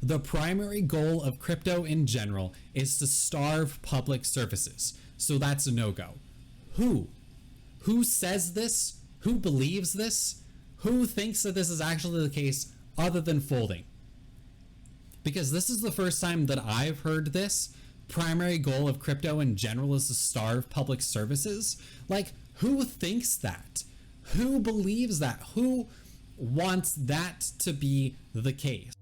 The primary goal of crypto in general is to starve public services. So that's a no-go. Who? Who says this? Who believes this? Who thinks that this is actually the case other than Folding? Because this is the first time that I've heard this. Primary goal of crypto in general is to starve public services. Like, who thinks that? Who believes that? Who wants that to be the case?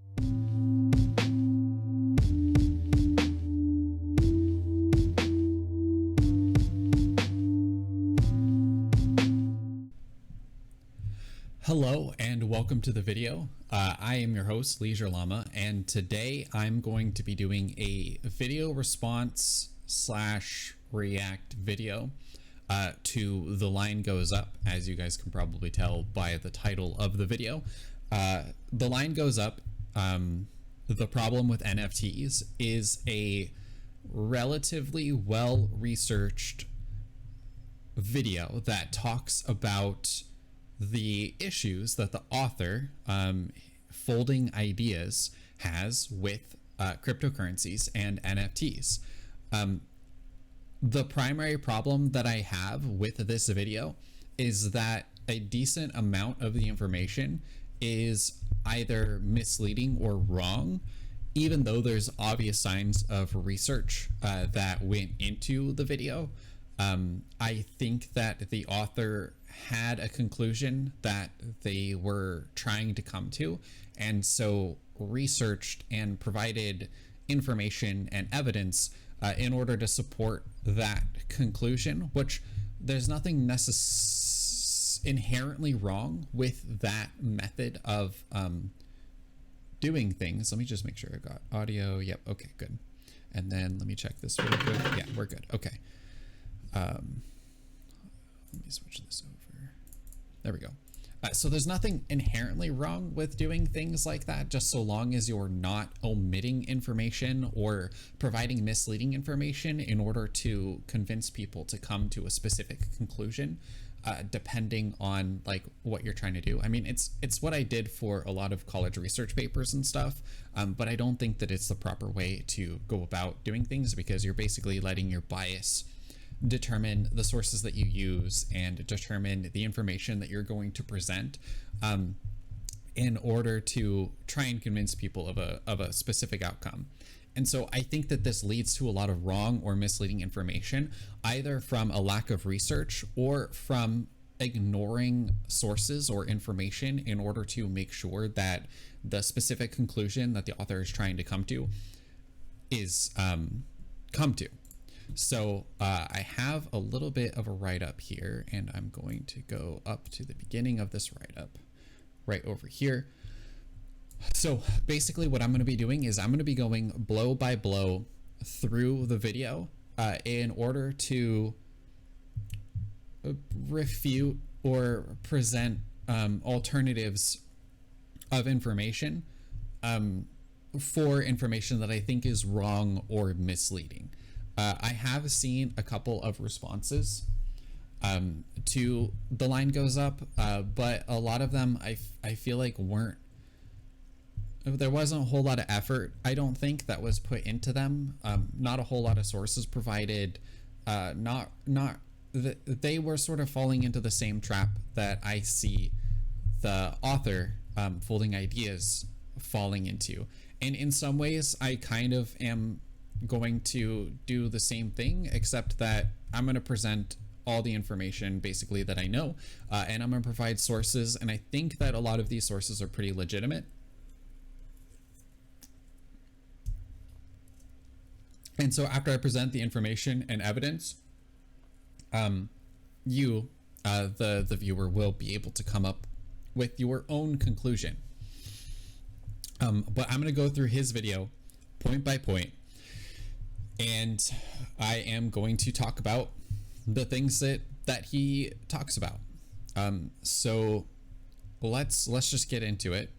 Hello and welcome to the video. I am your host, Leisurellama, and today I'm going to be doing a video response / react video to The Line Goes Up, as you guys can probably tell by the title of the video. The Line Goes Up, the problem with NFTs, is a relatively well-researched video that talks about the issues that the author, Folding Ideas, has with cryptocurrencies and NFTs. The primary problem that I have with this video is that a decent amount of the information is either misleading or wrong, even though there's obvious signs of research that went into the video. I think that the author had a conclusion that they were trying to come to, and so researched and provided information and evidence in order to support that conclusion, which there's nothing inherently wrong with that method of doing things. Let me just make sure I got audio. Yep. Okay, good. And then let me check this really quick. Yeah, we're good. Okay. Let me switch this over. There we go. So there's nothing inherently wrong with doing things like that, just so long as you're not omitting information or providing misleading information in order to convince people to come to a specific conclusion, depending on like what you're trying to do. I mean, it's what I did for a lot of college research papers and stuff, but I don't think that it's the proper way to go about doing things, because you're basically letting your bias determine the sources that you use and determine the information that you're going to present in order to try and convince people of a specific outcome. And so I think that this leads to a lot of wrong or misleading information, either from a lack of research or from ignoring sources or information in order to make sure that the specific conclusion that the author is trying to come to is come to. So I have a little bit of a write-up here, and I'm going to go up to the beginning of this write-up right over here. So basically what I'm going to be doing is I'm going to be going blow by blow through the video in order to refute or present alternatives of information for information that I think is wrong or misleading. I have seen a couple of responses to The Line Goes Up, but a lot of them I feel like there wasn't a whole lot of effort, I don't think, that was put into them. Not a whole lot of sources provided. They were sort of falling into the same trap that I see the author, Folding Ideas, falling into. And in some ways, I kind of am going to do the same thing, except that I'm going to present all the information basically that I know, and I'm going to provide sources, and I think that a lot of these sources are pretty legitimate. And so after I present the information and evidence, you, the viewer, will be able to come up with your own conclusion. But I'm going to go through his video point by point, and I am going to talk about the things that he talks about. So let's just get into it.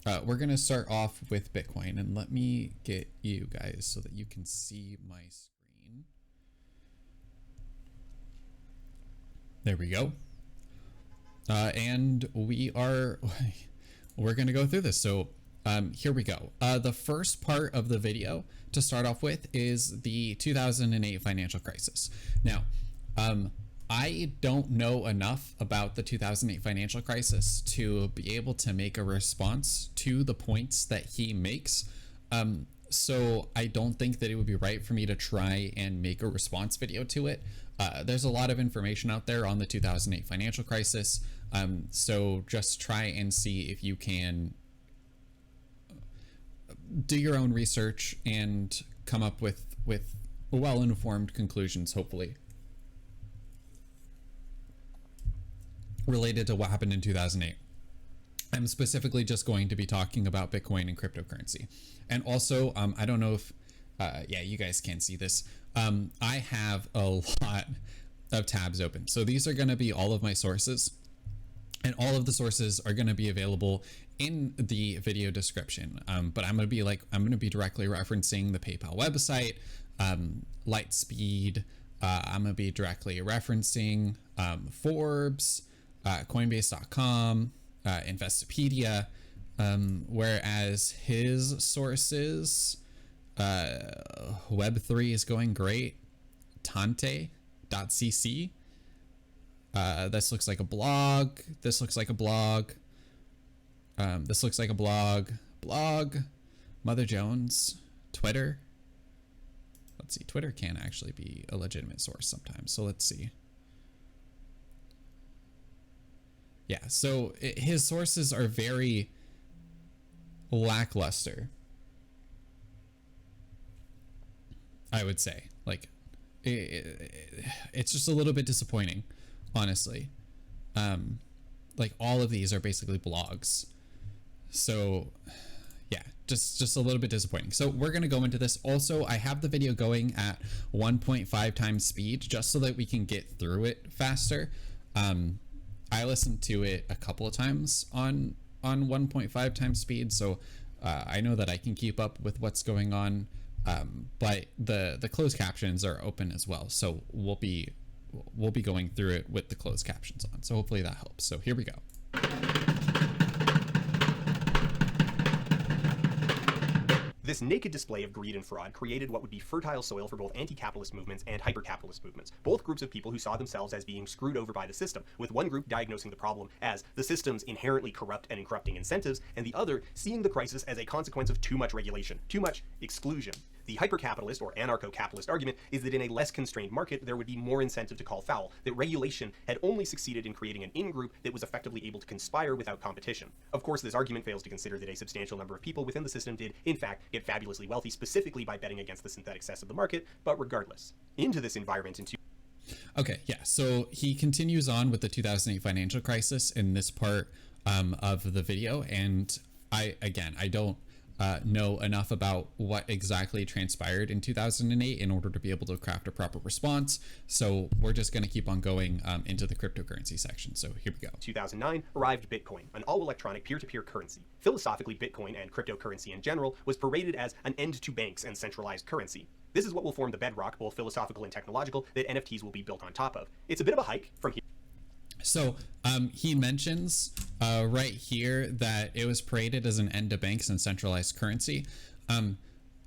We're going to start off with Bitcoin, and let me get you guys so that you can see my screen. There we go. And we're going to go through this. So Here we go. The first part of the video to start off with is the 2008 financial crisis. Now, I don't know enough about the 2008 financial crisis to be able to make a response to the points that he makes. So I don't think that it would be right for me to try and make a response video to it. There's a lot of information out there on the 2008 financial crisis. So just try and see if you can do your own research and come up with well-informed conclusions, hopefully, related to what happened in 2008. I'm specifically just going to be talking about Bitcoin and cryptocurrency. And also, I don't know if, yeah, you guys can see this. I have a lot of tabs open. So these are going to be all of my sources, and all of the sources are going to be available in the video description. But I'm going to be directly referencing the PayPal website, Lightspeed. I'm going to be directly referencing Forbes, Coinbase.com, Investopedia, whereas his sources, Web3 is going great, Tante.cc, this looks like a blog, this looks like a blog, this looks like a blog, Mother Jones, Twitter. Let's see, Twitter can actually be a legitimate source sometimes, so let's see. Yeah, so his sources are very lackluster, I would say. Like, it's just a little bit disappointing, honestly. Like, all of these are basically blogs. So, yeah, just a little bit disappointing. So we're going to go into this. Also, I have the video going at 1.5 times speed just so that we can get through it faster. I listened to it a couple of times on 1.5 times speed, so I know that I can keep up with what's going on, but the closed captions are open as well, so we'll be going through it with the closed captions on, so hopefully that helps. So here we go. This naked display of greed and fraud created what would be fertile soil for both anti-capitalist movements and hyper-capitalist movements, both groups of people who saw themselves as being screwed over by the system, with one group diagnosing the problem as the system's inherently corrupt and corrupting incentives, and the other seeing the crisis as a consequence of too much regulation, too much exclusion. The hyper-capitalist or anarcho-capitalist argument is that in a less constrained market, there would be more incentive to call foul, that regulation had only succeeded in creating an in-group that was effectively able to conspire without competition. Of course, this argument fails to consider that a substantial number of people within the system did, in fact, get fabulously wealthy specifically by betting against the synthetic cess of the market, but regardless. Into this environment Okay, yeah, so he continues on with the 2008 financial crisis in this part of the video, and I don't know enough about what exactly transpired in 2008 in order to be able to craft a proper response. So we're just going to keep on going into the cryptocurrency section. So here we go. 2009 arrived Bitcoin, an all-electronic peer-to-peer currency. Philosophically, Bitcoin and cryptocurrency in general was paraded as an end to banks and centralized currency. This is what will form the bedrock, both philosophical and technological, that NFTs will be built on top of. It's a bit of a hike from here. So he mentions right here that it was paraded as an end to banks and centralized currency.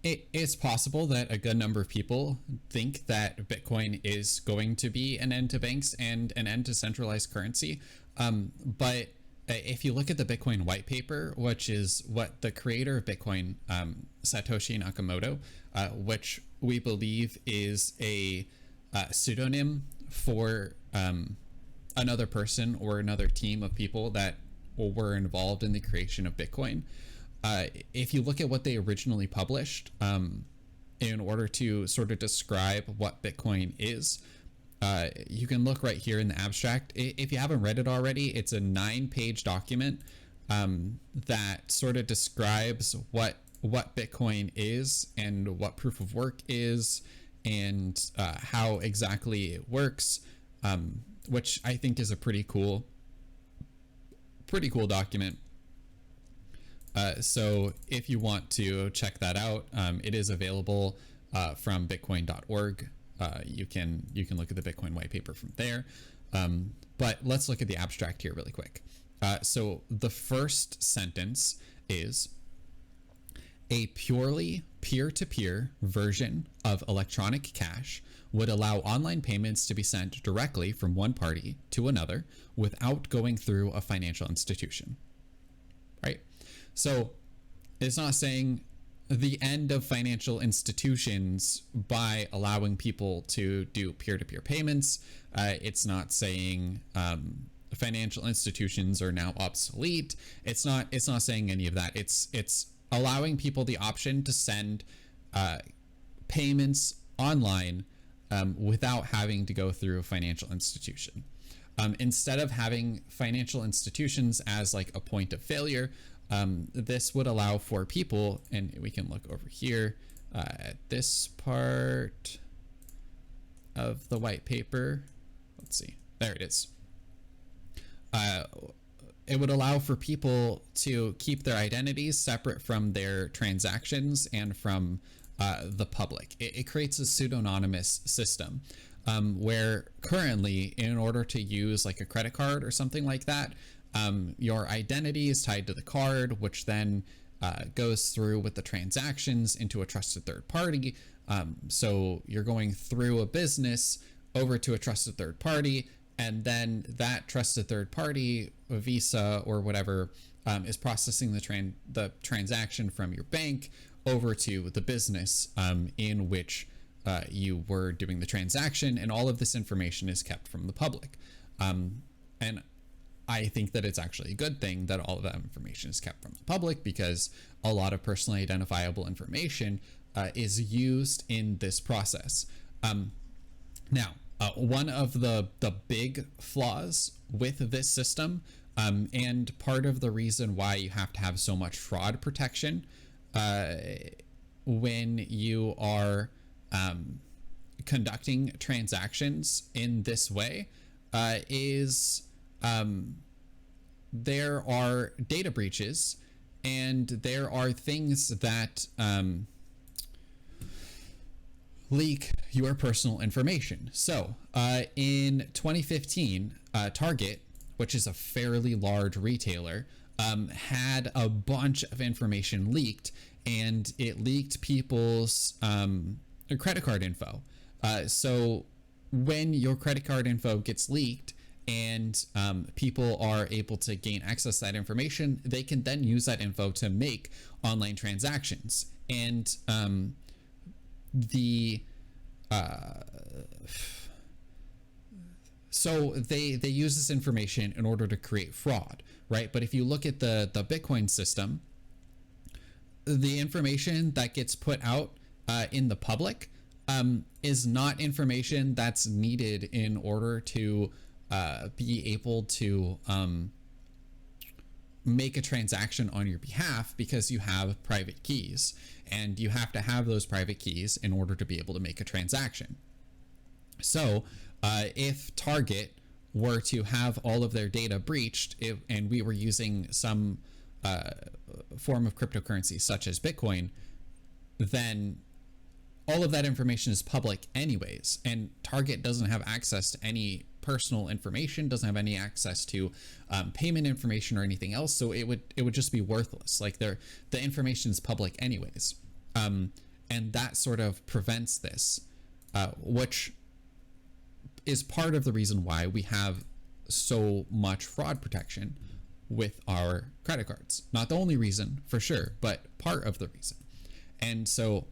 It's possible that a good number of people think that Bitcoin is going to be an end to banks and an end to centralized currency. But if you look at the Bitcoin white paper, which is what the creator of Bitcoin, Satoshi Nakamoto, which we believe is a pseudonym for another person or another team of people that were involved in the creation of Bitcoin. If you look at what they originally published in order to sort of describe what Bitcoin is, you can look right here in the abstract. If you haven't read it already, it's a 9-page document that sort of describes what Bitcoin is and what proof of work is and how exactly it works. Which I think is a pretty cool document. So if you want to check that out, it is available from bitcoin.org. You can look at the Bitcoin white paper from there. But let's look at the abstract here really quick. So the first sentence is, A purely peer-to-peer version of electronic cash would allow online payments to be sent directly from one party to another without going through a financial institution, right? So it's not saying the end of financial institutions by allowing people to do peer-to-peer payments. It's not saying financial institutions are now obsolete. It's not saying any of that. It's allowing people the option to send payments online without having to go through a financial institution. Instead of having financial institutions as like a point of failure, this would allow for people, and we can look over here at this part of the white paper. Let's see, there it is. It would allow for people to keep their identities separate from their transactions and from the public. It creates a pseudonymous system where currently, in order to use like a credit card or something like that, your identity is tied to the card, which then goes through with the transactions into a trusted third party. So you're going through a business over to a trusted third party, and then that trusted third party, Visa or whatever, is processing the transaction from your bank over to the business in which you were doing the transaction, and all of this information is kept from the public. And I think that it's actually a good thing that all of that information is kept from the public, because a lot of personally identifiable information is used in this process. Now, one of the big flaws with this system, and part of the reason why you have to have so much fraud protection when you are conducting transactions in this way, is there are data breaches, and there are things that leak your personal information. So in 2015, Target, which is a fairly large retailer, had a bunch of information leaked, and it leaked people's credit card info. So when your credit card info gets leaked and people are able to gain access to that information, they can then use that info to make online transactions. And so they use this information in order to create fraud, right? But if you look at the Bitcoin system, the information that gets put out in the public is not information that's needed in order to be able to make a transaction on your behalf, because you have private keys, and you have to have those private keys in order to be able to make a transaction. So if Target were to have all of their data breached, and we were using some form of cryptocurrency such as Bitcoin, then all of that information is public anyways, and Target doesn't have access to any personal information, doesn't have any access to payment information or anything else, so it would just be worthless. Like the information is public anyways, and that sort of prevents this, which is part of the reason why we have so much fraud protection with our credit cards. Not the only reason, for sure, but part of the reason. And so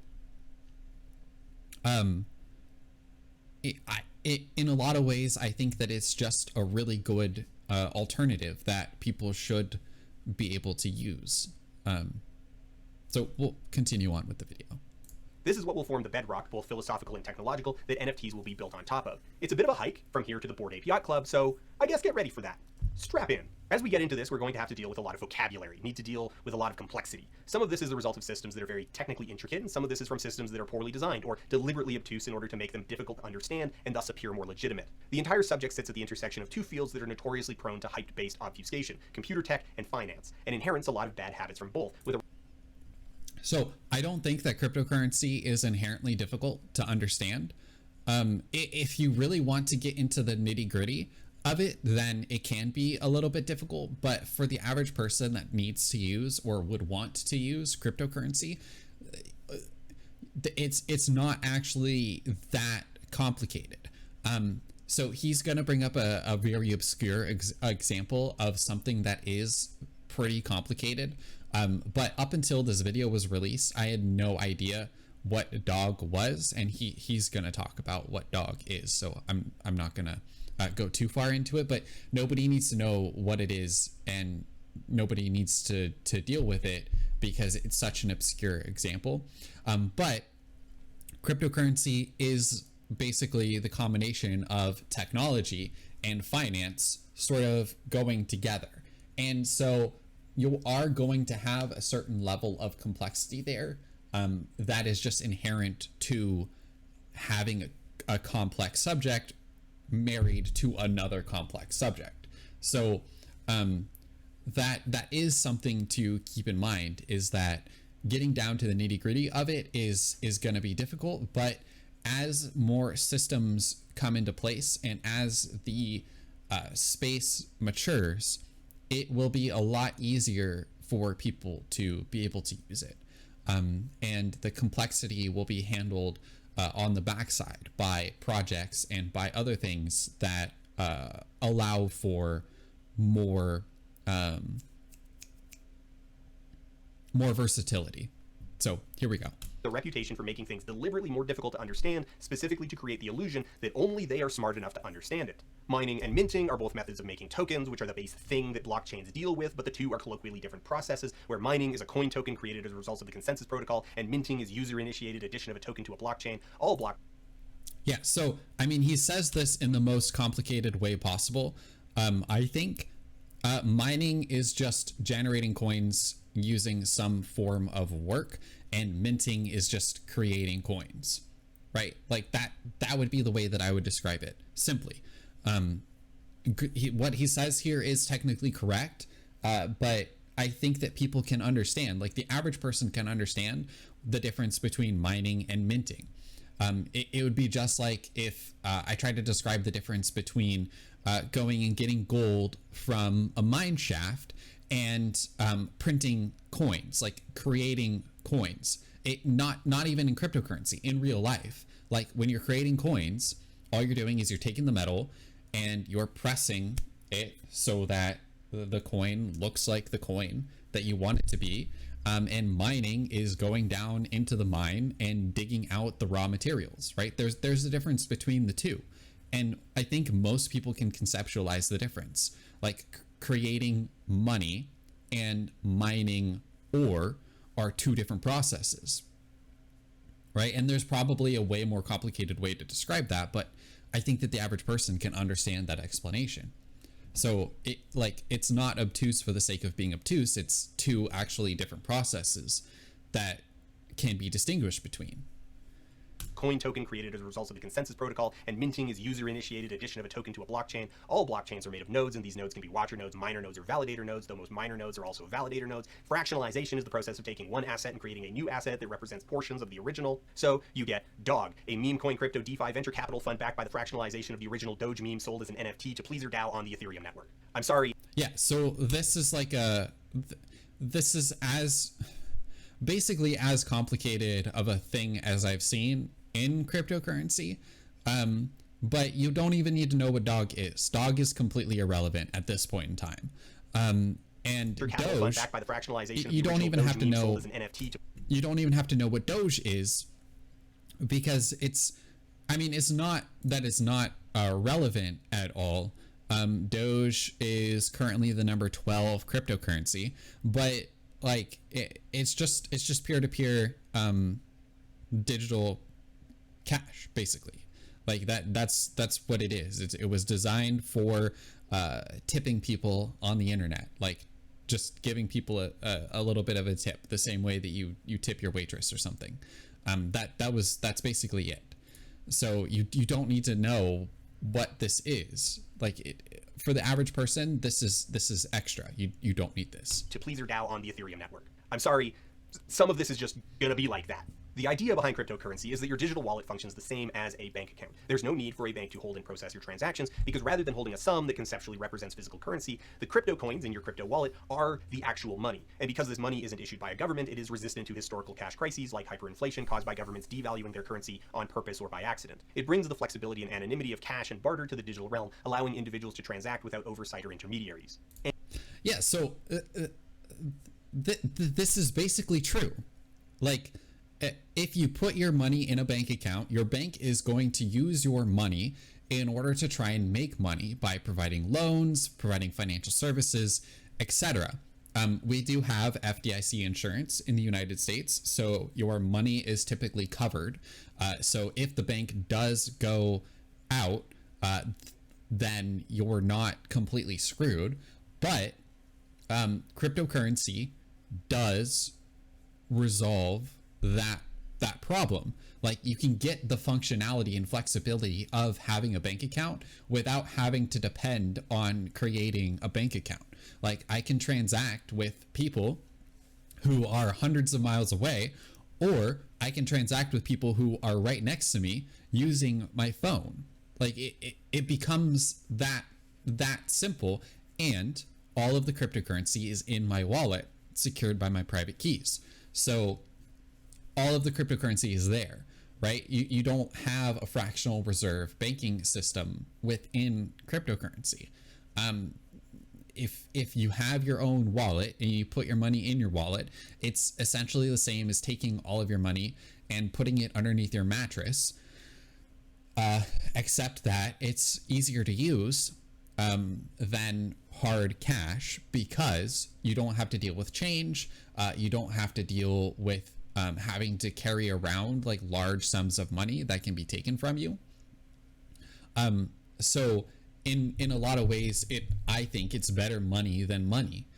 in a lot of ways, I think that it's just a really good alternative that people should be able to use. So we'll continue on with the video. This is what will form the bedrock, both philosophical and technological, that NFTs will be built on top of. It's a bit of a hike from here to the Bored Ape Yacht Club, so I guess get ready for that. Strap in. As we get into this, we're going to have to deal with a lot of vocabulary, need to deal with a lot of complexity. Some of this is the result of systems that are very technically intricate, and some of this is from systems that are poorly designed or deliberately obtuse in order to make them difficult to understand and thus appear more legitimate. The entire subject sits at the intersection of two fields that are notoriously prone to hype-based obfuscation, computer tech and finance, and inherits a lot of bad habits from both. So I don't think that cryptocurrency is inherently difficult to understand. If you really want to get into the nitty-gritty, of it, then it can be a little bit difficult. But for the average person that needs to use or would want to use cryptocurrency, it's not actually that complicated. So he's going to bring up a very obscure example of something that is pretty complicated. But up until this video was released, I had no idea what dog was, and he's going to talk about what dog is. So I'm not going to go too far into it, but nobody needs to know what it is, and nobody needs to deal with it because it's such an obscure example. But cryptocurrency is basically the combination of technology and finance sort of going together. And so you are going to have a certain level of complexity there that is just inherent to having a complex subject married to another complex subject. So that is something to keep in mind, is that getting down to the nitty-gritty of it is going to be difficult. But as more systems come into place and as the space matures, it will be a lot easier for people to be able to use it. And the complexity will be handled on the backside by projects and by other things that allow for more versatility. So here we go. The reputation for making things deliberately more difficult to understand, specifically to create the illusion that only they are smart enough to understand it. Mining and minting are both methods of making tokens, which are the base thing that blockchains deal with, but the two are colloquially different processes, where mining is a coin token created as a result of the consensus protocol, and minting is user-initiated addition of a token to a blockchain. Yeah, so, I mean, he says this in the most complicated way possible. I think mining is just generating coins using some form of work, and minting is just creating coins, right? Like that would be the way that I would describe it simply. What he says here is technically correct, but I think that people can understand, like the average person can understand the difference between mining and minting. It would be just like if I tried to describe the difference between going and getting gold from a mine shaft and printing coins, like creating coins. Not even in cryptocurrency, in real life. Like when you're creating coins, all you're doing is you're taking the metal and you're pressing it so that the coin looks like the coin that you want it to be. And mining is going down into the mine and digging out the raw materials, right? There's a difference between the two. And I think most people can conceptualize the difference. Like creating money and mining ore are two different processes, right? And there's probably a way more complicated way to describe that, but I think that the average person can understand that explanation. So it's not obtuse for the sake of being obtuse. It's two actually different processes that can be distinguished between. Coin token created as a result of the consensus protocol, and minting is user-initiated addition of a token to a blockchain. All blockchains are made of nodes, and these nodes can be watcher nodes, miner nodes, or validator nodes, though most miner nodes are also validator nodes. Fractionalization is the process of taking one asset and creating a new asset that represents portions of the original. So you get DOG, a meme coin crypto DeFi venture capital fund backed by the fractionalization of the original Doge meme sold as an NFT to Pleaser DAO on the Ethereum network. I'm sorry. Yeah, so this is like this is basically as complicated of a thing as I've seen in cryptocurrency, but you don't even need to know what DOG is. DOG is completely irrelevant at this point in time. And Doge, backed by the fractionalization you don't even have to know. As an NFT you don't even have to know what Doge is, because it's not that it's not relevant at all. Doge is currently the number 12 cryptocurrency, but like it's just peer-to-peer digital cash, basically. Like that's what it is. It was designed for tipping people on the internet, like just giving people a little bit of a tip, the same way that you tip your waitress or something. That's basically it. So you don't need to know what this is. Like for the average person, this is extra. You don't need this. To Pleaser DAO on the Ethereum network. I'm sorry, some of this is just gonna be like that. The idea behind cryptocurrency is that your digital wallet functions the same as a bank account. There's no need for a bank to hold and process your transactions, because rather than holding a sum that conceptually represents physical currency, the crypto coins in your crypto wallet are the actual money. And because this money isn't issued by a government, it is resistant to historical cash crises like hyperinflation caused by governments devaluing their currency on purpose or by accident. It brings the flexibility and anonymity of cash and barter to the digital realm, allowing individuals to transact without oversight or intermediaries. Yeah, so this is basically true. Like, if you put your money in a bank account, your bank is going to use your money in order to try and make money by providing loans, providing financial services, etc. We do have FDIC insurance in the United States, so your money is typically covered. So if the bank does go out, then you're not completely screwed. But cryptocurrency does resolve that problem. Like, you can get the functionality and flexibility of having a bank account without having to depend on creating a bank account. Like, I can transact with people who are hundreds of miles away, or I can transact with people who are right next to me using my phone. Like, it becomes that simple, and all of the cryptocurrency is in my wallet, secured by my private keys. So all of the cryptocurrency is there, right? You don't have a fractional reserve banking system within cryptocurrency. If you have your own wallet and you put your money in your wallet, it's essentially the same as taking all of your money and putting it underneath your mattress, except that it's easier to use than hard cash, because you don't have to deal with change. You don't have to deal with having to carry around like large sums of money that can be taken from you. So in a lot of ways, I think it's better money than money.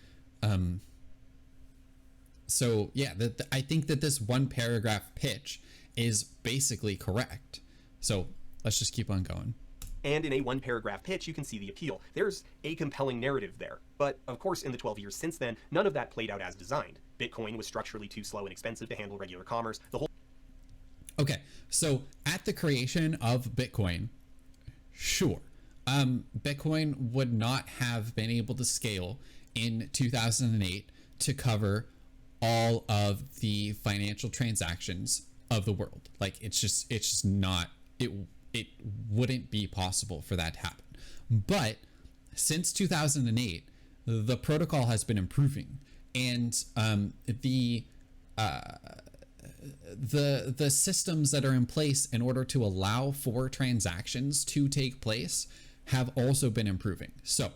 So yeah, I think that this one paragraph pitch is basically correct. So let's just keep on going. And in a one-paragraph pitch, you can see the appeal. There's a compelling narrative there. But of course, in the 12 years since then, none of that played out as designed. Bitcoin was structurally too slow and expensive to handle regular commerce. Okay, so at the creation of Bitcoin, sure, Bitcoin would not have been able to scale in 2008 to cover all of the financial transactions of the world. Like, it's just not, it wouldn't be possible for that to happen. But since 2008, the protocol has been improving, and the systems that are in place in order to allow for transactions to take place have also been improving. So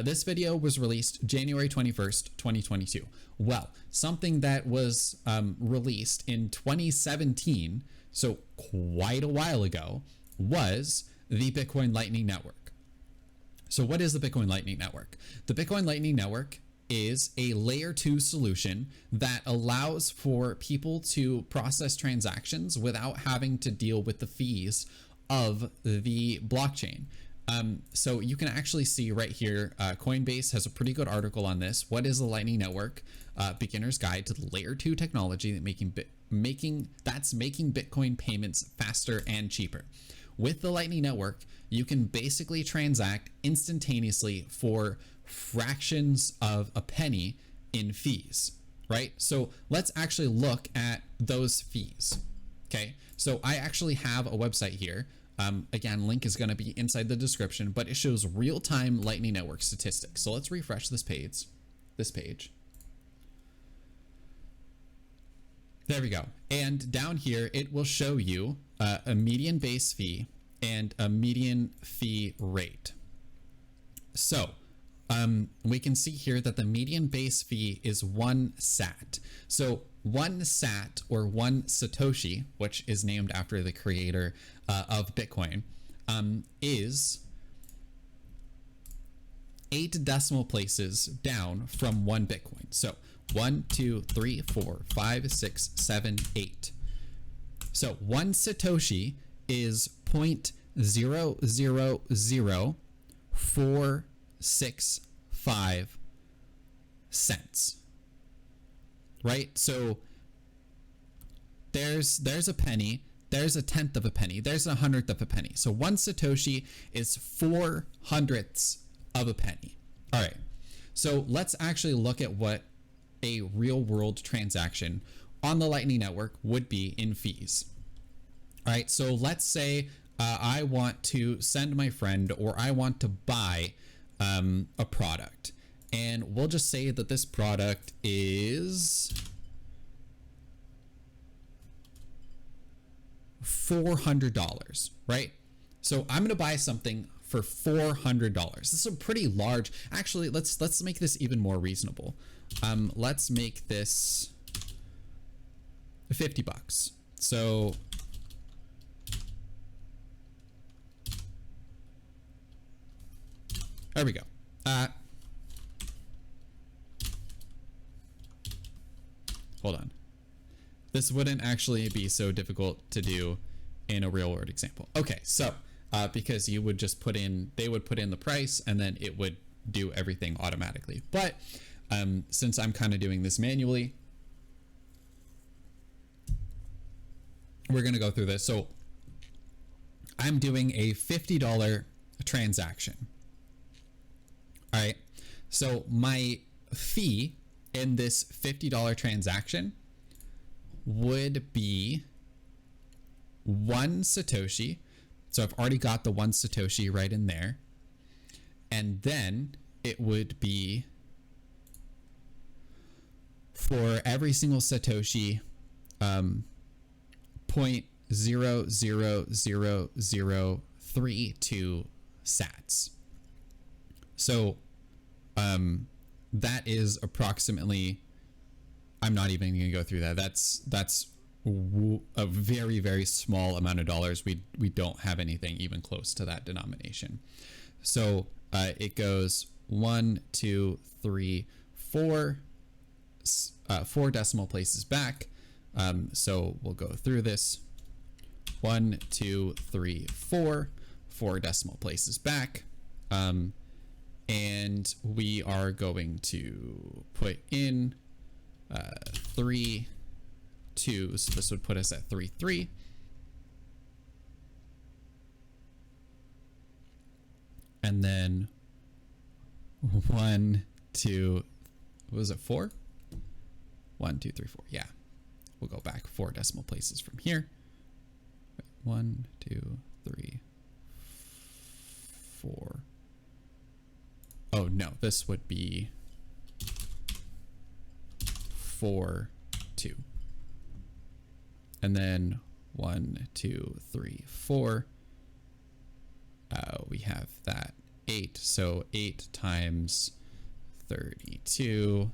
this video was released January 21st, 2022. Well, something that was released in 2017, so quite a while ago, was the Bitcoin Lightning Network. So what is the Bitcoin Lightning Network? The Bitcoin Lightning Network is a layer 2 solution that allows for people to process transactions without having to deal with the fees of the blockchain. So you can actually see right here, Coinbase has a pretty good article on this. What is the Lightning Network? Beginner's Guide to the Layer 2 technology that making Bitcoin payments faster and cheaper. With the Lightning Network, you can basically transact instantaneously for fractions of a penny in fees, right? So let's actually look at those fees. Okay, so I actually have a website here. Again, link is going to be inside the description, but it shows real-time Lightning Network statistics. So let's refresh this page. There we go. And down here, it will show you a median base fee and a median fee rate. So we can see here that the median base fee is 1 sat. So 1 sat, or 1 Satoshi, which is named after the creator of Bitcoin, is 8 decimal places down from 1 Bitcoin. So 1, 2, 3, 4, 5, 6, 7, 8. So 1 Satoshi is 0.000465 cents, right? So there's a penny, there's a tenth of a penny, there's a hundredth of a penny. So 1 Satoshi is 4 hundredths of a penny. All right. So let's actually look at what a real world transaction on the Lightning Network would be in fees. All right. So let's say I want to send my friend, or I want to buy a product, and we'll just say that this product is $400, right? So I'm going to buy something for $400. This is a pretty large, actually, let's make this even more reasonable. Let's make this $50. So there we go. Hold on. This wouldn't actually be so difficult to do in a real world example. Okay, so because you would just they would put in the price and then it would do everything automatically. But since I'm kind of doing this manually, we're going to go through this. So I'm doing a $50 transaction. All right. So my fee in this $50 transaction would be 1 Satoshi. So I've already got the 1 Satoshi right in there. And then it would be for every single Satoshi, 0.00032 sats. So that is approximately, I'm not even going to go through that. That's a very, very small amount of dollars. We don't have anything even close to that denomination. So it goes 1, 2, 3, 4, 4 decimal places back. So we'll go through this. 1, 2, 3, 4, 4 decimal places back. And we are going to put in 3, 2. So this would put us at 3, 3. And then 1, 2, what was it, 4? 1, 2, 3, 4. Yeah. We'll go back 4 decimal places from here. 1, 2, 3, 4. Oh no, this would be 4, 2. And then 1, 2, 3, 4. We have that 8. So 8 times 32.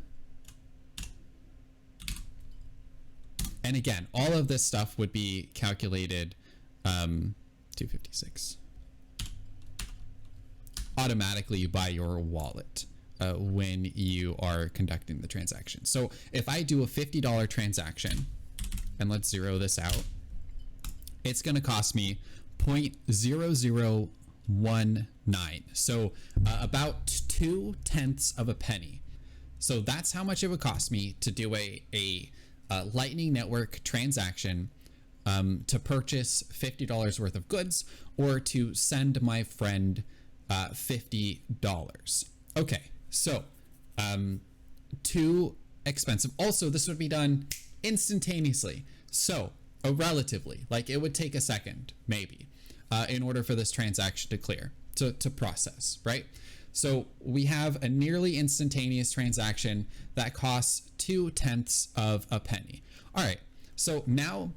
And again, all of this stuff would be calculated 256 automatically by your wallet when you are conducting the transaction. So if I do a $50 transaction, and let's zero this out, it's going to cost me 0.0019. So about 2/10 of a penny. So that's how much it would cost me to do a Lightning Network transaction to purchase $50 worth of goods, or to send my friend $50. Okay, so too expensive. Also, this would be done instantaneously. So relatively, like it would take a second maybe in order for this transaction to clear, to process, right? So we have a nearly instantaneous transaction that costs 2/10 of a penny. All right, so now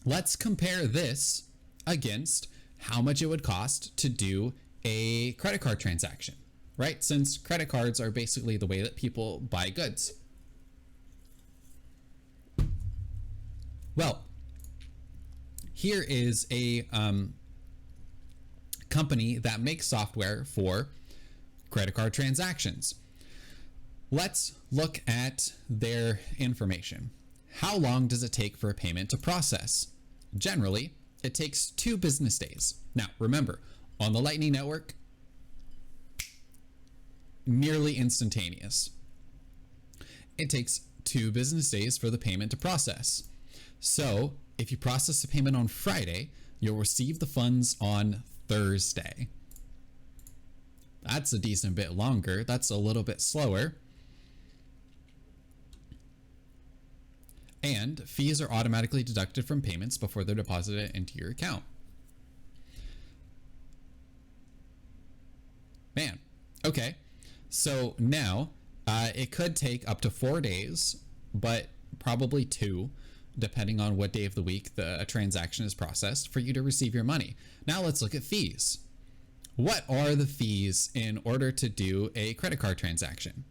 let's compare this against how much it would cost to do a credit card transaction, right? Since credit cards are basically the way that people buy goods. Well, here is a company that makes software for credit card transactions. Let's look at their information. How long does it take for a payment to process? Generally, it takes 2 business days. Now, remember, on the Lightning Network, nearly instantaneous. It takes 2 business days for the payment to process. So if you process the payment on Friday, you'll receive the funds on Thursday. That's a decent bit longer. That's a little bit slower. And fees are automatically deducted from payments before they're deposited into your account. Man, okay. So now it could take up to 4 days, but probably 2, depending on what day of the week a transaction is processed, for you to receive your money. Now let's look at fees. What are the fees in order to do a credit card transaction?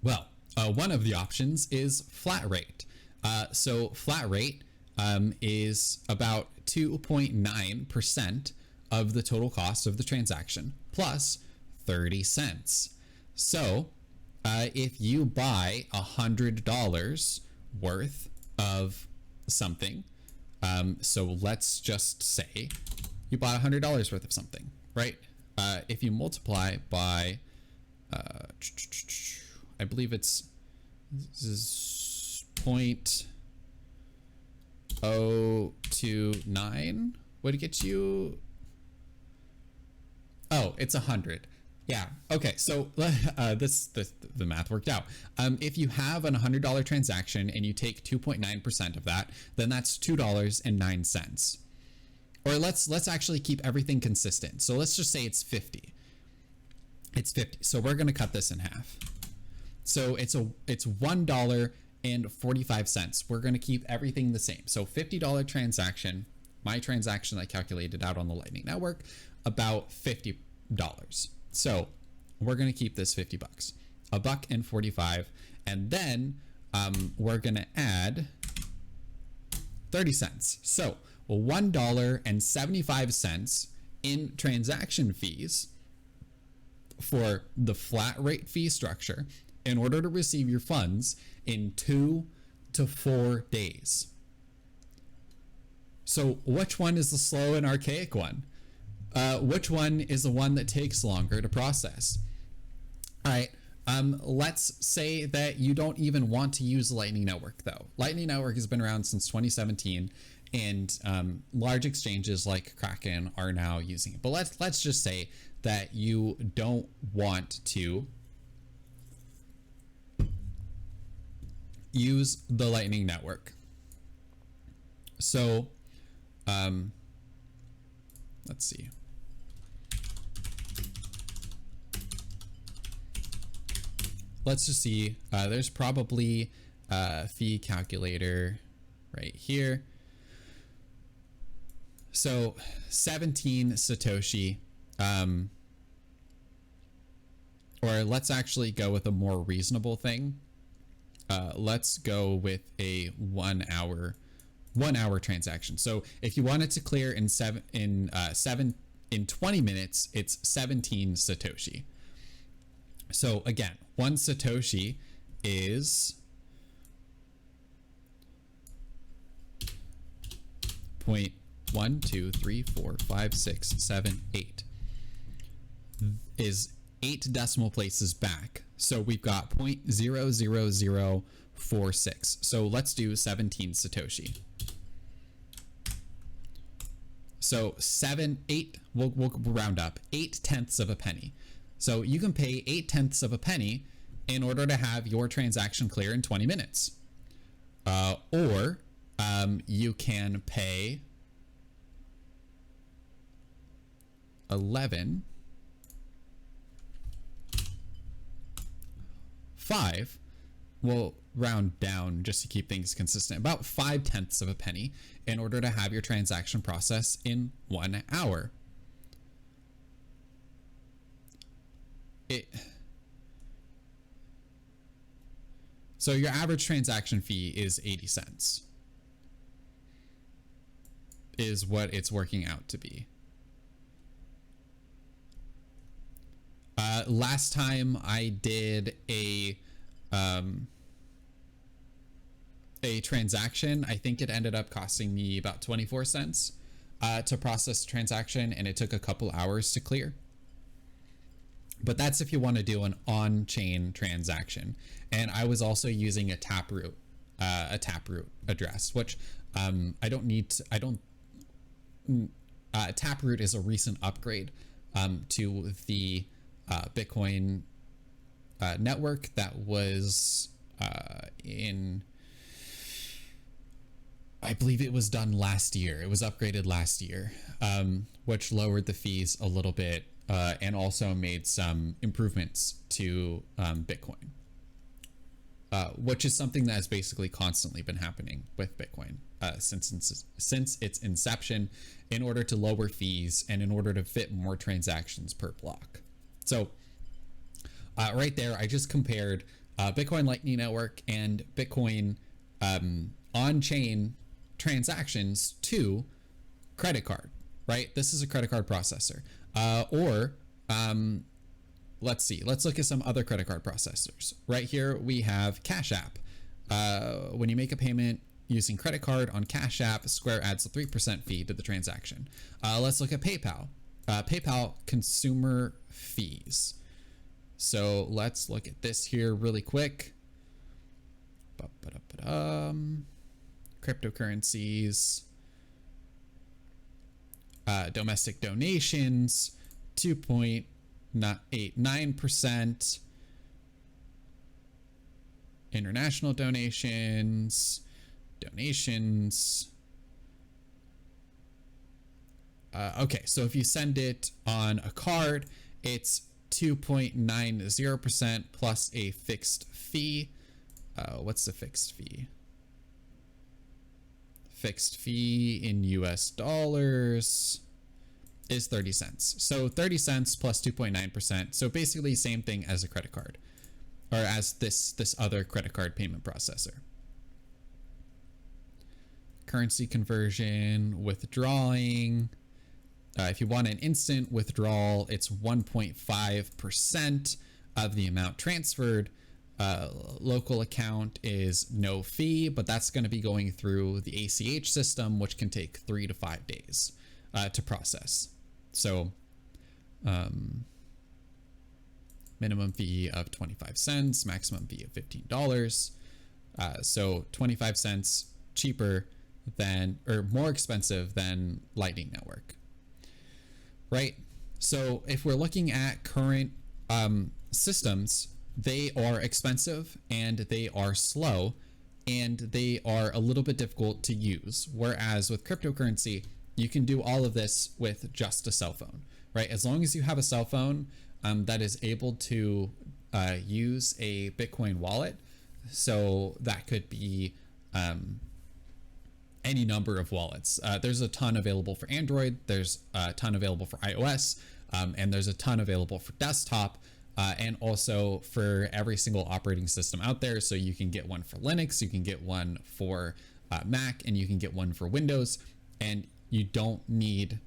Well, one of the options is flat rate. So flat rate is about 2.9% of the total cost of the transaction plus 30 cents. So if you buy $100 worth of something, so let's just say you bought $100 worth of something, right? If you multiply by, I believe it's 0.029 would get you. Oh, it's 100. Yeah. Okay. So the math worked out. If you have an $100 transaction and you take 2.9% of that, then that's $2.09. Or let's actually keep everything consistent. So let's just say it's 50. It's 50. So we're going to cut this in half. So it's $1.45. We're going to keep everything the same. So $50 transaction, my transaction I calculated out on the Lightning Network, about $50. So we're going to keep this $50, $1.45, and then we're going to add 30 cents. So $1.75 in transaction fees for the flat rate fee structure in order to receive your funds in 2 to 4 days. So which one is the slow and archaic one? Which one is the one that takes longer to process? All right. Let's say that you don't even want to use the Lightning Network, though. Lightning Network has been around since 2017, and large exchanges like Kraken are now using it. But let's just say that you don't want to use the Lightning Network. So, let's see. Let's just see. There's probably a fee calculator right here. So 17 Satoshi, or let's actually go with a more reasonable thing. Let's go with a 1 hour transaction. So if you wanted to clear in 20 minutes, it's 17 Satoshi. So again, 1 Satoshi is 0.1234567 is 8 decimal places back. So we've got 0.00046. So let's do 17 Satoshi. So 8, we'll round up, 8/10 of a penny. So you can pay 8/10 of a penny in order to have your transaction clear in 20 minutes. Or you can pay 11.5. We'll round down just to keep things consistent. About 5/10 of a penny in order to have your transaction process in 1 hour. So your average transaction fee is 80 cents is what it's working out to be. Last time I did a transaction, I think it ended up costing me about 24 cents to process the transaction, and it took a couple hours to clear. But that's if you want to do an on-chain transaction. And I was also using a Taproot a Taproot address, which I don't need to, I don't Taproot is a recent upgrade to the Bitcoin network that was in, I believe it was done last year. It was upgraded last year, which lowered the fees a little bit and also made some improvements to Bitcoin, which is something that has basically constantly been happening with Bitcoin since its inception, in order to lower fees and in order to fit more transactions per block. So right there, I just compared Bitcoin Lightning Network and Bitcoin on-chain transactions to credit card, right? This is a credit card processor. Let's see, let's look at some other credit card processors. Right here, we have Cash App. When you make a payment using credit card on Cash App, Square adds a 3% fee to the transaction. Let's look at PayPal. PayPal consumer fees. So let's look at this here really quick. Cryptocurrencies, domestic donations, 2.89%. International donations. Okay, so if you send it on a card, it's 2.90% plus a fixed fee. What's the fixed fee? Fixed fee in US dollars is 30 cents. So 30 cents plus 2.9%. So basically same thing as a credit card, or as this other credit card payment processor. Currency conversion, withdrawing. If you want an instant withdrawal, it's 1.5% of the amount transferred. Local account is no fee, but that's going to be going through the ACH system, which can take 3 to 5 days to process. So minimum fee of 25 cents, maximum fee of $15. So 25 cents cheaper than, or more expensive than Lightning Network, right? So if we're looking at current systems, they are expensive and they are slow and they are a little bit difficult to use. Whereas with cryptocurrency, you can do all of this with just a cell phone, right? As long as you have a cell phone that is able to use a Bitcoin wallet. So that could be any number of wallets. There's a ton available for Android. There's a ton available for iOS, and there's a ton available for desktop, and also for every single operating system out there. So you can get one for Linux, you can get one for Mac, and you can get one for Windows, and you don't need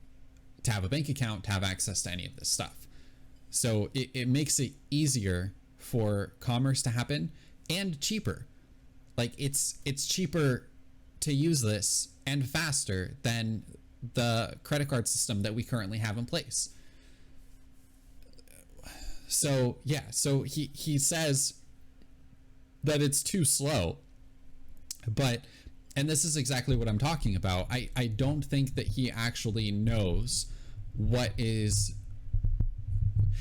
to have a bank account to have access to any of this stuff. So it makes it easier for commerce to happen and cheaper. Like it's cheaper to use this and faster than the credit card system that we currently have in place. So yeah, so he says that it's too slow, but, and this is exactly what I'm talking about. I don't think that he actually knows what is,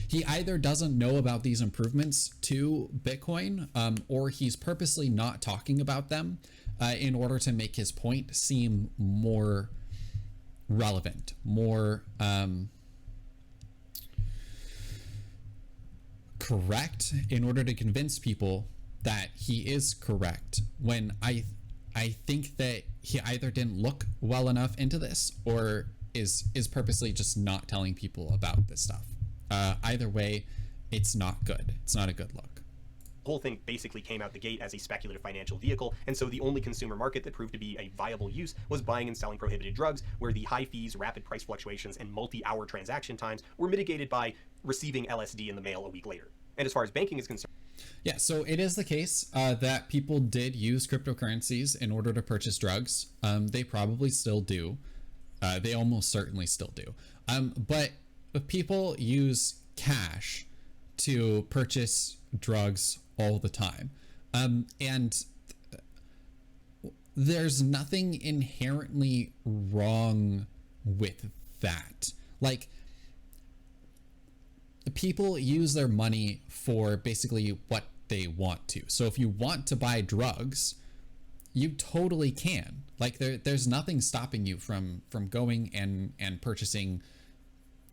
he either doesn't know about these improvements to Bitcoin, or he's purposely not talking about them in order to make his point seem more relevant, more correct, in order to convince people that he is correct, when I think that he either didn't look well enough into this or is purposely just not telling people about this stuff. Either way, it's not good. It's not a good look. The whole thing basically came out the gate as a speculative financial vehicle, and so the only consumer market that proved to be a viable use was buying and selling prohibited drugs, where the high fees, rapid price fluctuations, and multi-hour transaction times were mitigated by receiving LSD in the mail a week later. And as far as banking is concerned, yeah, so it is the case that people did use cryptocurrencies in order to purchase drugs. They probably still do. They almost certainly still do. But people use cash to purchase drugs all the time. And there's nothing inherently wrong with that. Like, people use their money for basically what they want to. So if you want to buy drugs, you totally can. Like, there's nothing stopping you from going and purchasing.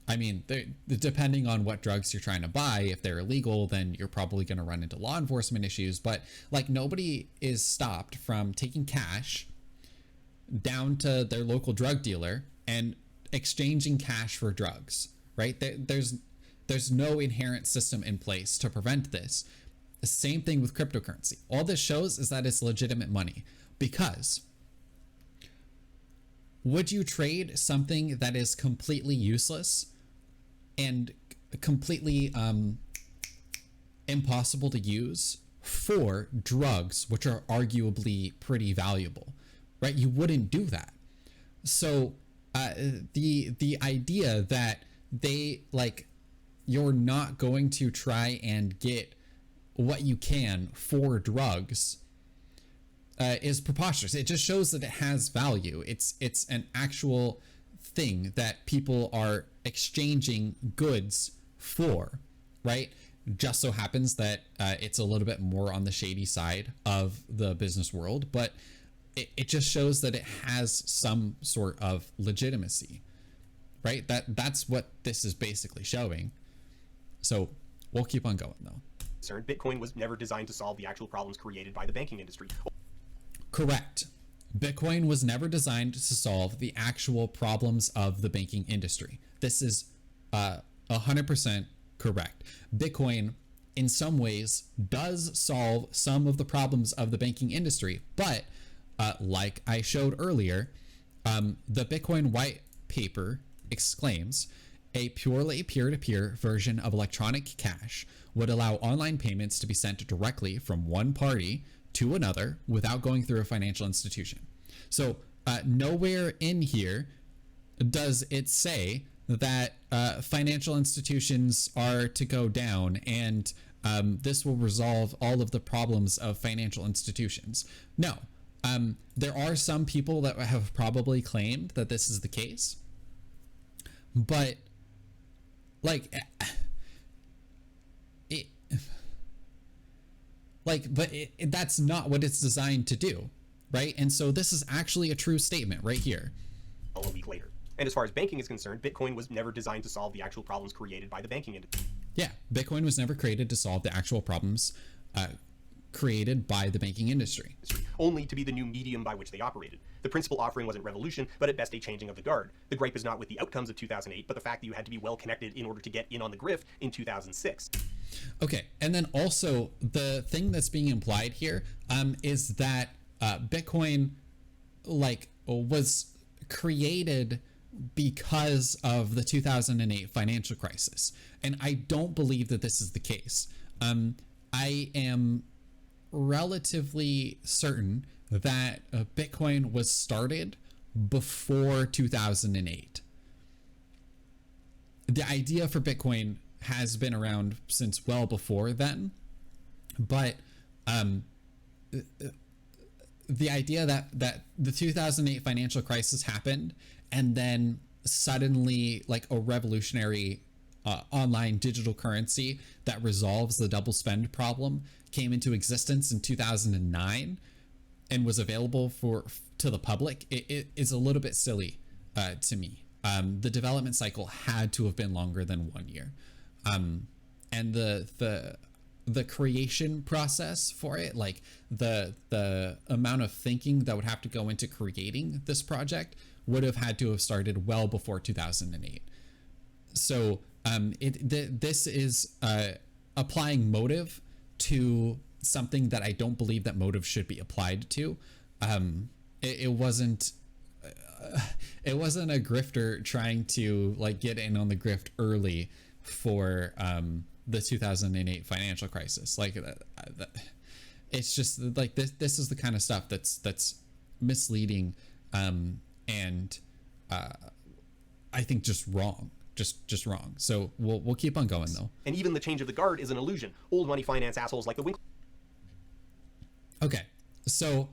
I mean, depending on what drugs you're trying to buy, if they're illegal, then you're probably going to run into law enforcement issues. But like, nobody is stopped from taking cash down to their local drug dealer and exchanging cash for drugs, right? There's no inherent system in place to prevent this. The same thing with cryptocurrency. All this shows is that it's legitimate money, because would you trade something that is completely useless and completely impossible to use for drugs, which are arguably pretty valuable, right? You wouldn't do that. So the idea that you're not going to try and get what you can for drugs is preposterous. It just shows that it has value. It's an actual thing that people are exchanging goods for, right? Just so happens that it's a little bit more on the shady side of the business world, but it just shows that it has some sort of legitimacy, right? That's what this is basically showing. So we'll keep on going though. Bitcoin was never designed to solve the actual problems created by the banking industry. Correct. Bitcoin was never designed to solve the actual problems of the banking industry. This is 100% correct. Bitcoin, in some ways, does solve some of the problems of the banking industry, but like I showed earlier, the Bitcoin white paper exclaims, a purely peer-to-peer version of electronic cash would allow online payments to be sent directly from one party to another without going through a financial institution. So nowhere in here does it say that financial institutions are to go down and this will resolve all of the problems of financial institutions. No. There are some people that have probably claimed that this is the case, but that's not what it's designed to do, right? And so this is actually a true statement right here. A week later. And as far as banking is concerned, Bitcoin was never designed to solve the actual problems created by the banking industry. Yeah, Bitcoin was never created to solve the actual problems created by the banking industry. Only to be the new medium by which they operated. The principal offering wasn't revolution, but at best a changing of the guard. The gripe is not with the outcomes of 2008, but the fact that you had to be well connected in order to get in on the grift in 2006. Okay, and then also the thing that's being implied here is that Bitcoin was created because of the 2008 financial crisis, and I don't believe that this is the case. I am relatively certain that Bitcoin was started before 2008. The idea for Bitcoin has been around since well before then, but the idea that the 2008 financial crisis happened and then suddenly like a revolutionary online digital currency that resolves the double spend problem came into existence in 2009 and was available to the public, it is a little bit silly to me. The development cycle had to have been longer than 1 year, and the creation process for it, like the amount of thinking that would have to go into creating this project, would have had to have started well before 2008. So this is applying motive to something that I don't believe that motive should be applied to. It wasn't a grifter trying to like get in on the grift early for the 2008 financial crisis. Like it's just like this is the kind of stuff that's misleading and I think just wrong. Just wrong. So we'll keep on going though. And even the change of the guard is an illusion. Old money finance assholes like the Winkler. Okay, so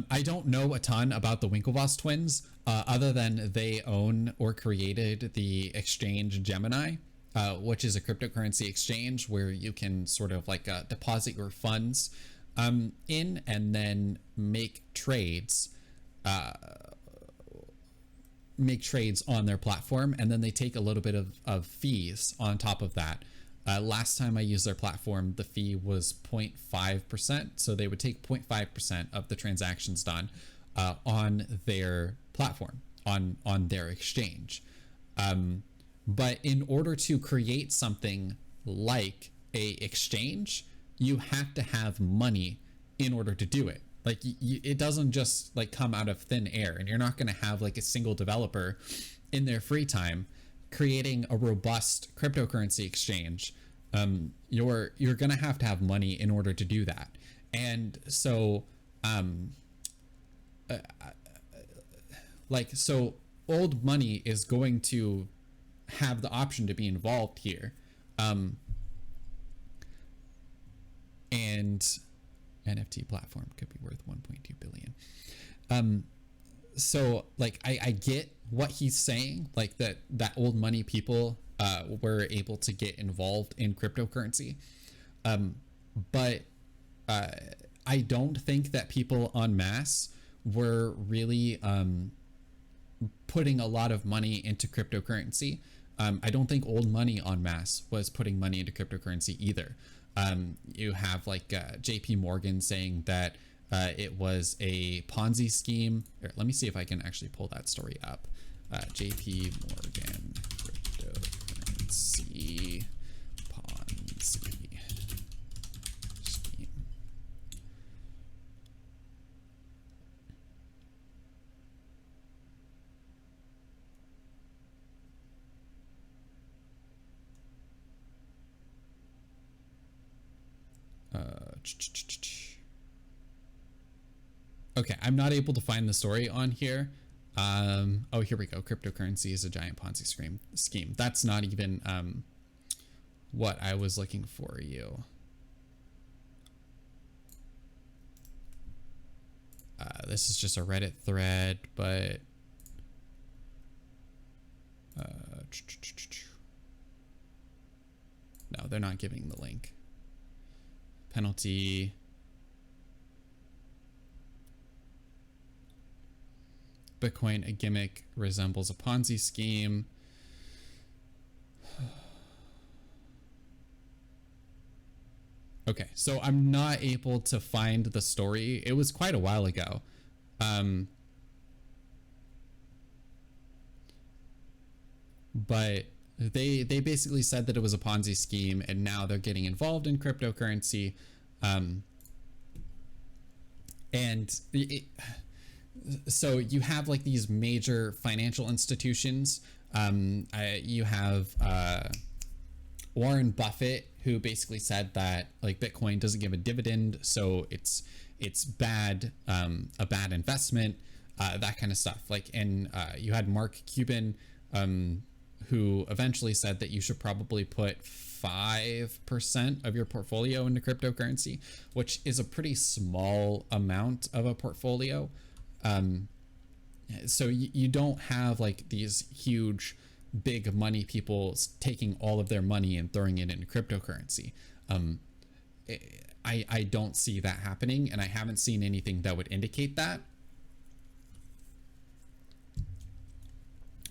I don't know a ton about the Winklevoss twins, other than they own or created the exchange Gemini, which is a cryptocurrency exchange where you can sort of like deposit your funds in and then make trades on their platform, and then they take a little bit of fees on top of that. Last time I used their platform, the fee was 0.5%. So they would take 0.5% of the transactions done on their platform, on their exchange. But in order to create something like a exchange, you have to have money in order to do it. Like it doesn't just like come out of thin air, and you're not going to have like a single developer in their free time creating a robust cryptocurrency exchange. You're going to have money in order to do that. And so, so old money is going to have the option to be involved here. And NFT platform could be worth 1.2 billion. So like I get what he's saying, like that old money people were able to get involved in cryptocurrency, but I don't think that people en masse were really putting a lot of money into cryptocurrency. I don't think old money en masse was putting money into cryptocurrency either. You have like JP Morgan saying that it was a Ponzi scheme. Here, let me see if I can actually pull that story up. JP Morgan cryptocurrency Ponzi scheme. Okay, I'm not able to find the story on here. Oh, here we go. Cryptocurrency is a giant Ponzi scheme. That's not even what I was looking for you. This is just a Reddit thread, but no, they're not giving the link. Penalty. Bitcoin, a gimmick, resembles a Ponzi scheme. Okay, so I'm not able to find the story. It was quite a while ago. But they basically said that it was a Ponzi scheme, and now they're getting involved in cryptocurrency. So you have like these major financial institutions. You have Warren Buffett, who basically said that like Bitcoin doesn't give a dividend, so it's bad, a bad investment, that kind of stuff. Like, and you had Mark Cuban, who eventually said that you should probably put 5% of your portfolio into cryptocurrency, which is a pretty small amount of a portfolio. So you don't have like these huge, big money people taking all of their money and throwing it into cryptocurrency. I don't see that happening, and I haven't seen anything that would indicate that.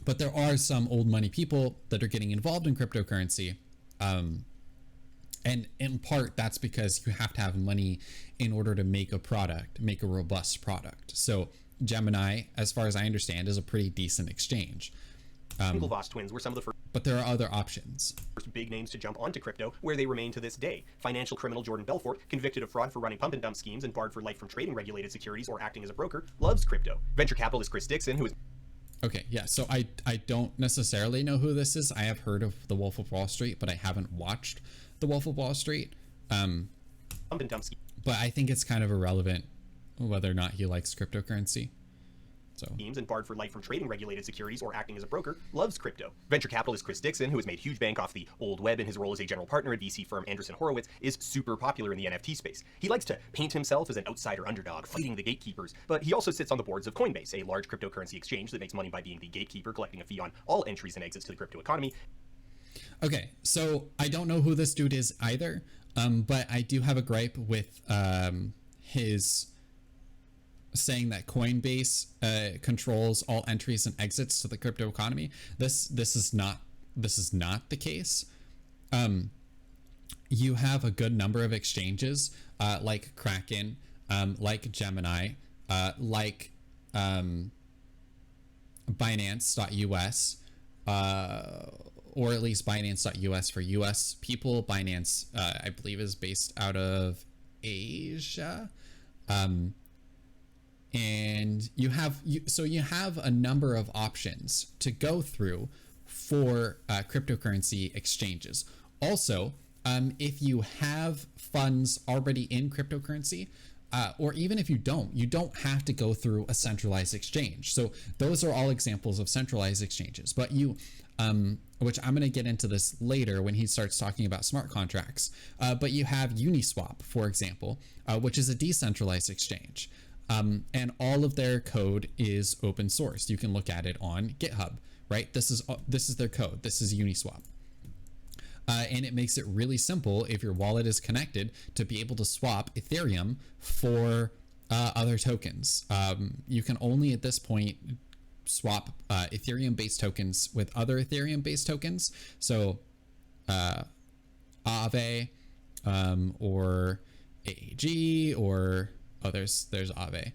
But there are some old money people that are getting involved in cryptocurrency. And in part, that's because you have to have money in order to make a product, make a robust product. So Gemini, as far as I understand, is a pretty decent exchange. Winklevoss twins were some of the first But there are other options. big names to jump onto crypto, where they remain to this day. Financial criminal Jordan Belfort, convicted of fraud for running pump and dump schemes and barred for life from trading regulated securities or acting as a broker, loves crypto. Venture capitalist Chris Dixon, who is... Okay, yeah, so I don't necessarily know who this is. I have heard of The Wolf of Wall Street, but I haven't watched The Wolf of Wall Street. Pump and dump scheme. But I think it's kind of irrelevant whether or not he likes cryptocurrency. schemes and barred for life from trading regulated securities or acting as a broker, loves crypto. Venture capitalist Chris Dixon, who has made huge bank off the old web in his role as a general partner at VC firm Andreessen Horowitz, is super popular in the NFT space. He likes to paint himself as an outsider underdog, fighting the gatekeepers, but he also sits on the boards of Coinbase, a large cryptocurrency exchange that makes money by being the gatekeeper, collecting a fee on all entries and exits to the crypto economy. Okay, so I don't know who this dude is either, but I do have a gripe with his saying that Coinbase controls all entries and exits to the crypto economy. This is not the case. You have a good number of exchanges like Kraken, like Gemini, like Binance.us, or at least Binance.us for US people. Binance, I believe, is based out of Asia. And you have a number of options to go through for cryptocurrency exchanges. Also, if you have funds already in cryptocurrency, or even if you don't have to go through a centralized exchange. So those are all examples of centralized exchanges. But you, which I'm going to get into this later when he starts talking about smart contracts. But you have Uniswap, for example, which is a decentralized exchange. And all of their code is open source. You can look at it on GitHub, right? This is their code. This is Uniswap. And it makes it really simple if your wallet is connected to be able to swap Ethereum for other tokens. You can only at this point swap Ethereum-based tokens with other Ethereum-based tokens. So Aave or AAG or there's Aave.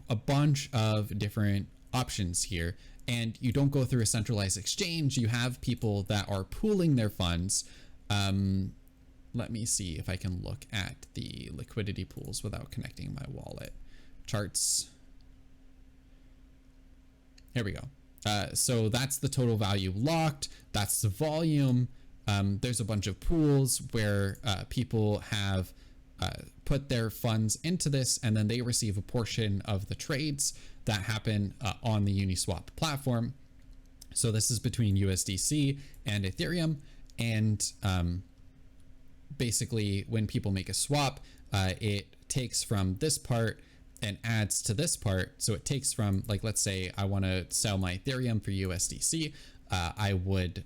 A bunch of different options here. And you don't go through a centralized exchange. You have people that are pooling their funds. Let me see if I can look at the liquidity pools without connecting my wallet. Charts. Here we go. So that's the total value locked. That's the volume. There's a bunch of pools where people have put their funds into this, and then they receive a portion of the trades that happen on the Uniswap platform. So this is between USDC and Ethereum. And basically when people make a swap, it takes from this part and adds to this part. So it takes from, like, let's say I want to sell my Ethereum for USDC. I would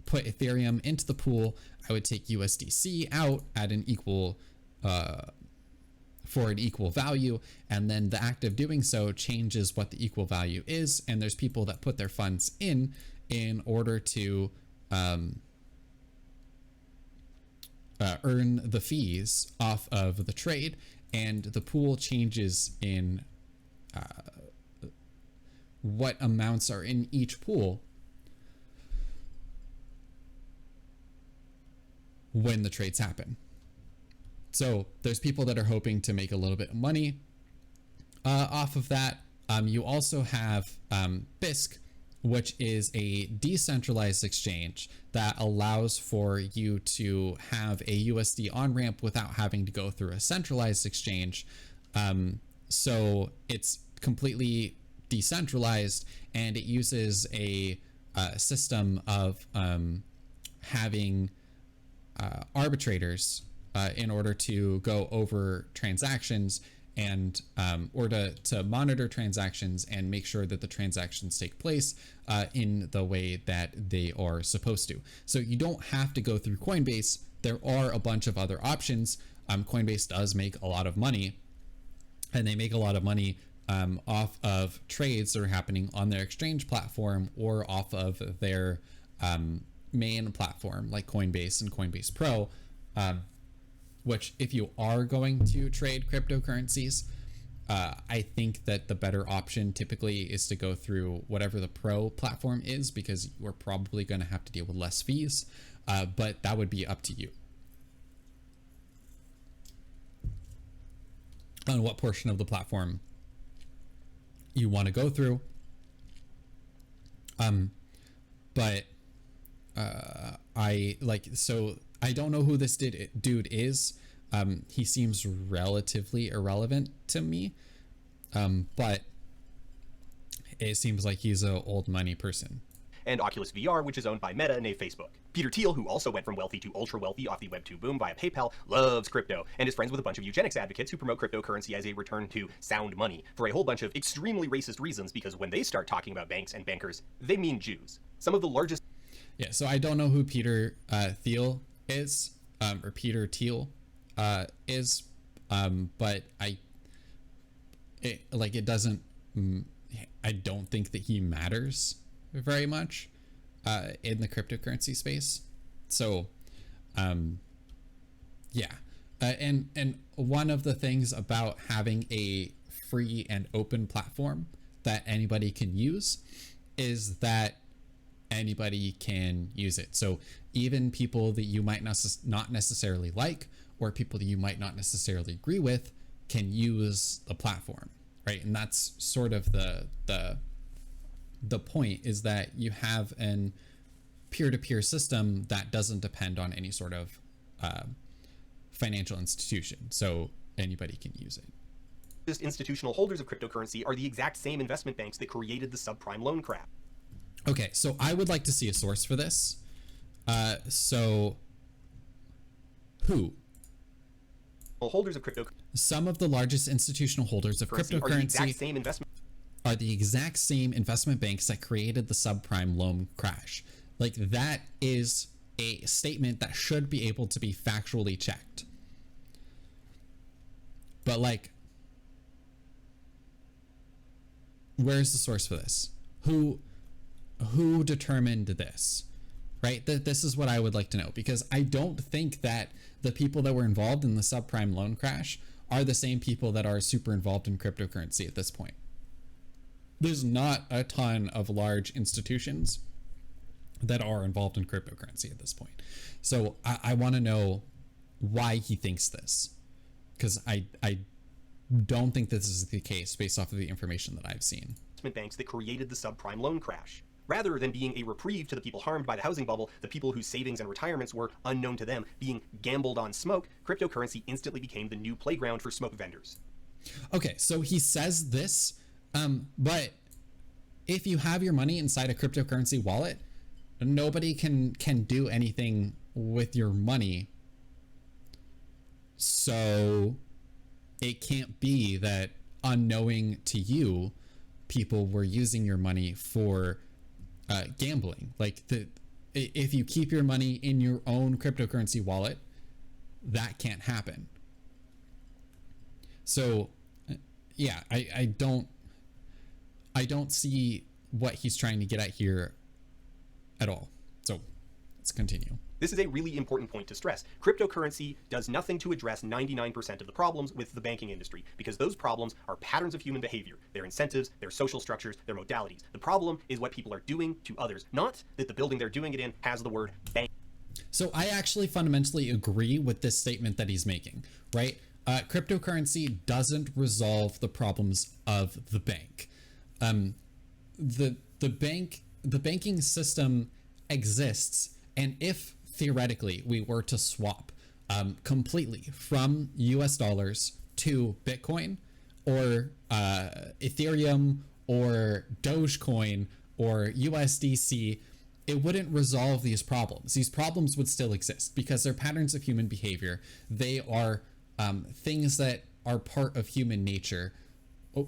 put Ethereum into the pool. I would take USDC out at an equal for an equal value, and then the act of doing so changes what the equal value is. And there's people that put their funds in order to earn the fees off of the trade, and the pool changes in what amounts are in each pool when the trades happen. So there's people that are hoping to make a little bit of money off of that. You also have BISC, which is a decentralized exchange that allows for you to have a USD on-ramp without having to go through a centralized exchange. So it's completely decentralized, and it uses a system of having arbitrators in order to go over transactions and or to monitor transactions and make sure that the transactions take place in the way that they are supposed to. So you don't have to go through Coinbase. There are a bunch of other options. Coinbase does make a lot of money, and they make a lot of money off of trades that are happening on their exchange platform or off of their main platform like Coinbase and Coinbase Pro, which if you are going to trade cryptocurrencies, I think that the better option typically is to go through whatever the Pro platform is, because you're probably going to have to deal with less fees, but that would be up to you on what portion of the platform you want to go through. But I don't know who this dude is. He seems relatively irrelevant to me. But it seems like he's an old money person. And Oculus VR, which is owned by Meta and Facebook. Peter Thiel, who also went from wealthy to ultra wealthy off the Web2 boom via PayPal, loves crypto and is friends with a bunch of eugenics advocates who promote cryptocurrency as a return to sound money for a whole bunch of extremely racist reasons, because when they start talking about banks and bankers, they mean Jews. Some of the largest... Yeah, so I don't know who Peter Thiel is, or Peter Thiel is, but it doesn't... I don't think that he matters very much in the cryptocurrency space. So yeah, and one of the things about having a free and open platform that anybody can use is that anybody can use it. So even people that you might not necessarily like, or people that you might not necessarily agree with, can use the platform, right? And that's sort of the point, is that you have an peer-to-peer system that doesn't depend on any sort of financial institution, so anybody can use it. Just institutional holders of cryptocurrency are the exact same investment banks that created the subprime loan crash. Okay, so I would like to see a source for this. So who? Holders of cryptocurrency. Some of the largest institutional holders of cryptocurrency are the exact same investment banks that created the subprime loan crash. Like, that is a statement that should be able to be factually checked. But like, where's the source for this? Who determined this? Right? This is what I would like to know, because I don't think that the people that were involved in the subprime loan crash are the same people that are super involved in cryptocurrency at this point. There's not a ton of large institutions that are involved in cryptocurrency at this point. So I want to know why he thinks this, because I don't think this is the case based off of the information that I've seen. Banks that created the subprime loan crash. Rather than being a reprieve to the people harmed by the housing bubble, the people whose savings and retirements were unknown to them, being gambled on smoke, cryptocurrency instantly became the new playground for smoke vendors. Okay, so he says this, but if you have your money inside a cryptocurrency wallet, nobody can do anything with your money. So it can't be that, unknowing to you, people were using your money for gambling. Like, if you keep your money in your own cryptocurrency wallet, that can't happen. So yeah, I don't see what he's trying to get at here at all. So let's continue. This is a really important point to stress. Cryptocurrency does nothing to address 99% of the problems with the banking industry, because those problems are patterns of human behavior, their incentives, their social structures, their modalities. The problem is what people are doing to others, not that the building they're doing it in has the word bank. So I actually fundamentally agree with this statement that he's making, right? Cryptocurrency doesn't resolve the problems of the bank. The banking system exists, and if theoretically we were to swap completely from US dollars to Bitcoin or Ethereum or Dogecoin or USDC, it wouldn't resolve these problems. These problems would still exist because they're patterns of human behavior. They are things that are part of human nature.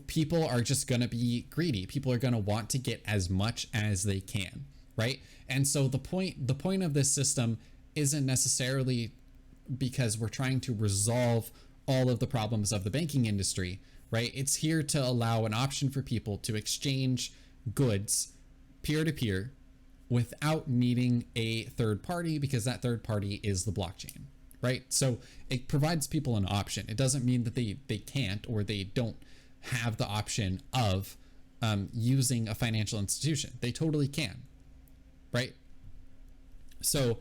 People are just going to be greedy. People are going to want to get as much as they can, right? And so the point of this system isn't necessarily because we're trying to resolve all of the problems of the banking industry, right? It's here to allow an option for people to exchange goods peer-to-peer without needing a third party, because that third party is the blockchain, right? So it provides people an option. It doesn't mean that they can't, or they don't have the option of using a financial institution. They totally can, right? So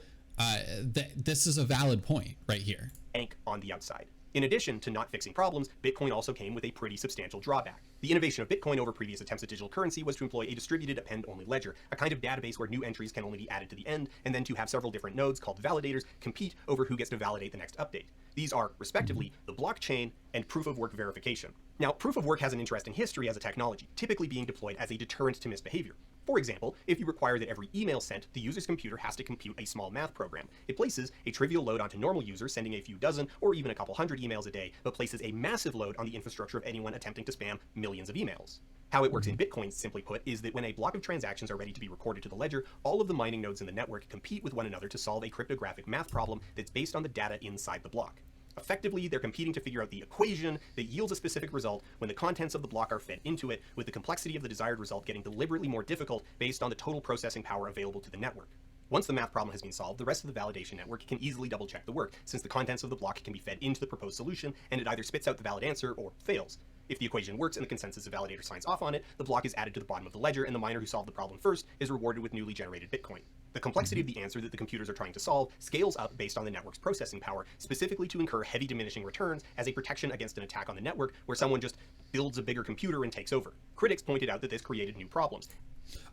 this is a valid point right here. Bank on the outside. In addition to not fixing problems, Bitcoin also came with a pretty substantial drawback. The innovation of Bitcoin over previous attempts at digital currency was to employ a distributed append-only ledger, a kind of database where new entries can only be added to the end, and then to have several different nodes called validators compete over who gets to validate the next update. These are, respectively, the blockchain and proof of work verification. Now, proof of work has an interesting history as a technology, typically being deployed as a deterrent to misbehavior. For example, if you require that every email sent, the user's computer has to compute a small math program. It places a trivial load onto normal users sending a few dozen or even a couple hundred emails a day, but places a massive load on the infrastructure of anyone attempting to spam millions of emails. How it works in Bitcoin, simply put, is that when a block of transactions are ready to be recorded to the ledger, all of the mining nodes in the network compete with one another to solve a cryptographic math problem that's based on the data inside the block. Effectively, they're competing to figure out the equation that yields a specific result when the contents of the block are fed into it, with the complexity of the desired result getting deliberately more difficult based on the total processing power available to the network. Once the math problem has been solved, the rest of the validation network can easily double-check the work, since the contents of the block can be fed into the proposed solution, and it either spits out the valid answer or fails. If the equation works and the consensus validator signs off on it, the block is added to the bottom of the ledger, and the miner who solved the problem first is rewarded with newly generated Bitcoin. The complexity of the answer that the computers are trying to solve scales up based on the network's processing power, specifically to incur heavy diminishing returns as a protection against an attack on the network where someone just builds a bigger computer and takes over. Critics pointed out that this created new problems.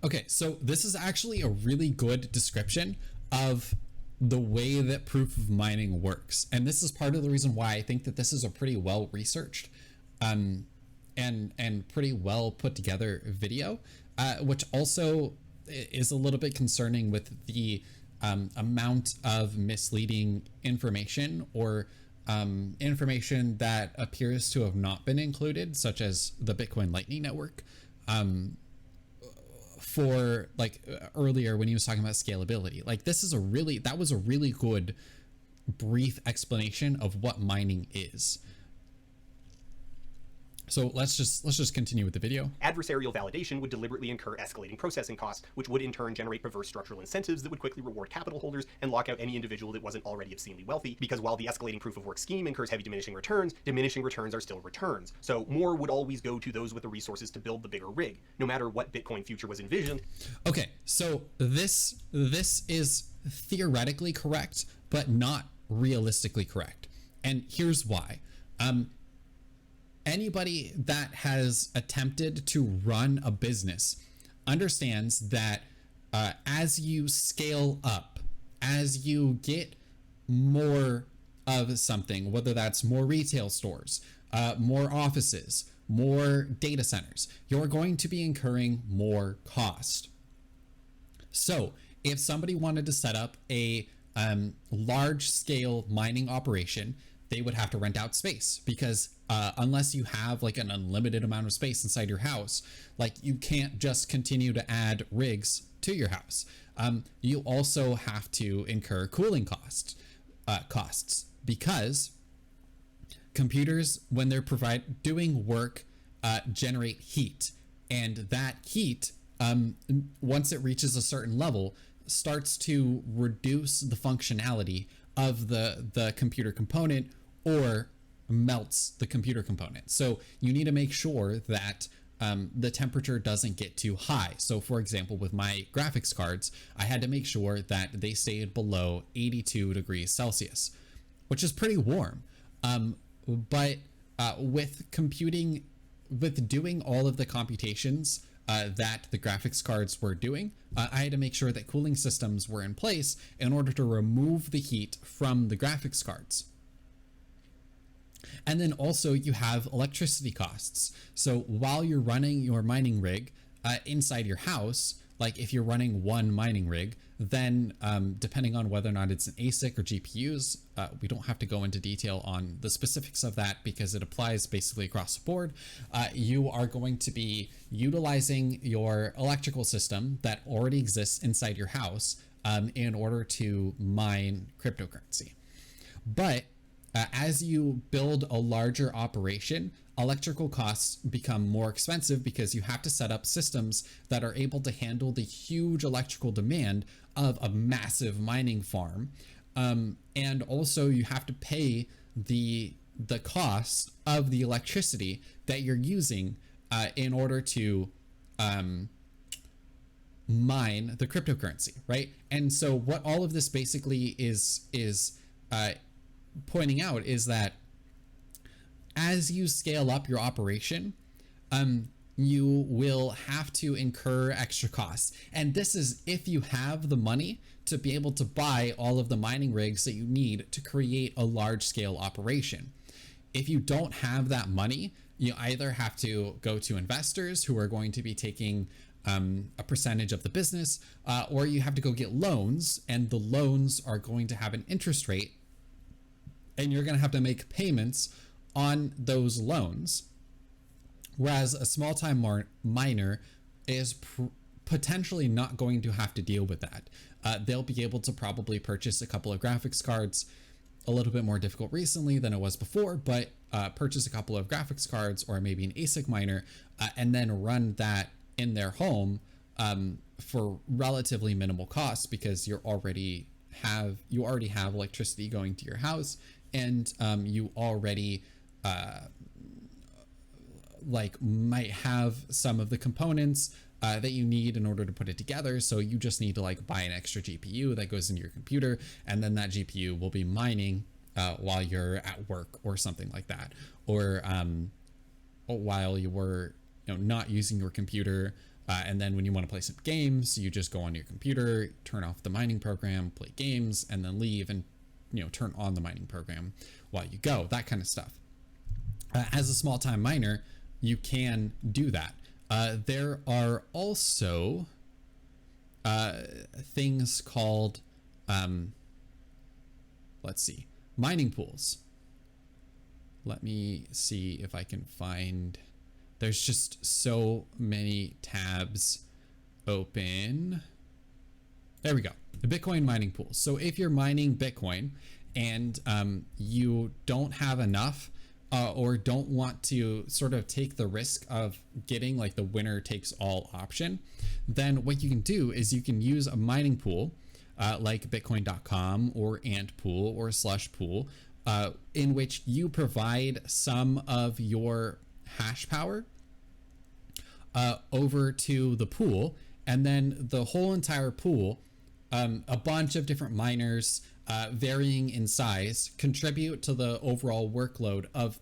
Okay, so this is actually a really good description of the way that proof of mining works. And this is part of the reason why I think that this is a pretty well researched and pretty well put together video, which also is a little bit concerning with the amount of misleading information or information that appears to have not been included, such as the Bitcoin Lightning Network. For like earlier when he was talking about scalability, like that was a really good brief explanation of what mining is. So let's just continue with the video. Adversarial validation would deliberately incur escalating processing costs, which would in turn generate perverse structural incentives that would quickly reward capital holders and lock out any individual that wasn't already obscenely wealthy, because while the escalating proof of work scheme incurs heavy diminishing returns are still returns. So more would always go to those with the resources to build the bigger rig, no matter what Bitcoin future was envisioned. Okay, so this is theoretically correct, but not realistically correct. And here's why. Anybody that has attempted to run a business understands that as you scale up, as you get more of something, whether that's more retail stores, more offices, more data centers, you're going to be incurring more cost. So if somebody wanted to set up a large scale mining operation, they would have to rent out space, because unless you have like an unlimited amount of space inside your house, like you can't just continue to add rigs to your house. You also have to incur cooling costs because computers, when they're doing work, generate heat, and that heat, once it reaches a certain level, starts to reduce the functionality of the computer component or melts the computer component. So you need to make sure that the temperature doesn't get too high. So for example, with my graphics cards, I had to make sure that they stayed below 82 degrees Celsius, which is pretty warm. But with doing all of the computations that the graphics cards were doing, I had to make sure that cooling systems were in place in order to remove the heat from the graphics cards. And then also you have electricity costs. So while you're running your mining rig inside your house, like if you're running one mining rig, then depending on whether or not it's an ASIC or GPUs, we don't have to go into detail on the specifics of that because it applies basically across the board. You are going to be utilizing your electrical system that already exists inside your house in order to mine cryptocurrency. But as you build a larger operation, electrical costs become more expensive because you have to set up systems that are able to handle the huge electrical demand of a massive mining farm. And also you have to pay the costs of the electricity that you're using in order to mine the cryptocurrency, right? And so what all of this basically is pointing out is that as you scale up your operation, you will have to incur extra costs. And this is if you have the money to be able to buy all of the mining rigs that you need to create a large scale operation. If you don't have that money, you either have to go to investors who are going to be taking a percentage of the business, or you have to go get loans, and the loans are going to have an interest rate, and you're going to have to make payments on those loans. Whereas a small time miner is potentially not going to have to deal with that. They'll be able to probably purchase a couple of graphics cards, a little bit more difficult recently than it was before, but purchase a couple of graphics cards or maybe an ASIC miner, and then run that in their home for relatively minimal costs, because you already have electricity going to your house, and you already might have some of the components that you need in order to put it together. So you just need to buy an extra GPU that goes into your computer, and then that GPU will be mining while you're at work or something like that, or while you were not using your computer, and then when you want to play some games, you just go on your computer, turn off the mining program, play games, and then leave and turn on the mining program while you go, that kind of stuff. As a small time miner, you can do that. There are also things called mining pools. Let me see if I can find. There's just so many tabs open. There we go. The Bitcoin mining pool. So if you're mining Bitcoin and you don't have enough, or don't want to sort of take the risk of getting the winner takes all option, then what you can do is you can use a mining pool like bitcoin.com or ant pool or slush pool, in which you provide some of your hash power over to the pool, and then the whole entire pool, a bunch of different miners varying in size, contribute to the overall work of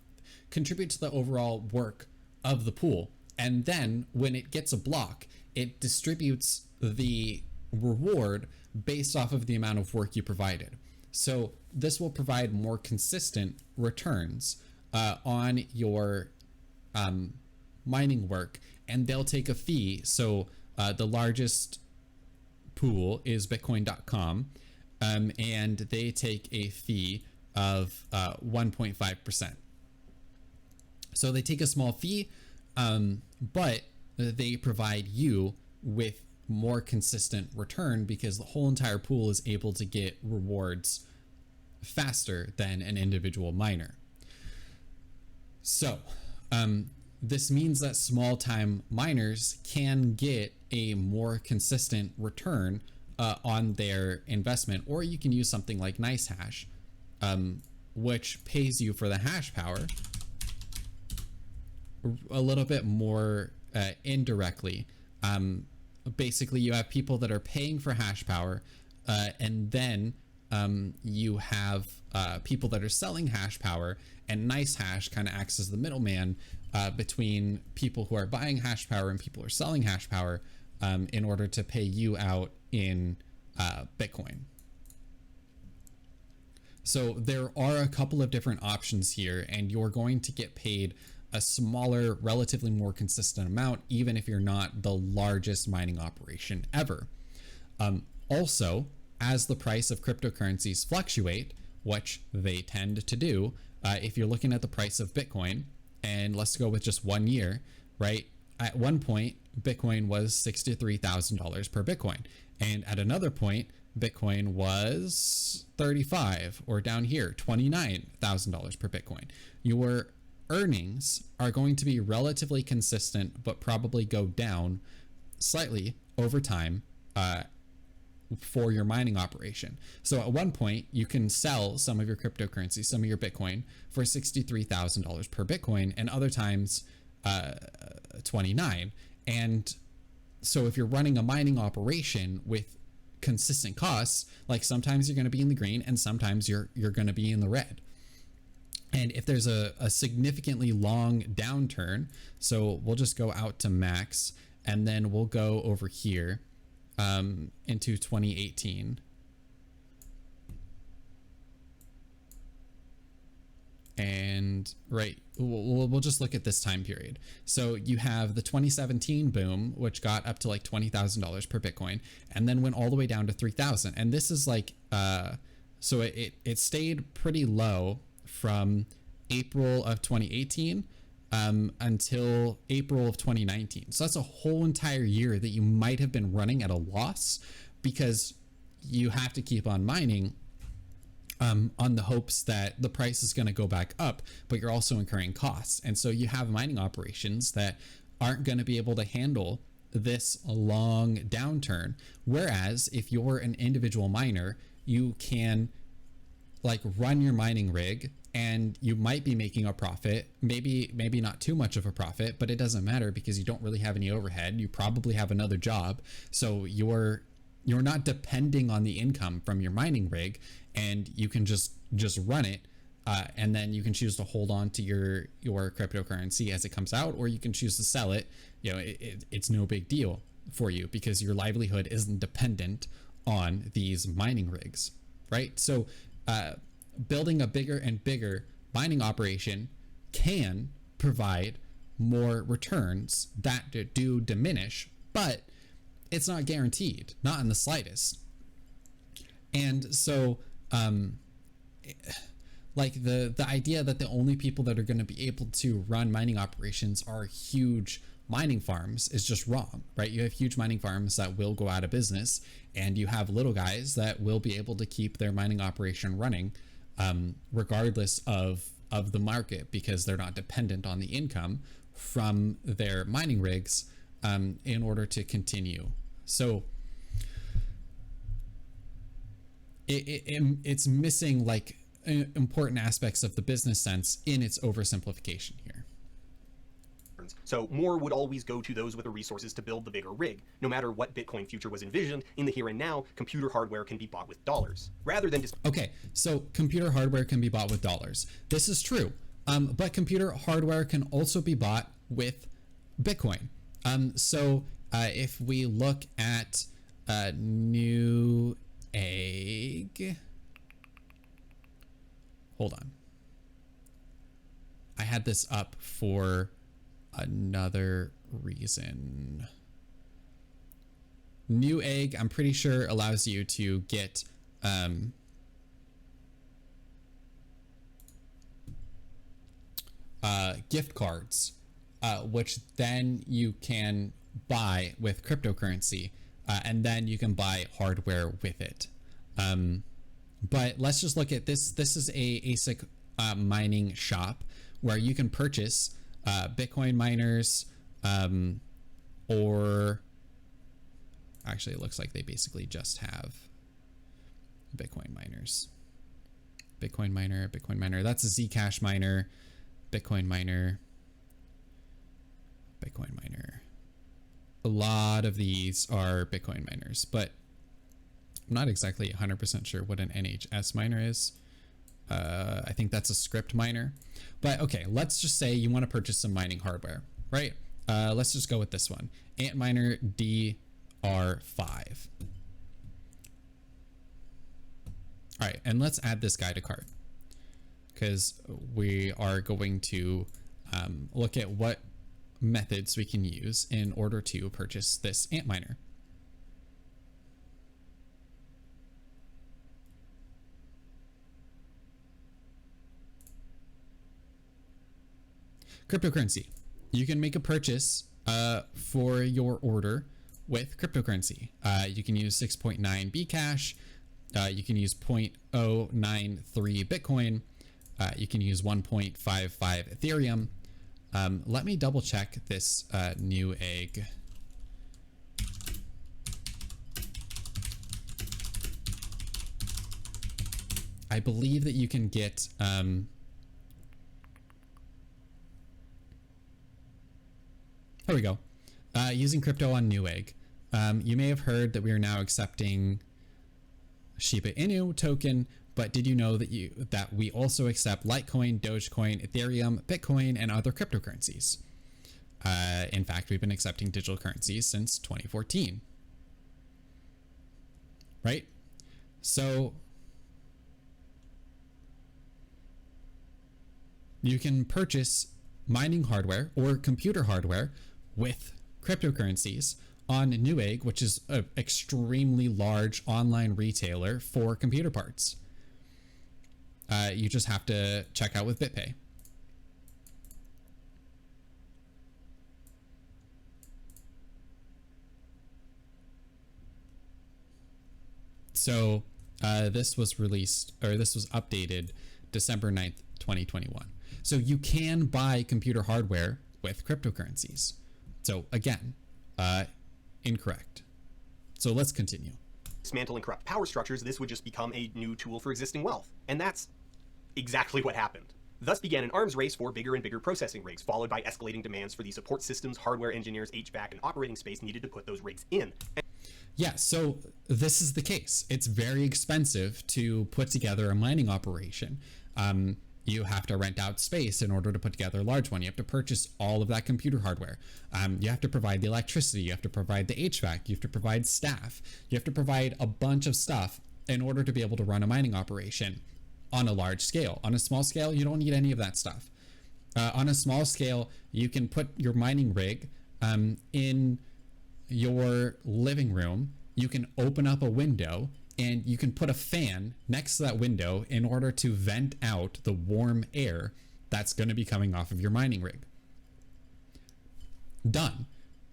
the pool. And then when it gets a block, it distributes the reward based off of the amount of work you provided. So this will provide more consistent returns on your mining work, and they'll take a fee. So the largest pool is bitcoin.com, and they take a fee of 1.5%. So they take a small fee, but they provide you with more consistent return, because the whole entire pool is able to get rewards faster than an individual miner. So this means that small time miners can get a more consistent return on their investment, or you can use something like NiceHash, which pays you for the hash power a little bit more indirectly. Basically, you have people that are paying for hash power, and then you have people that are selling hash power, and NiceHash kind of acts as the middleman between people who are buying hash power and people who are selling hash power, in order to pay you out in Bitcoin. So there are a couple of different options here, and you're going to get paid a smaller, relatively more consistent amount, even if you're not the largest mining operation ever. Also, as the price of cryptocurrencies fluctuate, which they tend to do, if you're looking at the price of Bitcoin, and let's go with just 1 year, right? At one point, Bitcoin was $63,000 per Bitcoin. And at another point, Bitcoin was 35, or down here, $29,000 per Bitcoin. Your earnings are going to be relatively consistent, but probably go down slightly over time for your mining operation. So at one point, you can sell some of your cryptocurrency, some of your Bitcoin, for $63,000 per Bitcoin, and other times 29. And so if you're running a mining operation with consistent costs, like sometimes you're going to be in the green and sometimes you're going to be in the red. And if there's a significantly long downturn, so we'll just go out to max, and then we'll go over here into 2018. And we'll just look at this time period. So you have the 2017 boom, which got up to like $20,000 per Bitcoin, and then went all the way down to 3,000. And this is like, so it stayed pretty low from April of 2018 until April of 2019. So that's a whole entire year that you might have been running at a loss, because you have to keep on mining on the hopes that the price is going to go back up, but you're also incurring costs. And so you have mining operations that aren't going to be able to handle this long downturn. Whereas if you're an individual miner, you can like run your mining rig and you might be making a profit, maybe not too much of a profit, but it doesn't matter because you don't really have any overhead. You probably have another job. So you're not depending on the income from your mining rig, and you can just run it, and then you can choose to hold on to your cryptocurrency as it comes out, or you can choose to sell it. It's no big deal for you because your livelihood isn't dependent on these mining rigs, right? So building a bigger and bigger mining operation can provide more returns that do diminish, but it's not guaranteed, not in the slightest. And so like the idea that the only people that are going to be able to run mining operations are huge mining farms is just wrong, right? You have huge mining farms that will go out of business, and you have little guys that will be able to keep their mining operation running regardless of the market, because they're not dependent on the income from their mining rigs in order to continue. So it's missing like important aspects of the business sense in its oversimplification here. So more would always go to those with the resources to build the bigger rig. No matter what Bitcoin future was envisioned, in the here and now, computer hardware can be bought with dollars. Rather than just... Okay, so computer hardware can be bought with dollars. This is true, but computer hardware can also be bought with Bitcoin. So if we look at Newegg, hold on. I had this up for another reason. Newegg, I'm pretty sure, allows you to get gift cards, which then you can buy with cryptocurrency, and then you can buy hardware with it. But let's just look at this. This is a ASIC mining shop where you can purchase Bitcoin miners, or actually it looks like they basically just have Bitcoin miners. Bitcoin miner. That's a Zcash miner, Bitcoin miner. A lot of these are Bitcoin miners, but I'm not exactly 100% sure what an NHS miner is. I think that's a script miner. But okay, let's just say you want to purchase some mining hardware, right? Let's just go with this one, Antminer DR5. All right, and let's add this guy to cart, because we are going to look at what methods we can use in order to purchase this Antminer. Cryptocurrency. You can make a purchase for your order with cryptocurrency. You can use 6.9 Bcash. You can use 0.093 Bitcoin. You can use 1.55 Ethereum. Let me double check this Newegg. I believe that you can get there we go. Using crypto on Newegg. You may have heard that we are now accepting Shiba Inu token, But did you know that we also accept Litecoin, Dogecoin, Ethereum, Bitcoin, and other cryptocurrencies? In fact, we've been accepting digital currencies since 2014. Right? So you can purchase mining hardware or computer hardware with cryptocurrencies on Newegg, which is an extremely large online retailer for computer parts. You just have to check out with BitPay. So this was updated December 9th, 2021. So you can buy computer hardware with cryptocurrencies. So again, incorrect. So let's continue. Dismantling corrupt power structures, this would just become a new tool for existing wealth. And that's exactly what happened. Thus began an arms race for bigger and bigger processing rigs, followed by escalating demands for the support systems, hardware engineers, HVAC, and operating space needed to put those rigs in. Yeah, so this is the case. It's very expensive to put together a mining operation. You have to rent out space in order to put together a large one. You have to purchase all of that computer hardware. You have to provide the electricity. You have to provide the HVAC. You have to provide staff. You have to provide a bunch of stuff in order to be able to run a mining operation on a large scale. On a small scale, you don't need any of that stuff. On a small scale, you can put your mining rig in your living room. You can open up a window and you can put a fan next to that window in order to vent out the warm air that's going to be coming off of your mining rig. Done.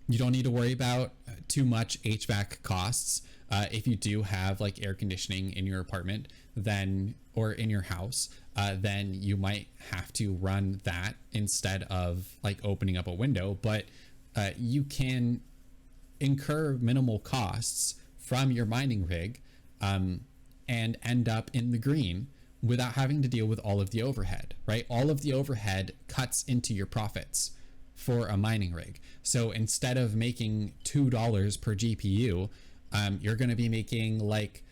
You don't need to worry about too much HVAC costs. If you do have like air conditioning in your apartment, then, or in your house, then you might have to run that instead of like opening up a window, but you can incur minimal costs from your mining rig and end up in the green without having to deal with all of the overhead, right? All of the overhead cuts into your profits for a mining rig. So instead of making $2 per GPU, you're going to be making like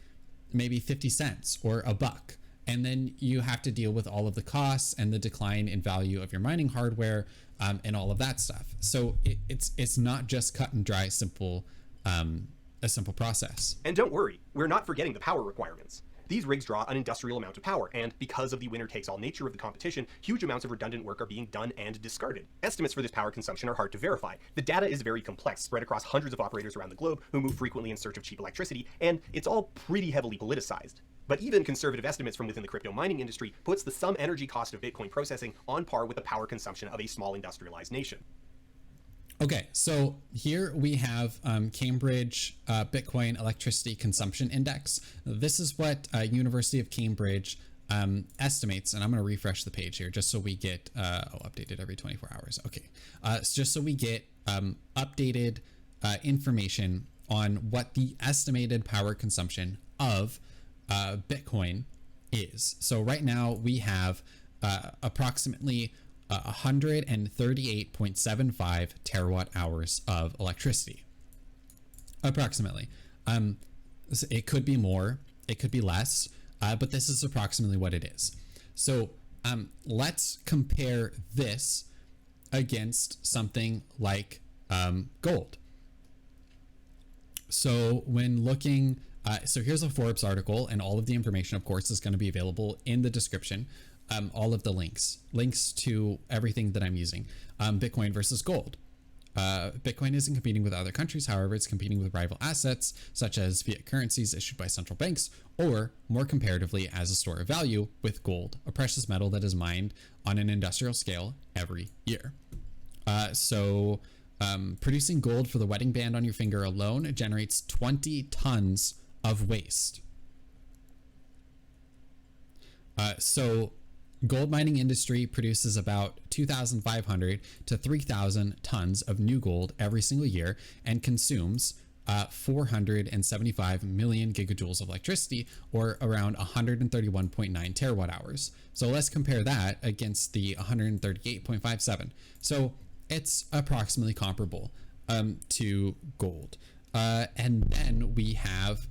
maybe 50 cents or a buck. And then you have to deal with all of the costs and the decline in value of your mining hardware and all of that stuff. So it's not just cut and dry, simple, a simple process. And don't worry, we're not forgetting the power requirements. These rigs draw an industrial amount of power, and because of the winner-takes-all nature of the competition, huge amounts of redundant work are being done and discarded. Estimates for this power consumption are hard to verify. The data is very complex, spread across hundreds of operators around the globe who move frequently in search of cheap electricity, and it's all pretty heavily politicized. But even conservative estimates from within the crypto mining industry puts the sum energy cost of Bitcoin processing on par with the power consumption of a small industrialized nation. Okay, so here we have Cambridge Bitcoin Electricity Consumption Index. This is what University of Cambridge estimates, and I'm going to refresh the page here just so we get updated every 24 hours. Okay, just so we get updated information on what the estimated power consumption of Bitcoin is. So right now we have approximately 138.75 terawatt hours of electricity, approximately. It could be more, it could be less, but this is approximately what it is. So let's compare this against something like gold. So when looking, so here's a Forbes article, and all of the information, of course, is going to be available in the description. All of the links to everything that I'm using. Bitcoin versus gold. Bitcoin isn't competing with other countries. However, it's competing with rival assets such as fiat currencies issued by central banks, or more comparatively as a store of value with gold, a precious metal that is mined on an industrial scale every year. Producing gold for the wedding band on your finger alone generates 20 tons of waste. Gold mining industry produces about 2,500 to 3,000 tons of new gold every single year and consumes 475 million gigajoules of electricity, or around 131.9 terawatt hours. So let's compare that against the 138.57. So it's approximately comparable to gold. And then we have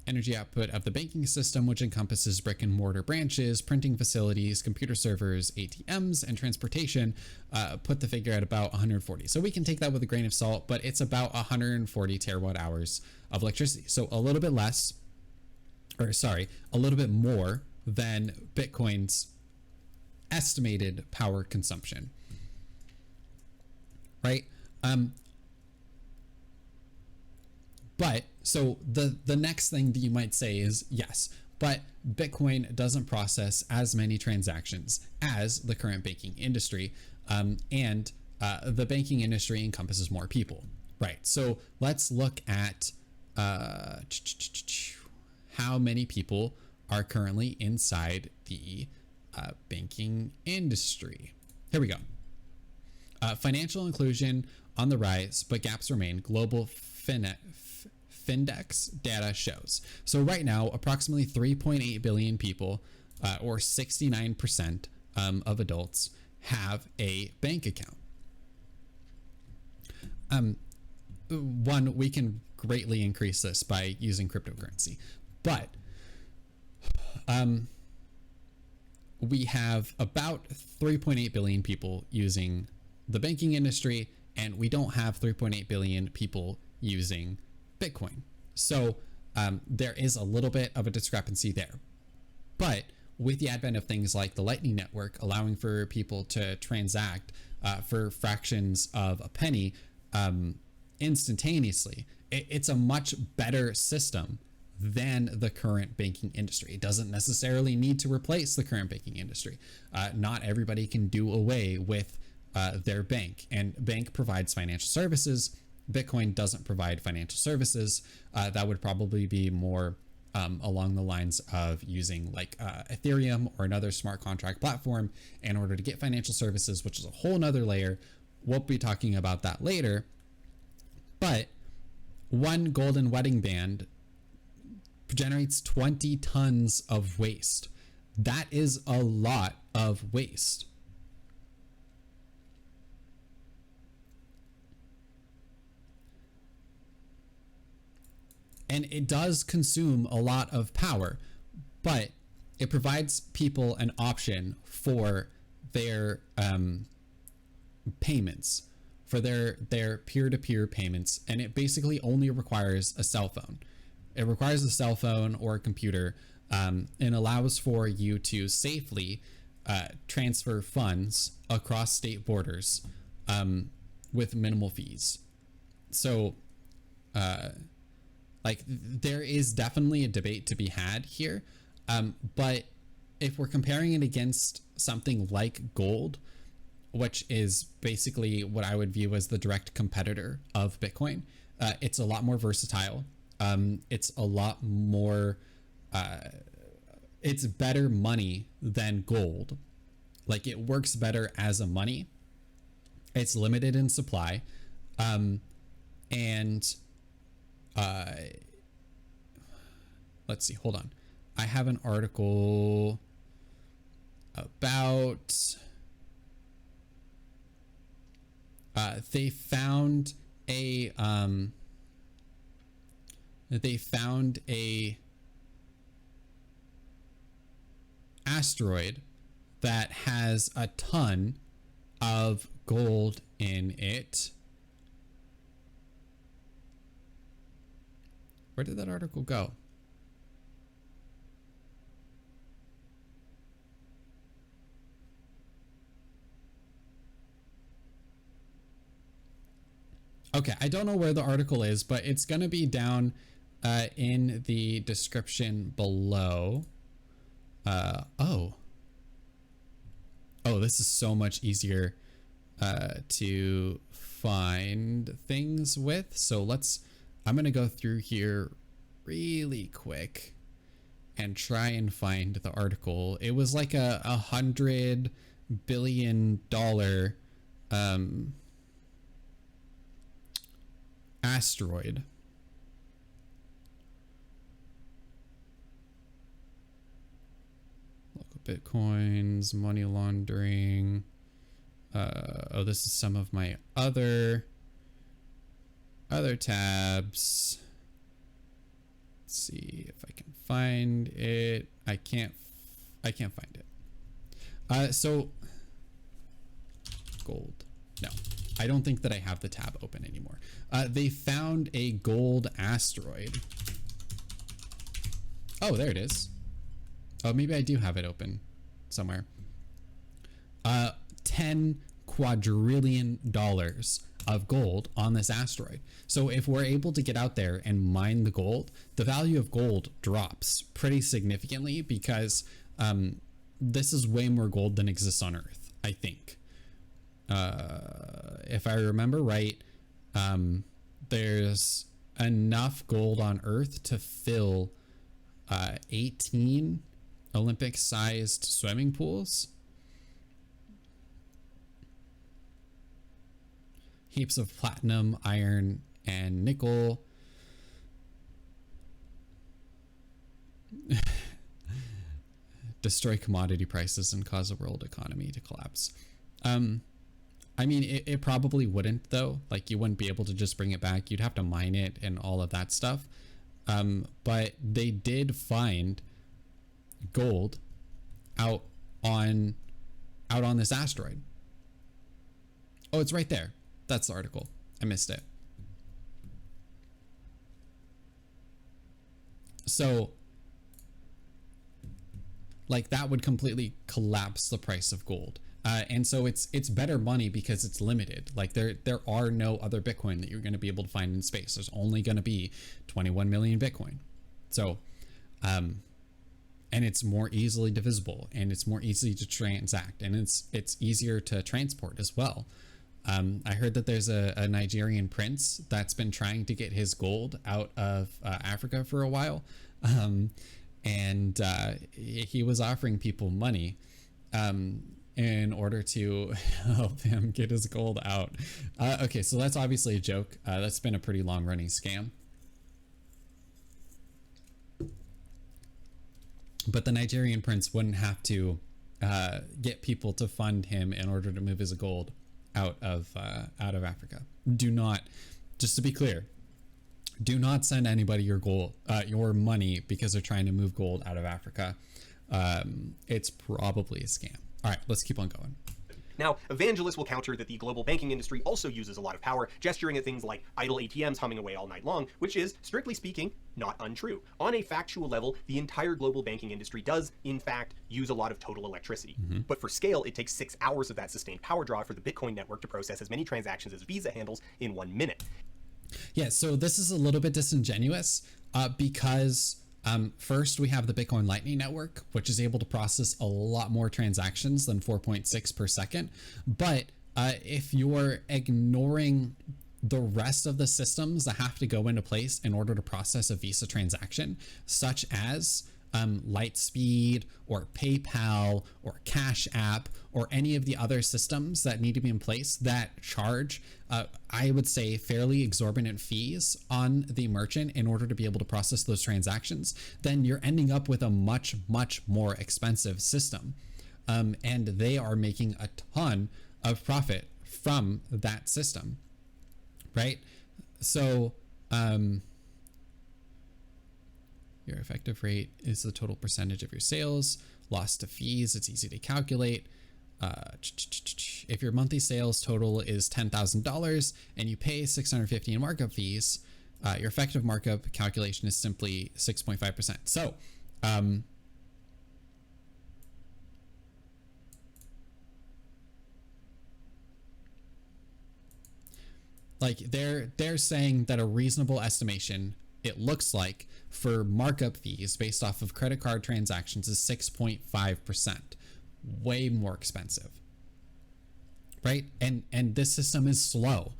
energy output of the banking system, which encompasses brick and mortar branches, printing facilities, computer servers, ATMs, and transportation, put the figure at about 140. So we can take that with a grain of salt, but it's about 140 terawatt hours of electricity. So a little bit less, or sorry, a little bit more than Bitcoin's estimated power consumption, right? But so the next thing that you might say is, yes, but Bitcoin doesn't process as many transactions as the current banking industry, and the banking industry encompasses more people, right? So let's look at how many people are currently inside the banking industry. Here we go. Financial inclusion on the rise, but gaps remain. Global Findex data shows. So right now, approximately 3.8 billion people, or 69% of adults, have a bank account. One, we can greatly increase this by using cryptocurrency, but we have about 3.8 billion people using the banking industry, and we don't have 3.8 billion people using Bitcoin. So there is a little bit of a discrepancy there. But with the advent of things like the Lightning Network, allowing for people to transact for fractions of a penny instantaneously, it's a much better system than the current banking industry. It doesn't necessarily need to replace the current banking industry. Not everybody can do away with their bank, and bank provides financial services. Bitcoin doesn't provide financial services. That would probably be more along the lines of using like Ethereum or another smart contract platform in order to get financial services, which is a whole nother layer. We'll be talking about that later. But one golden wedding band generates 20 tons of waste. That is a lot of waste. And it does consume a lot of power, but it provides people an option for their payments, for their peer-to-peer payments, and it basically only requires a cell phone. It requires a cell phone or a computer, and allows for you to safely transfer funds across state borders with minimal fees. So like there is definitely a debate to be had here, but if we're comparing it against something like gold, which is basically what I would view as the direct competitor of Bitcoin, it's a lot more versatile. It's a lot more, it's better money than gold. Like it works better as a money. It's limited in supply. Let's see, hold on. I have an article about, they found a asteroid that has a ton of gold in it. Where did that article go? Okay, I don't know where the article is, but it's going to be down in the description below. Oh, this is so much easier to find things with. So I'm going to go through here really quick and try and find the article. It was like a $100 billion asteroid. Local bitcoins, money laundering. This is some of my other tabs. Let's see if I can find it. I can't find it. So gold. No, I don't think that I have the tab open anymore. They found a gold asteroid. Oh, there it is. Oh, maybe I do have it open somewhere. $10 quadrillion of gold on this asteroid. So if we're able to get out there and mine the gold, the value of gold drops pretty significantly because this is way more gold than exists on Earth, I think. If I remember right, there's enough gold on Earth to fill 18 Olympic-sized swimming pools. Heaps of platinum, iron, and nickel. Destroy commodity prices and cause the world economy to collapse. I mean, it probably wouldn't, though. Like, you wouldn't be able to just bring it back. You'd have to mine it and all of that stuff. But they did find gold out on this asteroid. Oh, it's right there. That's the article. I missed it. So, like, that would completely collapse the price of gold. And so it's better money because it's limited. Like, there are no other Bitcoin that you're going to be able to find in space. There's only going to be 21 million Bitcoin. So, and it's more easily divisible, and it's more easy to transact, and it's easier to transport as well. I heard that there's a Nigerian prince that's been trying to get his gold out of Africa for a while. And he was offering people money in order to help him get his gold out. Okay, so that's obviously a joke. That's been a pretty long running scam. But the Nigerian prince wouldn't have to get people to fund him in order to move his gold out of Africa. Do not, just to be clear, do not send anybody your gold, your money, because they're trying to move gold out of Africa. It's probably a scam. All right, let's keep on going. Now, evangelists will counter that the global banking industry also uses a lot of power, gesturing at things like idle ATMs humming away all night long, which is, strictly speaking, not untrue. On a factual level, the entire global banking industry does, in fact, use a lot of total electricity. But for scale, it takes 6 hours of that sustained power draw for the Bitcoin network to process as many transactions as Visa handles in 1 minute. Yeah, so this is a little bit disingenuous because first we have the Bitcoin Lightning Network, which is able to process a lot more transactions than 4.6 per second. But if you're ignoring the rest of the systems that have to go into place in order to process a Visa transaction, such as Lightspeed or PayPal or Cash App or any of the other systems that need to be in place that charge, I would say, fairly exorbitant fees on the merchant in order to be able to process those transactions, then you're ending up with a much, much more expensive system. And they are making a ton of profit from that system, right? So, your effective rate is the total percentage of your sales. Loss to fees, it's easy to calculate. If your monthly sales total is $10,000 and you pay $650 in markup fees, your effective markup calculation is simply 6.5%. So, like they're saying that a reasonable estimation, it looks like, for markup fees based off of credit card transactions is 6.5%. Way more expensive, right? And this system is slow.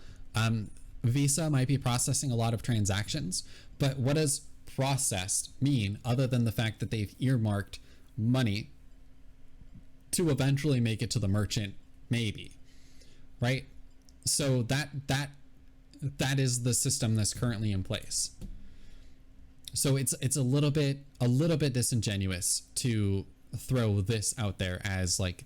Visa might be processing a lot of transactions, but what does processed mean other than the fact that they've earmarked money to eventually make it to the merchant? Maybe, right? So that is the system that's currently in place. So it's a little bit disingenuous to throw this out there as like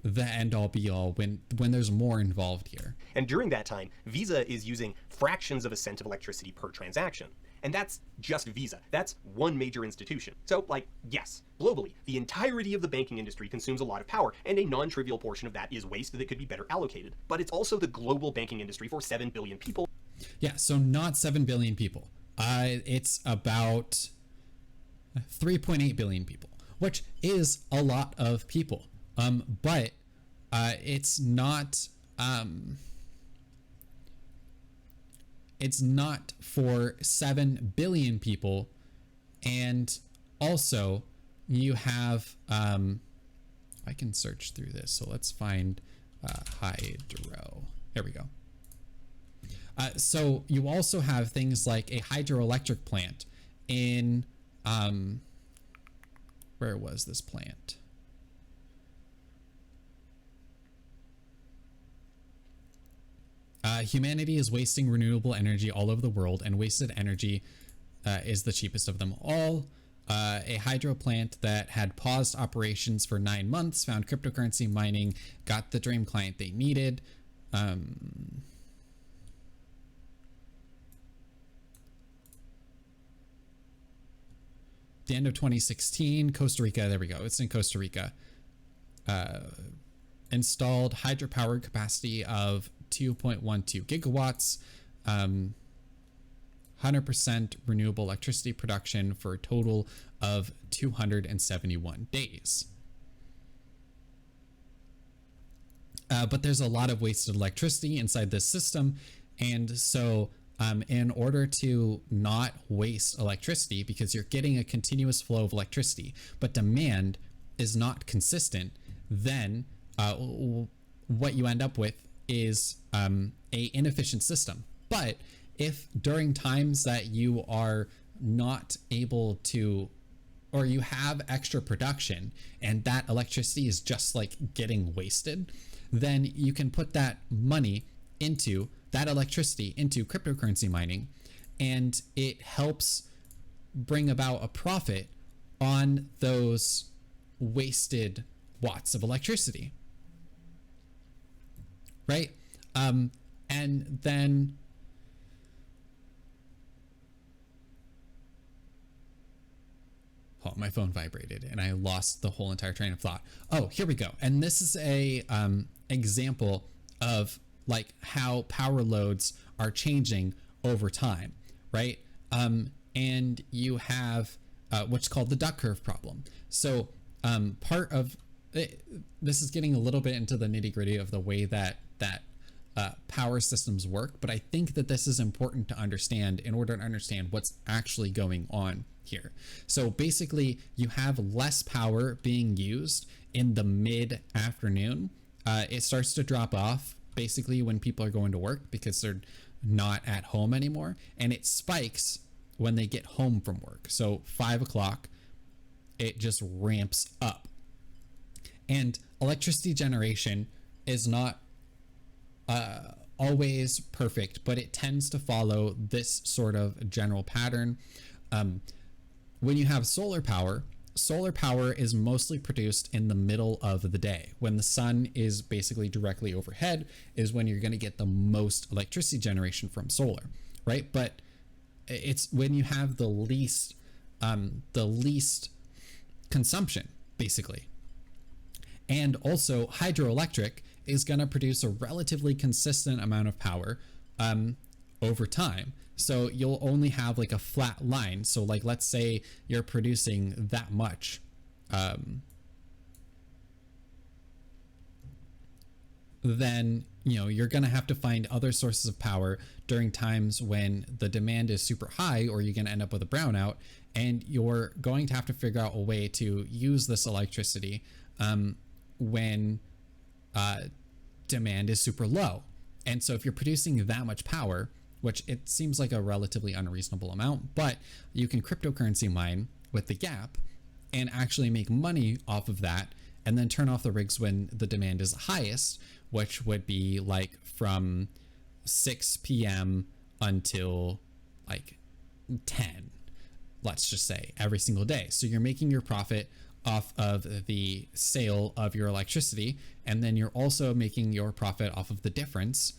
the end all be all when there's more involved here. And during that time, Visa is using fractions of a cent of electricity per transaction. And that's just Visa. That's one major institution. So, like, yes, globally, the entirety of the banking industry consumes a lot of power, and a non-trivial portion of that is waste that could be better allocated. But it's also the global banking industry for 7 billion people. Yeah, so not 7 billion people. It's about 3.8 billion people, which is a lot of people. But it's not for 7 billion people. And also you have, I can search through this. So let's find hydro. There we go. So you also have things like a hydroelectric plant in, where was this plant? Humanity is wasting renewable energy all over the world, and wasted energy is the cheapest of them all. A hydro plant that had paused operations for 9 months found cryptocurrency mining, got the dream client they needed. The end of 2016, Costa Rica, there we go, it's in Costa Rica. Installed hydropower capacity of 2.12 gigawatts, 100% renewable electricity production for a total of 271 days. But there's a lot of wasted electricity inside this system, and so in order to not waste electricity, because you're getting a continuous flow of electricity, but demand is not consistent, then what you end up with is a inefficient system. But if during times that you are not able to, or you have extra production and that electricity is just like getting wasted, then you can put that money into that electricity into cryptocurrency mining, and it helps bring about a profit on those wasted watts of electricity, right? And then my phone vibrated and I lost the whole entire train of thought. Oh, here we go. And this is a example of like how power loads are changing over time, right? And you have what's called the duck curve problem. So part of it, this is getting a little bit into the nitty gritty of the way that power systems work, but I think that this is important to understand in order to understand what's actually going on here. So basically you have less power being used in the mid-afternoon. It starts to drop off basically when people are going to work because they're not at home anymore, and it spikes when they get home from work. So 5 o'clock, it just ramps up. And electricity generation is not always perfect, but it tends to follow this sort of general pattern. When you have solar power is mostly produced in the middle of the day. When the sun is basically directly overhead is when you're going to get the most electricity generation from solar, right? But it's when you have the least consumption, basically. And also hydroelectric is going to produce a relatively consistent amount of power over time. So you'll only have like a flat line. So like, let's say you're producing that much. Then, you know, you're going to have to find other sources of power during times when the demand is super high, or you're going to end up with a brownout, and you're going to have to figure out a way to use this electricity when demand is super low. And so if you're producing that much power, which it seems like a relatively unreasonable amount, but you can cryptocurrency mine with the gap and actually make money off of that, and then turn off the rigs when the demand is highest, which would be like from 6 p.m. until like 10, let's just say, every single day. So you're making your profit off of the sale of your electricity, and then you're also making your profit off of the difference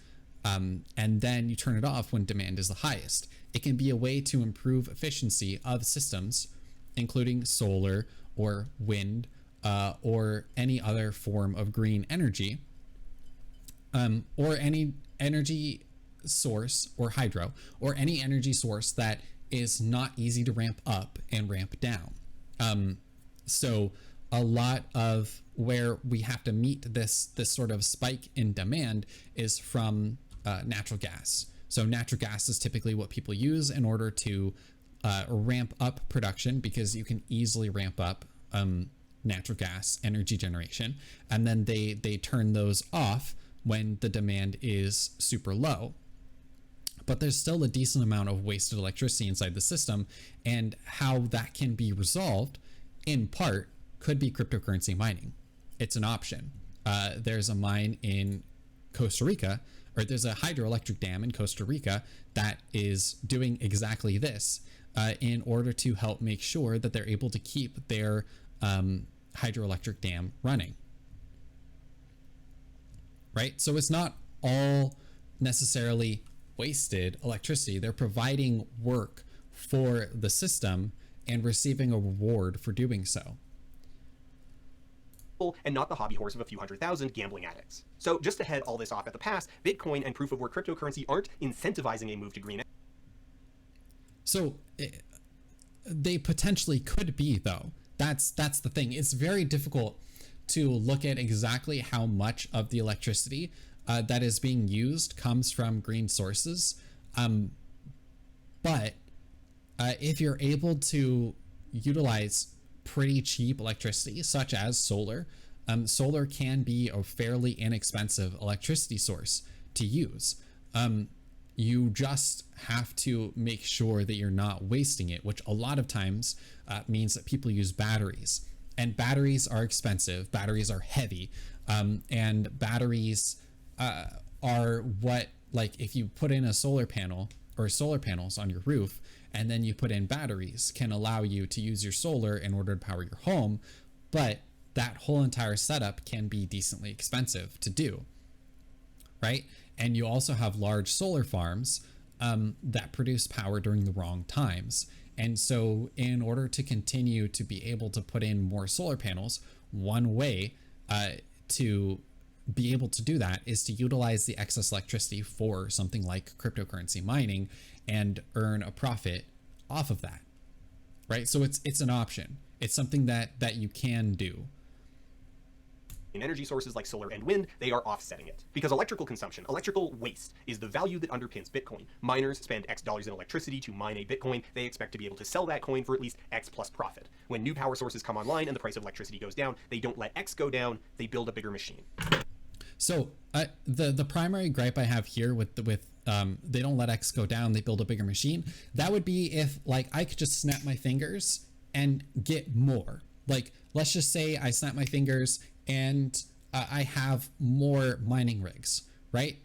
and then you turn it off when demand is the highest. It can be a way to improve efficiency of systems, including solar or wind or any other form of green energy, or any energy source, or hydro, or any energy source that is not easy to ramp up and ramp down. So a lot of where we have to meet this sort of spike in demand is from natural gas. So natural gas is typically what people use in order to ramp up production, because you can easily ramp up natural gas energy generation, and then they turn those off when the demand is super low. But there's still a decent amount of wasted electricity inside the system, and how that can be resolved in part could be cryptocurrency mining. It's an option. There's a mine in Costa Rica, or there's a hydroelectric dam in Costa Rica that is doing exactly this in order to help make sure that they're able to keep their hydroelectric dam running. Right? So it's not all necessarily wasted electricity. They're providing work for the system and receiving a reward for doing so. And not the hobby horse of a few 100,000 gambling addicts. So just to head all this off at the pass, Bitcoin and proof of work cryptocurrency aren't incentivizing a move to green. So they potentially could be, though. That's the thing. It's very difficult to look at exactly how much of the electricity that is being used comes from green sources. But if you're able to utilize pretty cheap electricity, such as solar, solar can be a fairly inexpensive electricity source to use. You just have to make sure that you're not wasting it, which a lot of times means that people use batteries. And batteries are expensive, batteries are heavy, and batteries are what, like, if you put in a solar panel or solar panels on your roof, and then you put in batteries, can allow you to use your solar in order to power your home, but that whole entire setup can be decently expensive to do, right? And you also have large solar farms that produce power during the wrong times. And so in order to continue to be able to put in more solar panels, one way to be able to do that is to utilize the excess electricity for something like cryptocurrency mining and earn a profit off of that, right? So it's an option. It's something that you can do. In energy sources like solar and wind, they are offsetting it. Because electrical consumption, electrical waste, is the value that underpins Bitcoin. Miners spend X dollars in electricity to mine a Bitcoin. They expect to be able to sell that coin for at least X plus profit. When new power sources come online and the price of electricity goes down, they don't let X go down, they build a bigger machine. So the primary gripe I have here with they don't let X go down, they build a bigger machine, that would be if, like, I could just snap my fingers and get more. Like, let's just say I snap my fingers and I have more mining rigs, right?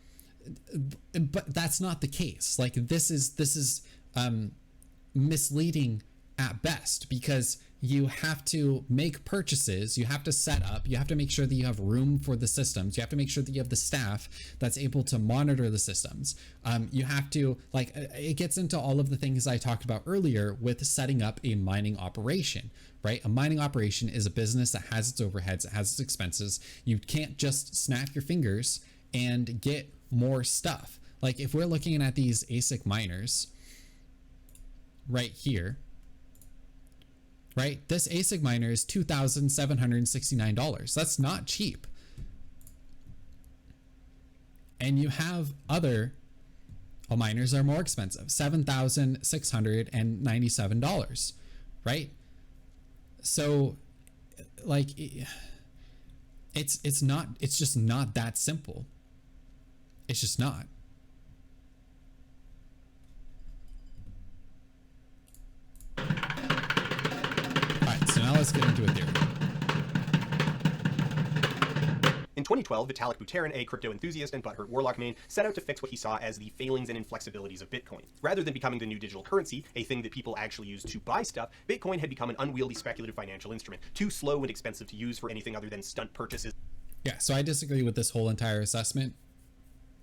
But that's not the case. Like, this is misleading at best, because you have to make purchases, you have to set up, you have to make sure that you have room for the systems, you have to make sure that you have the staff that's able to monitor the systems. You have to, like, it gets into all of the things I talked about earlier with setting up a mining operation, right? A mining operation is a business that has its overheads, it has its expenses. You can't just snap your fingers and get more stuff. Like, if we're looking at these ASIC miners right here, right? This ASIC miner is $2,769. That's not cheap. And you have other miners that are more expensive, $7,697, right? So, like, it's just not that simple. It's just not. So now let's get into it there. In 2012, Vitalik Buterin, a crypto enthusiast and butthurt warlock main, set out to fix what he saw as the failings and inflexibilities of Bitcoin. Rather than becoming the new digital currency, a thing that people actually use to buy stuff, Bitcoin had become an unwieldy speculative financial instrument, too slow and expensive to use for anything other than stunt purchases. Yeah, so I disagree with this whole entire assessment.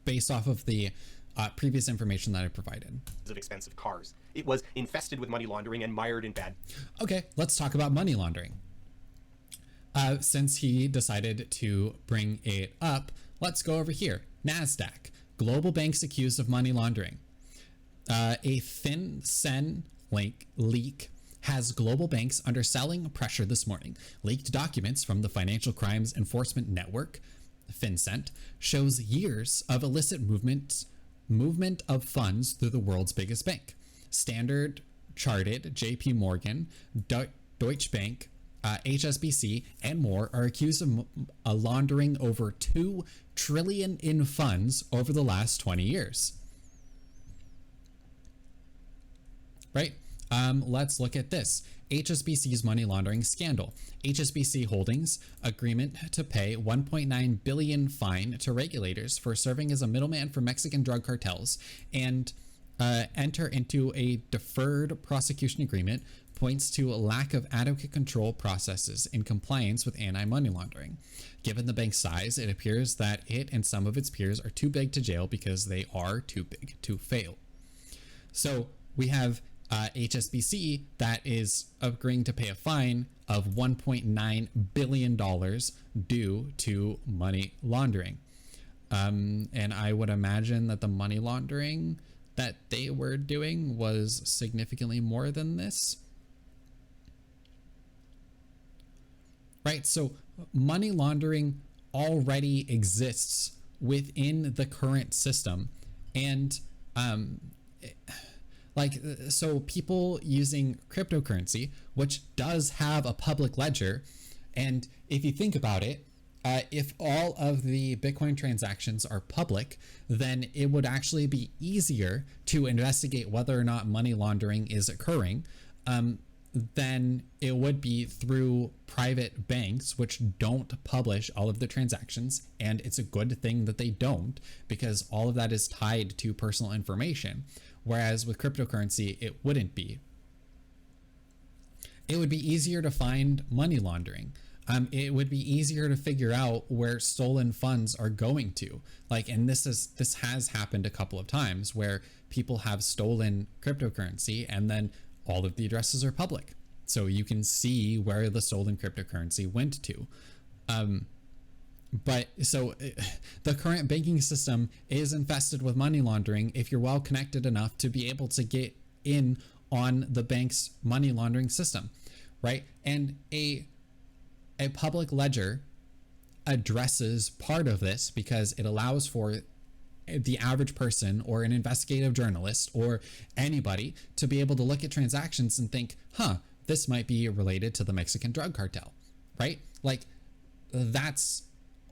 based off of the previous information that I provided. Of expensive cars. It was infested with money laundering and mired in bad. Okay, let's talk about money laundering. Since he decided to bring it up, let's go over here. NASDAQ, global banks accused of money laundering. A FinCEN leak has global banks under selling pressure this morning. Leaked documents from the Financial Crimes Enforcement Network, FinCEN, shows years of illicit movement of funds through the world's biggest bank. Standard Chartered, JP Morgan, Deutsche Bank, HSBC, and more are accused of laundering over $2 trillion in funds over the last 20 years. Right? Let's look at this. HSBC's money laundering scandal. HSBC Holdings agreement to pay 1.9 billion fine to regulators for serving as a middleman for Mexican drug cartels and enter into a deferred prosecution agreement points to a lack of adequate control processes in compliance with anti-money laundering. Given the bank's size, it appears that it and some of its peers are too big to jail because they are too big to fail. So we have HSBC that is agreeing to pay a fine of $1.9 billion due to money laundering. And I would imagine that the money laundering that they were doing was significantly more than this. Right? So money laundering already exists within the current system. And so people using cryptocurrency, which does have a public ledger, and if you think about it, if all of the Bitcoin transactions are public, then it would actually be easier to investigate whether or not money laundering is occurring than it would be through private banks, which don't publish all of the transactions. And it's a good thing that they don't, because all of that is tied to personal information. Whereas with cryptocurrency, it wouldn't be. It would be easier to find money laundering. It would be easier to figure out where stolen funds are going to. And this has happened a couple of times where people have stolen cryptocurrency and then all of the addresses are public. So you can see where the stolen cryptocurrency went to. But so the current banking system is infested with money laundering if you're well connected enough to be able to get in on the bank's money laundering system, right? And a public ledger addresses part of this because it allows for the average person or an investigative journalist or anybody to be able to look at transactions and think, this might be related to the Mexican drug cartel, right? That's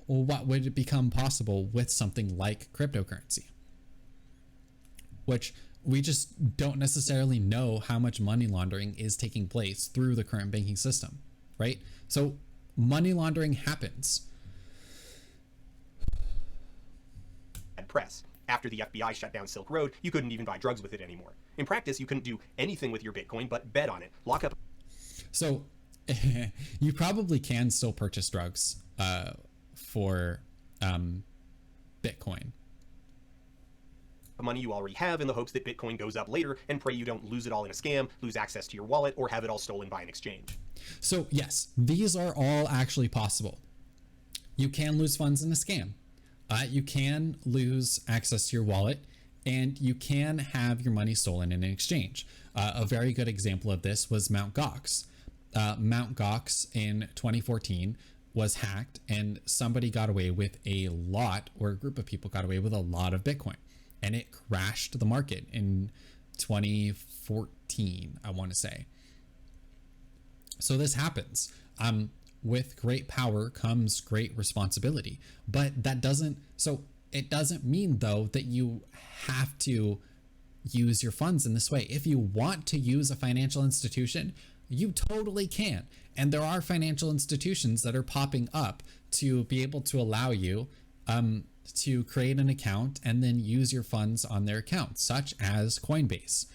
what would become possible with something like cryptocurrency, which we just don't necessarily know how much money laundering is taking place through the current banking system, right? So money laundering happens. Press. After the FBI shut down Silk Road, you couldn't even buy drugs with it anymore. In practice, you couldn't do anything with your Bitcoin but bet on it, lock up. So you probably can still purchase drugs for Bitcoin. Money you already have in the hopes that Bitcoin goes up later, and pray you don't lose it all in a scam, lose access to your wallet, or have it all stolen by an exchange. So yes, these are all actually possible. You can lose funds in a scam. You can lose access to your wallet, and you can have your money stolen in an exchange. A very good example of this was Mt. Gox. Mt. Gox in 2014 was hacked, and somebody got away with a group of people got away with a lot of Bitcoin, and it crashed the market in 2014, I want to say. So this happens. With great power comes great responsibility, but it doesn't mean though that you have to use your funds in this way. If you want to use a financial institution, you totally can. And there are financial institutions that are popping up to be able to allow you to create an account and then use your funds on their account, such as Coinbase.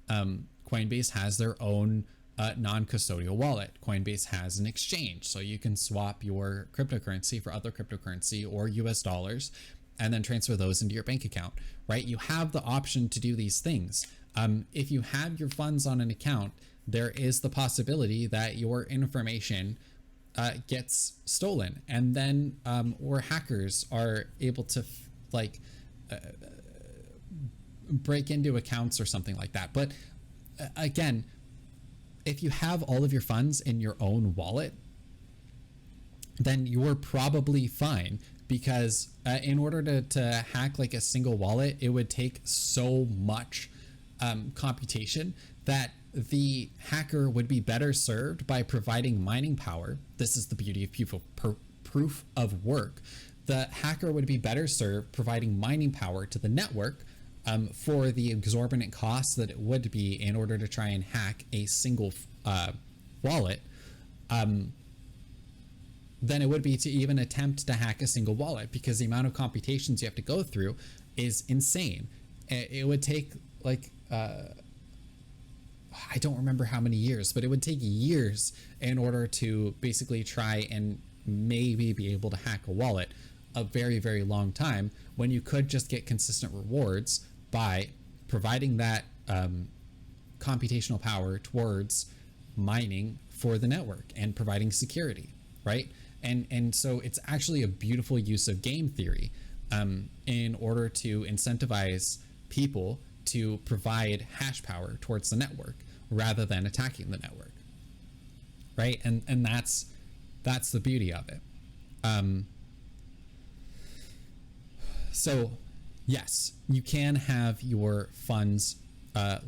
Coinbase has their own non-custodial wallet. Coinbase has an exchange, so you can swap your cryptocurrency for other cryptocurrency or US dollars and then transfer those into your bank account, right? You have the option to do these things. If you have your funds on an account, there is the possibility that your information gets stolen, and then or hackers are able to break into accounts or something like that. But again, if you have all of your funds in your own wallet, then you're probably fine, because in order to hack like a single wallet, it would take so much computation that the hacker would be better served by providing mining power. This is the beauty of proof of work. The hacker would be better served providing mining power to the network for the exorbitant costs that it would be in order to try and hack a single wallet, than it would be to even attempt to hack a single wallet, because the amount of computations you have to go through is insane. It would take like I don't remember how many years, but it would take years in order to basically try and maybe be able to hack a wallet. A very, very long time, when you could just get consistent rewards by providing that computational power towards mining for the network and providing security, right? And so it's actually a beautiful use of game theory in order to incentivize people to provide hash power towards the network rather than attacking the network, right? And that's the beauty of it. So yes, you can have your funds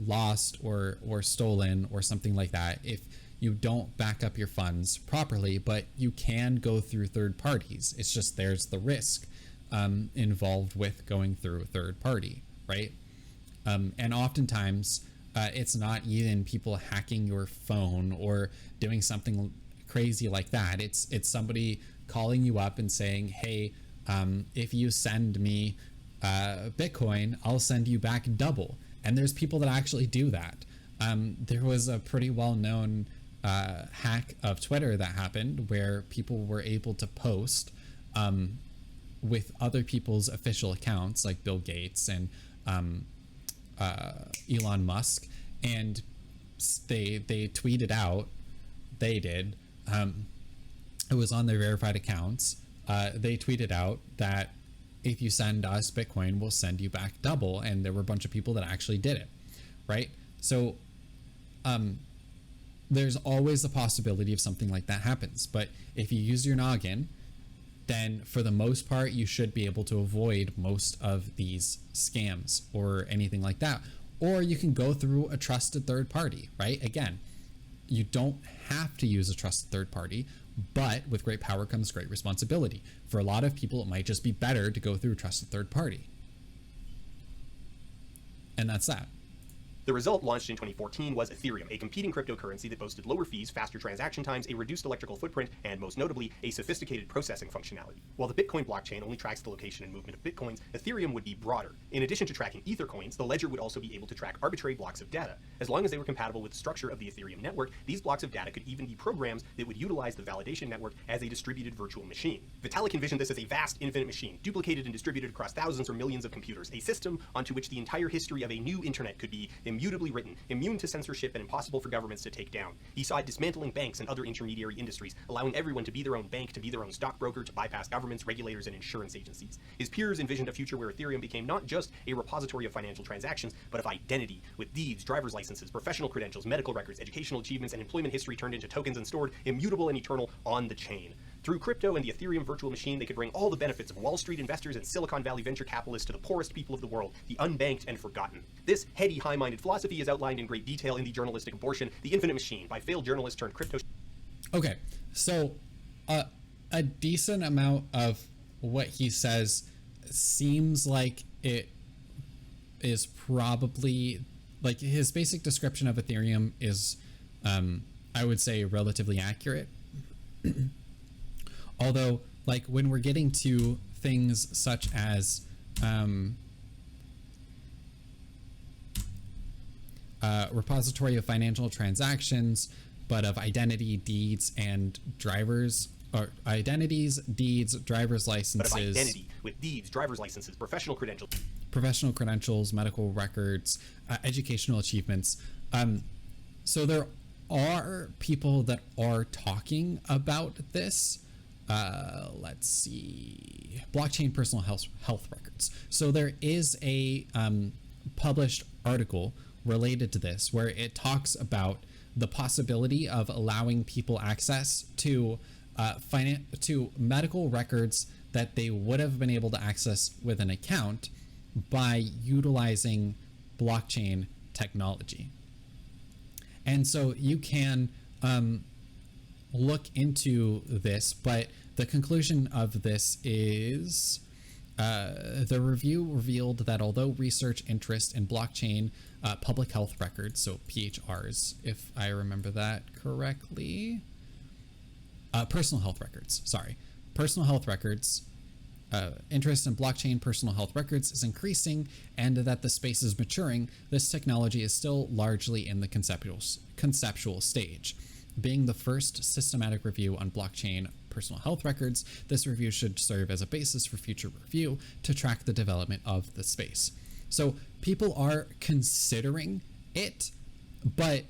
lost or stolen or something like that if you don't back up your funds properly, but you can go through third parties. It's just there's the risk involved with going through a third party, right? And oftentimes it's not even people hacking your phone or doing something crazy like that. It's somebody calling you up and saying, hey, if you send me Bitcoin, I'll send you back double. And there's people that actually do that. There was a pretty well-known hack of Twitter that happened where people were able to post with other people's official accounts, like Bill Gates and Elon Musk, and they tweeted out, they did, it was on their verified accounts, they tweeted out that if you send us Bitcoin, we'll send you back double. And there were a bunch of people that actually did it, right? So there's always the possibility of something like that happens. But if you use your noggin, then for the most part, you should be able to avoid most of these scams or anything like that. Or you can go through a trusted third party, right? Again, you don't have to use a trusted third party, but with great power comes great responsibility. For a lot of people, it might just be better to go through a trusted third party. And that's that. The result, launched in 2014, was Ethereum, a competing cryptocurrency that boasted lower fees, faster transaction times, a reduced electrical footprint, and most notably, a sophisticated processing functionality. While the Bitcoin blockchain only tracks the location and movement of Bitcoins, Ethereum would be broader. In addition to tracking Ether coins, the ledger would also be able to track arbitrary blocks of data. As long as they were compatible with the structure of the Ethereum network, these blocks of data could even be programs that would utilize the validation network as a distributed virtual machine. Vitalik envisioned this as a vast, infinite machine, duplicated and distributed across thousands or millions of computers, a system onto which the entire history of a new internet could be immutably written, immune to censorship and impossible for governments to take down. He saw it dismantling banks and other intermediary industries, allowing everyone to be their own bank, to be their own stockbroker, to bypass governments, regulators, and insurance agencies. His peers envisioned a future where Ethereum became not just a repository of financial transactions, but of identity, with deeds, driver's licenses, professional credentials, medical records, educational achievements, and employment history turned into tokens and stored, immutable and eternal, on the chain. Through crypto and the Ethereum virtual machine, they could bring all the benefits of Wall Street investors and Silicon Valley venture capitalists to the poorest people of the world, the unbanked and forgotten. This heady, high-minded philosophy is outlined in great detail in the journalistic abortion, The Infinite Machine, by failed journalist turned crypto. Okay, so a decent amount of what he says seems like it is probably, like, his basic description of Ethereum is, I would say, relatively accurate. Although, like, when we're getting to things such as repository of financial transactions, but of identity, deeds, and driver's or identities, deeds, driver's but licenses, of identity with deeds, driver's licenses, professional credentials, medical records, educational achievements. So there are people that are talking about this. Let's see, blockchain personal health records. So there is a published article related to this where it talks about the possibility of allowing people access to to medical records that they would have been able to access with an account by utilizing blockchain technology. And so you can look into this, but the conclusion of this is the review revealed that although research interest in blockchain public health records, so PHRs, if I remember that correctly, personal health records, interest in blockchain personal health records is increasing, and that the space is maturing, this technology is still largely in the conceptual stage. Being the first systematic review on blockchain personal health records, this review should serve as a basis for future review to track the development of the space. So people are considering it, but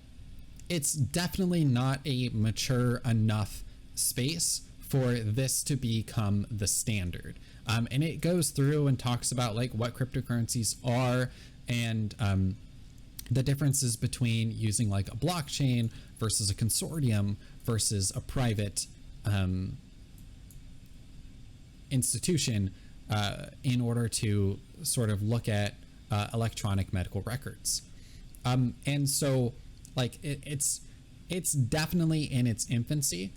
it's definitely not a mature enough space for this to become the standard. And it goes through and talks about like what cryptocurrencies are and the differences between using like a blockchain versus a consortium versus a private institution in order to sort of look at electronic medical records. And so like it's definitely in its infancy.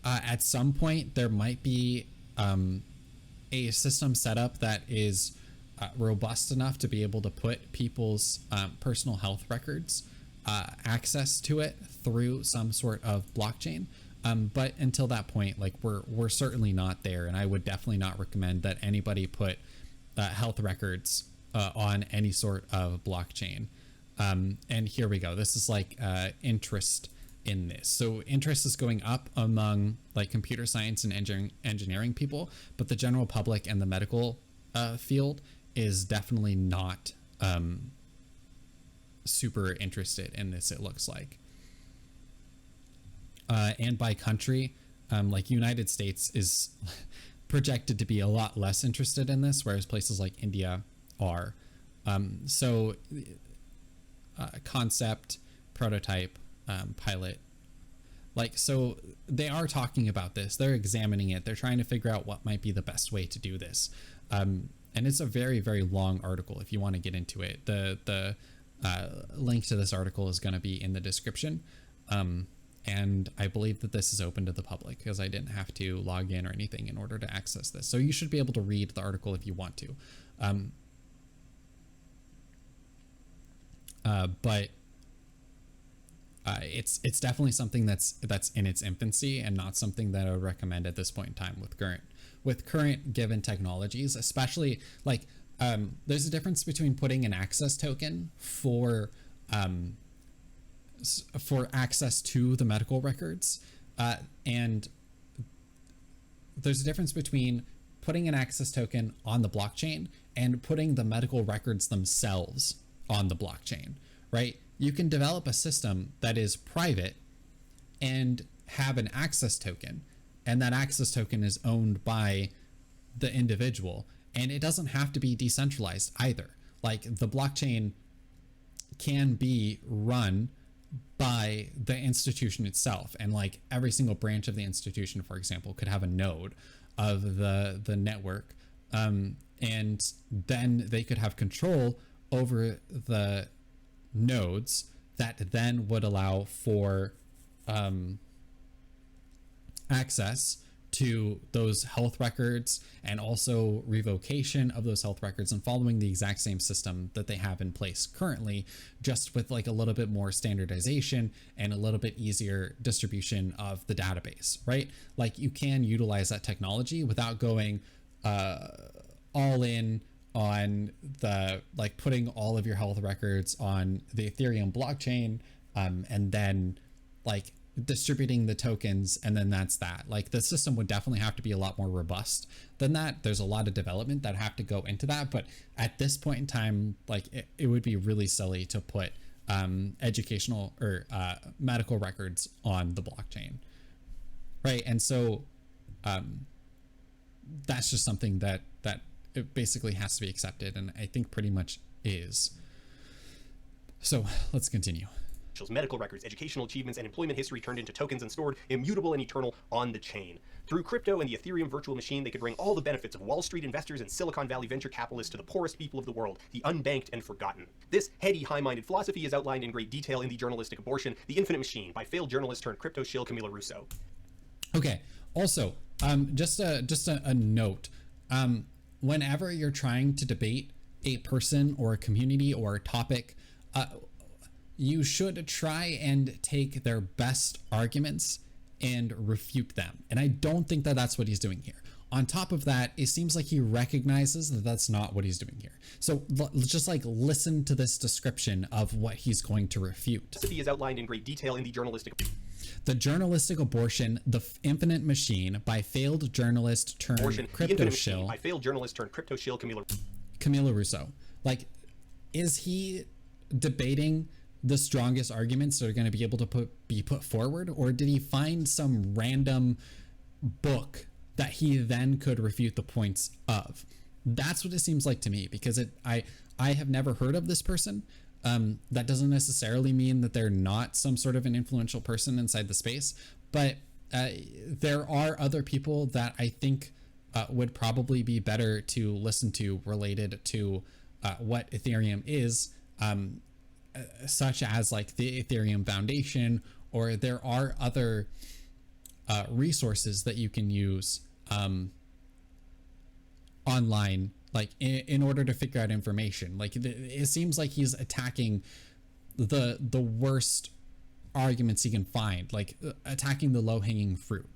At some point there might be a system set up that is robust enough to be able to put people's personal health records access to it through some sort of blockchain. But until that point, like we're certainly not there, and I would definitely not recommend that anybody put health records on any sort of blockchain. And here we go. This is like interest in this. So interest is going up among like computer science and engineering people, but the general public and the medical field is definitely not super interested in this, it looks like. And by country, like United States is projected to be a lot less interested in this, whereas places like India are. So concept, prototype, pilot, like, so they are talking about this, they're examining it, they're trying to figure out what might be the best way to do this. And it's a very, very long article if you want to get into it. The link to this article is going to be in the description. And I believe that this is open to the public because I didn't have to log in or anything in order to access this. So you should be able to read the article if you want to. But it's definitely something that's in its infancy and not something that I would recommend at this point in time with current given technologies, especially like there's a difference between putting an access token for access to the medical records, and there's a difference between putting an access token on the blockchain and putting the medical records themselves on the blockchain, right? You can develop a system that is private and have an access token, and that access token is owned by the individual, and it doesn't have to be decentralized either. Like the blockchain can be run by the institution itself, and like every single branch of the institution, for example, could have a node of the network, and then they could have control over the nodes that then would allow for access to those health records and also revocation of those health records, and following the exact same system that they have in place currently, just with like a little bit more standardization and a little bit easier distribution of the database, right? Like you can utilize that technology without going all in on the like putting all of your health records on the Ethereum blockchain, and then like distributing the tokens, and then that's that. Like, the system would definitely have to be a lot more robust than that. There's a lot of development that have to go into that, but at this point in time, like, it would be really silly to put educational or medical records on the blockchain, right? And so that's just something that it basically has to be accepted, and I think pretty much is. So let's continue. Medical records, educational achievements, and employment history turned into tokens and stored immutable and eternal on the chain. Through crypto and the Ethereum virtual machine, they could bring all the benefits of Wall Street investors and Silicon Valley venture capitalists to the poorest people of the world, the unbanked and forgotten. This heady, high-minded philosophy is outlined in great detail in The Journalistic Abortion, The Infinite Machine, by failed journalist turned crypto shill Camilla Russo. Okay. Also, just a note. Whenever you're trying to debate a person or a community or a topic, you should try and take their best arguments and refute them. And I don't think that that's what he's doing here. On top of that, it seems like he recognizes that that's not what he's doing here. So just like listen to this description of what he's going to refute. Philosophy is outlined in great detail in The Journalistic Abortion, The Infinite Machine, by failed journalist turned crypto shill. By failed journalist turned crypto shill Camilla Russo. Like, is he debating the strongest arguments that are going to be able to be put forward, or did he find some random book that he then could refute the points of? That's what it seems like to me, because I have never heard of this person. That doesn't necessarily mean that they're not some sort of an influential person inside the space, but there are other people that I think would probably be better to listen to related to what Ethereum is, such as like the Ethereum Foundation, or there are other resources that you can use online, like in order to figure out information. Like, it seems like he's attacking the worst arguments he can find, like attacking the low-hanging fruit.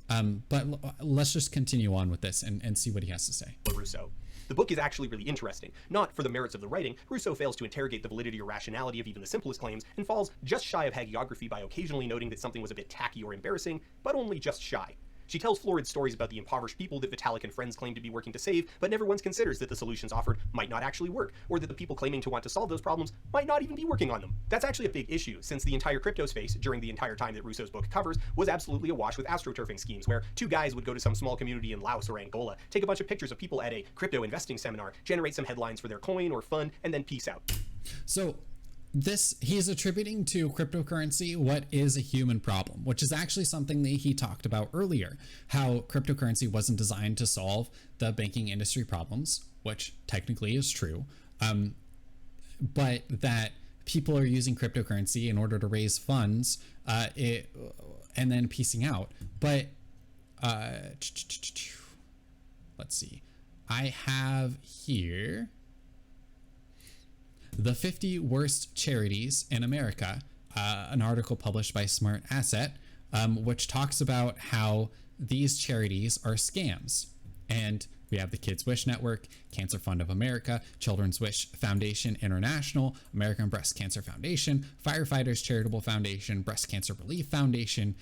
But let's just continue on with this and see what he has to say. Russo. The book is actually really interesting. Not for the merits of the writing, Russo fails to interrogate the validity or rationality of even the simplest claims, and falls just shy of hagiography by occasionally noting that something was a bit tacky or embarrassing, but only just shy. She tells florid stories about the impoverished people that Vitalik and friends claim to be working to save, but never once considers that the solutions offered might not actually work, or that the people claiming to want to solve those problems might not even be working on them. That's actually a big issue, since the entire crypto space, during the entire time that Russo's book covers, was absolutely awash with astroturfing schemes, where two guys would go to some small community in Laos or Angola, take a bunch of pictures of people at a crypto investing seminar, generate some headlines for their coin or fund, and then peace out. So he's attributing to cryptocurrency what is a human problem, which is actually something that he talked about earlier, how cryptocurrency wasn't designed to solve the banking industry problems, which technically is true, but that people are using cryptocurrency in order to raise funds and then piecing out. But let's see, I have here the 50 worst charities in America, an article published by Smart Asset, which talks about how these charities are scams. And we have the Kids Wish Network, Cancer Fund of America, Children's Wish Foundation International, American Breast Cancer Foundation, Firefighters Charitable Foundation, Breast Cancer Relief Foundation,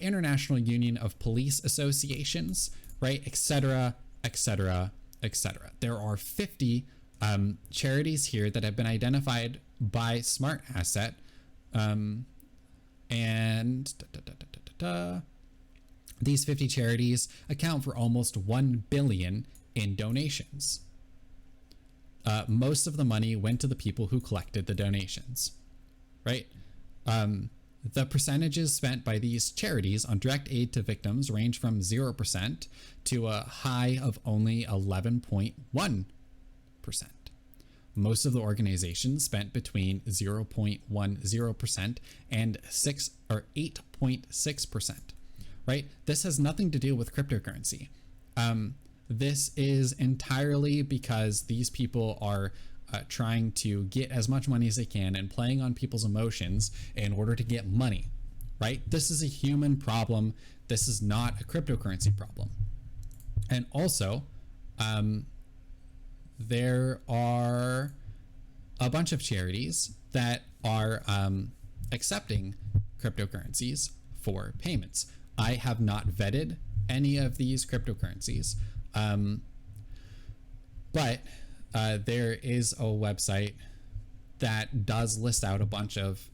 International Union of Police Associations, right, etc., etc., etc. There are 50 charities here that have been identified by Smart Asset, and these 50 charities account for almost $1 billion in donations. Most of the money went to the people who collected the donations, right? The percentages spent by these charities on direct aid to victims range from 0% to a high of only 11.1%. Most of the organizations spent between 0.10% and 6 or 8.6%, right? This has nothing to do with cryptocurrency. This is entirely because these people are trying to get as much money as they can and playing on people's emotions in order to get money, right? This is a human problem. This is not a cryptocurrency problem. And also, there are a bunch of charities that are accepting cryptocurrencies for payments. I have not vetted any of these cryptocurrencies, but there is a website that does list out a bunch of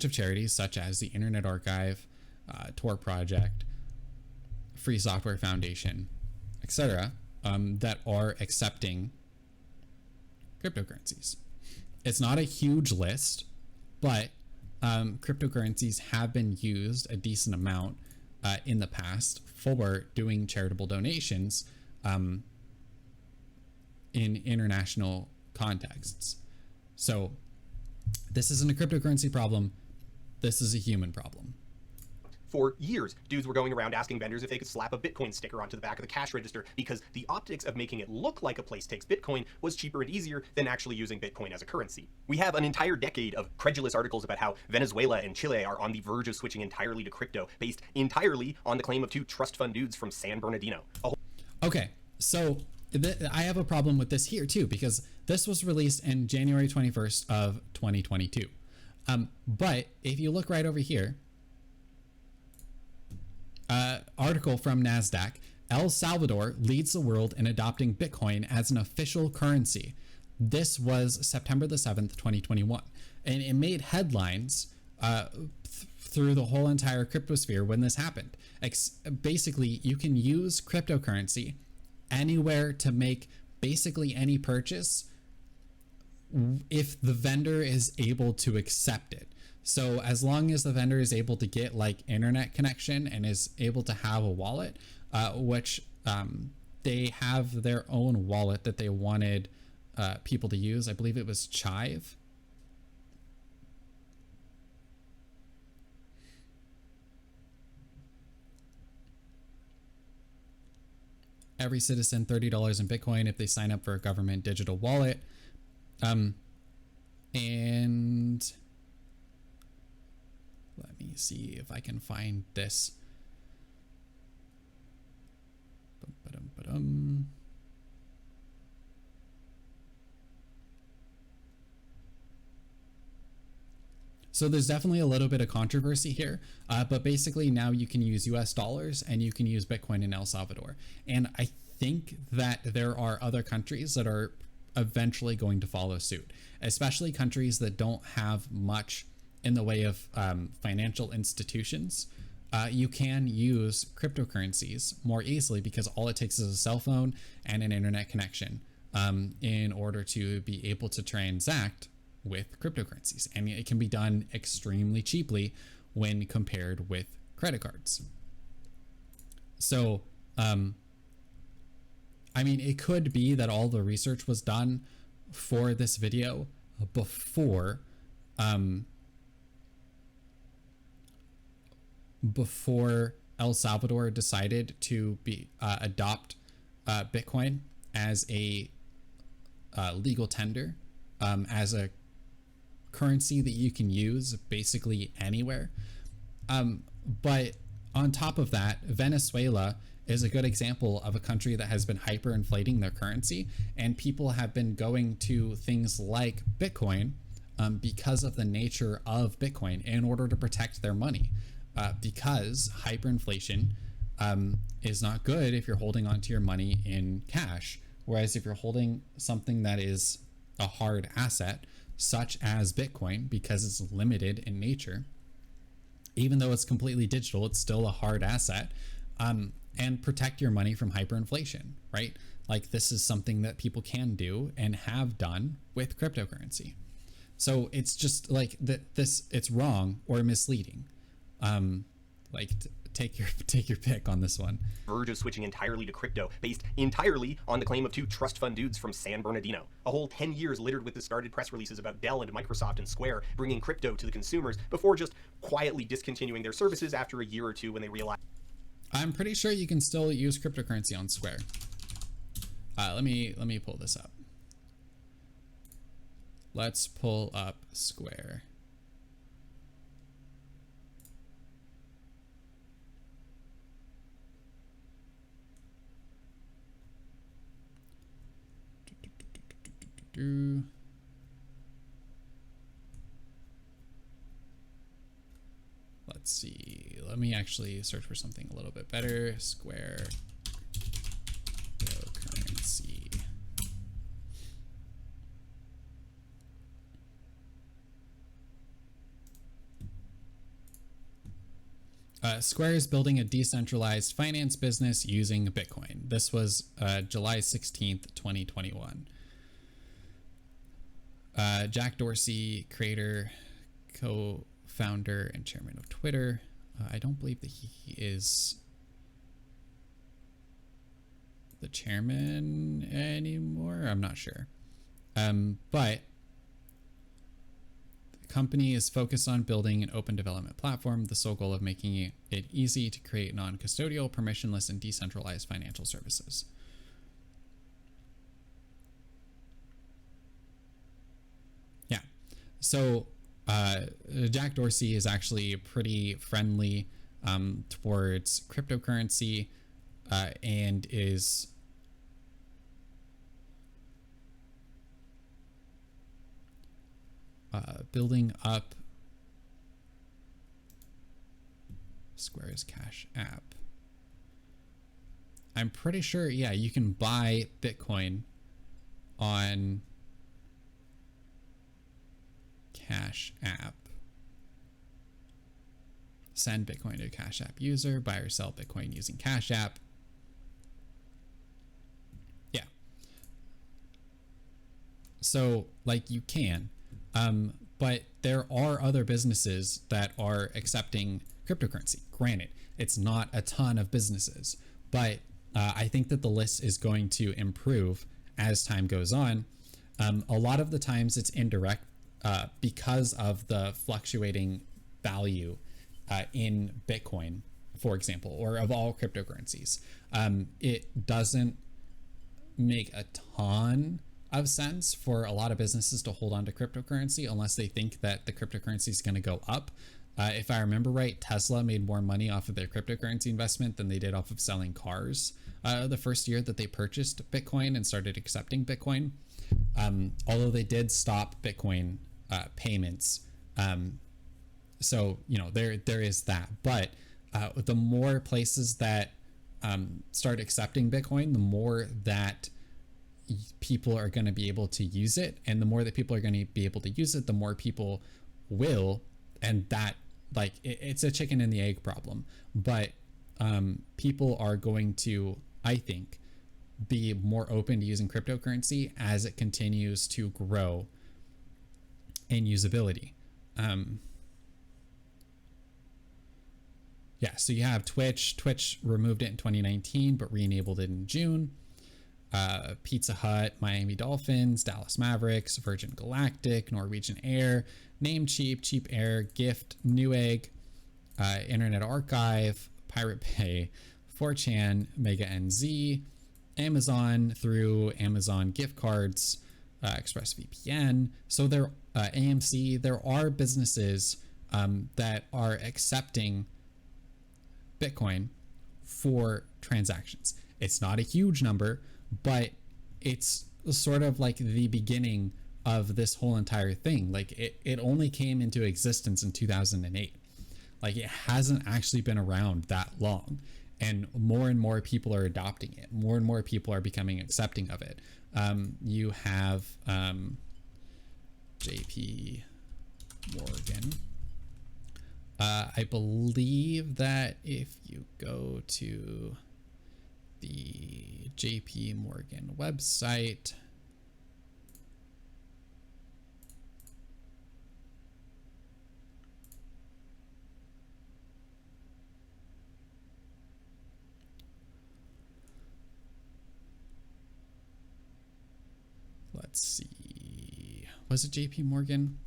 charities such as the Internet Archive, Tor Project, Free Software Foundation, etc., that are accepting cryptocurrencies. It's not a huge list, but cryptocurrencies have been used a decent amount in the past for doing charitable donations in international contexts. So this isn't a cryptocurrency problem. This is a human problem. For years, dudes were going around asking vendors if they could slap a Bitcoin sticker onto the back of the cash register because the optics of making it look like a place takes Bitcoin was cheaper and easier than actually using Bitcoin as a currency. We have an entire decade of credulous articles about how Venezuela and Chile are on the verge of switching entirely to crypto, based entirely on the claim of two trust fund dudes from San Bernardino. Okay, so I have a problem with this here too, because this was released in January 21st of 2022. But if you look right over here, article from NASDAQ, El Salvador leads the world in adopting Bitcoin as an official currency. This was September the 7th, 2021. And it made headlines through the whole entire cryptosphere when this happened. Basically, you can use cryptocurrency anywhere to make basically any purchase if the vendor is able to accept it. So as long as the vendor is able to get like internet connection and is able to have a wallet, which they have their own wallet that they wanted people to use. I believe it was Chive. Every citizen $30 in Bitcoin if they sign up for a government digital wallet. And let me see if I can find this. So there's definitely a little bit of controversy here, but basically now you can use US dollars and you can use Bitcoin in El Salvador. And I think that there are other countries that are eventually going to follow suit, especially countries that don't have much in the way of financial institutions. You can use cryptocurrencies more easily because all it takes is a cell phone and an internet connection in order to be able to transact with cryptocurrencies. And it can be done extremely cheaply when compared with credit cards. So, I mean, it could be that all the research was done for this video before El Salvador decided to adopt Bitcoin as a legal tender, as a currency that you can use basically anywhere. But on top of that, Venezuela is a good example of a country that has been hyperinflating their currency, and people have been going to things like Bitcoin because of the nature of Bitcoin in order to protect their money. Because hyperinflation is not good if you're holding onto your money in cash. Whereas if you're holding something that is a hard asset, such as Bitcoin, because it's limited in nature, even though it's completely digital, it's still a hard asset, and protect your money from hyperinflation, right? Like this is something that people can do and have done with cryptocurrency. So it's just like it's wrong or misleading. Take your pick on this one. Verge of switching entirely to crypto, based entirely on the claim of two trust fund dudes from San Bernardino. A whole 10 years littered with discarded press releases about Dell and Microsoft and Square bringing crypto to the consumers before just quietly discontinuing their services after a year or two when they realized. I'm pretty sure you can still use cryptocurrency on Square. Let me pull this up. Let's pull up Square. let's see. Let me actually search for something a little bit better. Square cryptocurrency. Square is building a decentralized finance business using Bitcoin. This was July 16th, 2021. Jack Dorsey, creator, co-founder, and chairman of Twitter. I don't believe that he is the chairman anymore. I'm not sure. But the company is focused on building an open development platform, the sole goal of making it easy to create non-custodial, permissionless, and decentralized financial services. Yeah. So Jack Dorsey is actually pretty friendly towards cryptocurrency and is building up Square's Cash app. I'm pretty sure, yeah, you can buy Bitcoin on Cash app. Send Bitcoin to a Cash app user, buy or sell Bitcoin using Cash app. Yeah. So like you can, but there are other businesses that are accepting cryptocurrency. Granted, it's not a ton of businesses, but I think that the list is going to improve as time goes on. A lot of the times it's indirect because of the fluctuating value in Bitcoin, for example, or of all cryptocurrencies. It doesn't make a ton of sense for a lot of businesses to hold on to cryptocurrency unless they think that the cryptocurrency is going to go up. If I remember right, Tesla made more money off of their cryptocurrency investment than they did off of selling cars the first year that they purchased Bitcoin and started accepting Bitcoin. Although they did stop Bitcoin payments. So, you know, there is that. But the more places that start accepting Bitcoin, the more that people are going to be able to use it. And the more that people are going to be able to use it, the more people will. And that, like, it's a chicken and the egg problem. But people are going to, I think, be more open to using cryptocurrency as it continues to grow in usability. Yeah, so you have Twitch. Twitch removed it in 2019, but re-enabled it in June. Pizza Hut, Miami Dolphins, Dallas Mavericks, Virgin Galactic, Norwegian Air, Namecheap, Cheap Air, Gift, Newegg, Internet Archive, Pirate Bay, 4chan, Mega NZ, Amazon through Amazon gift cards, ExpressVPN. So there, AMC, there are businesses that are accepting Bitcoin for transactions. It's not a huge number, but it's sort of like the beginning of this whole entire thing. Like it only came into existence in 2008. Like it hasn't actually been around that long, and more people are adopting it. More and more people are becoming accepting of it. You have JP Morgan. I believe that if you go to the JP Morgan website, let's see, was it JP Morgan?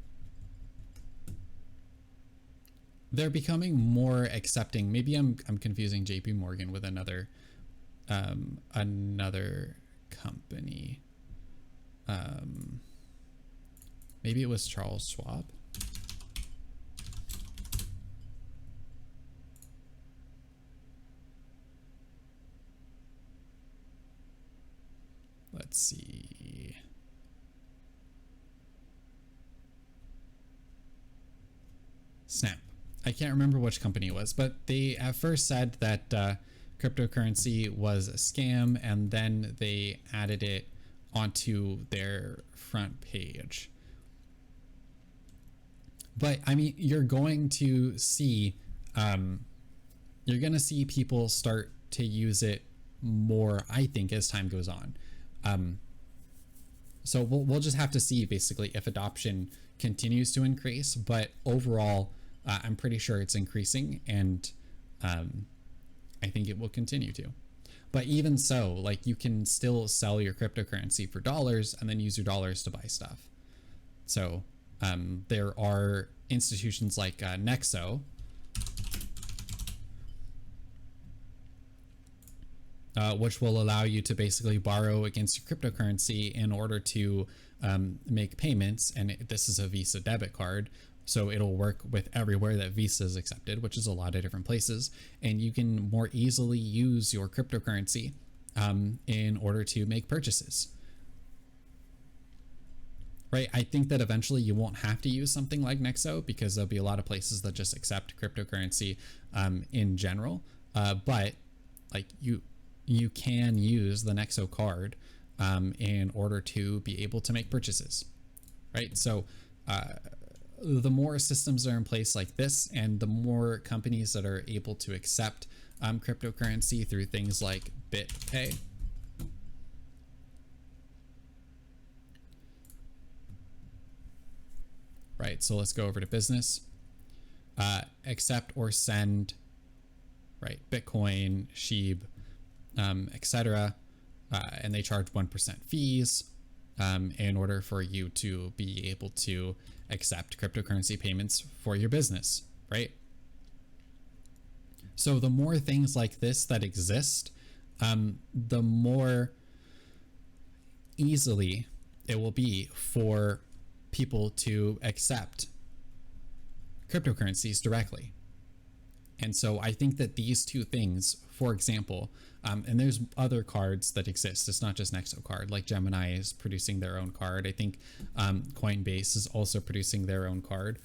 They're becoming more accepting. Maybe I'm confusing JP Morgan with another company. Maybe it was Charles Schwab. Let's see. Snap. I can't remember which company it was, but they at first said that cryptocurrency was a scam, and then they added it onto their front page. But I mean, you're going to see people start to use it more, I think, as time goes on. So we'll just have to see basically if adoption continues to increase, but overall, I'm pretty sure it's increasing, and I think it will continue to. But even so, like, you can still sell your cryptocurrency for dollars and then use your dollars to buy stuff. So there are institutions like Nexo, which will allow you to basically borrow against your cryptocurrency in order to make payments. And this is a Visa debit card, so it'll work with everywhere that Visa is accepted, which is a lot of different places. And you can more easily use your cryptocurrency in order to make purchases. Right? I think that eventually you won't have to use something like Nexo, because there'll be a lot of places that just accept cryptocurrency in general. But like you can use the Nexo card in order to be able to make purchases, right? So the more systems are in place like this, and the more companies that are able to accept cryptocurrency through things like BitPay, right? So let's go over to business, accept or send, right? Bitcoin, SHIB, etc. And they charge 1% fees in order for you to be able to accept cryptocurrency payments for your business, right? So the more things like this that exist, the more easily it will be for people to accept cryptocurrencies directly. And so I think that these two things, for example, and there's other cards that exist. It's not just Nexo card, like Gemini is producing their own card. I think Coinbase is also producing their own card.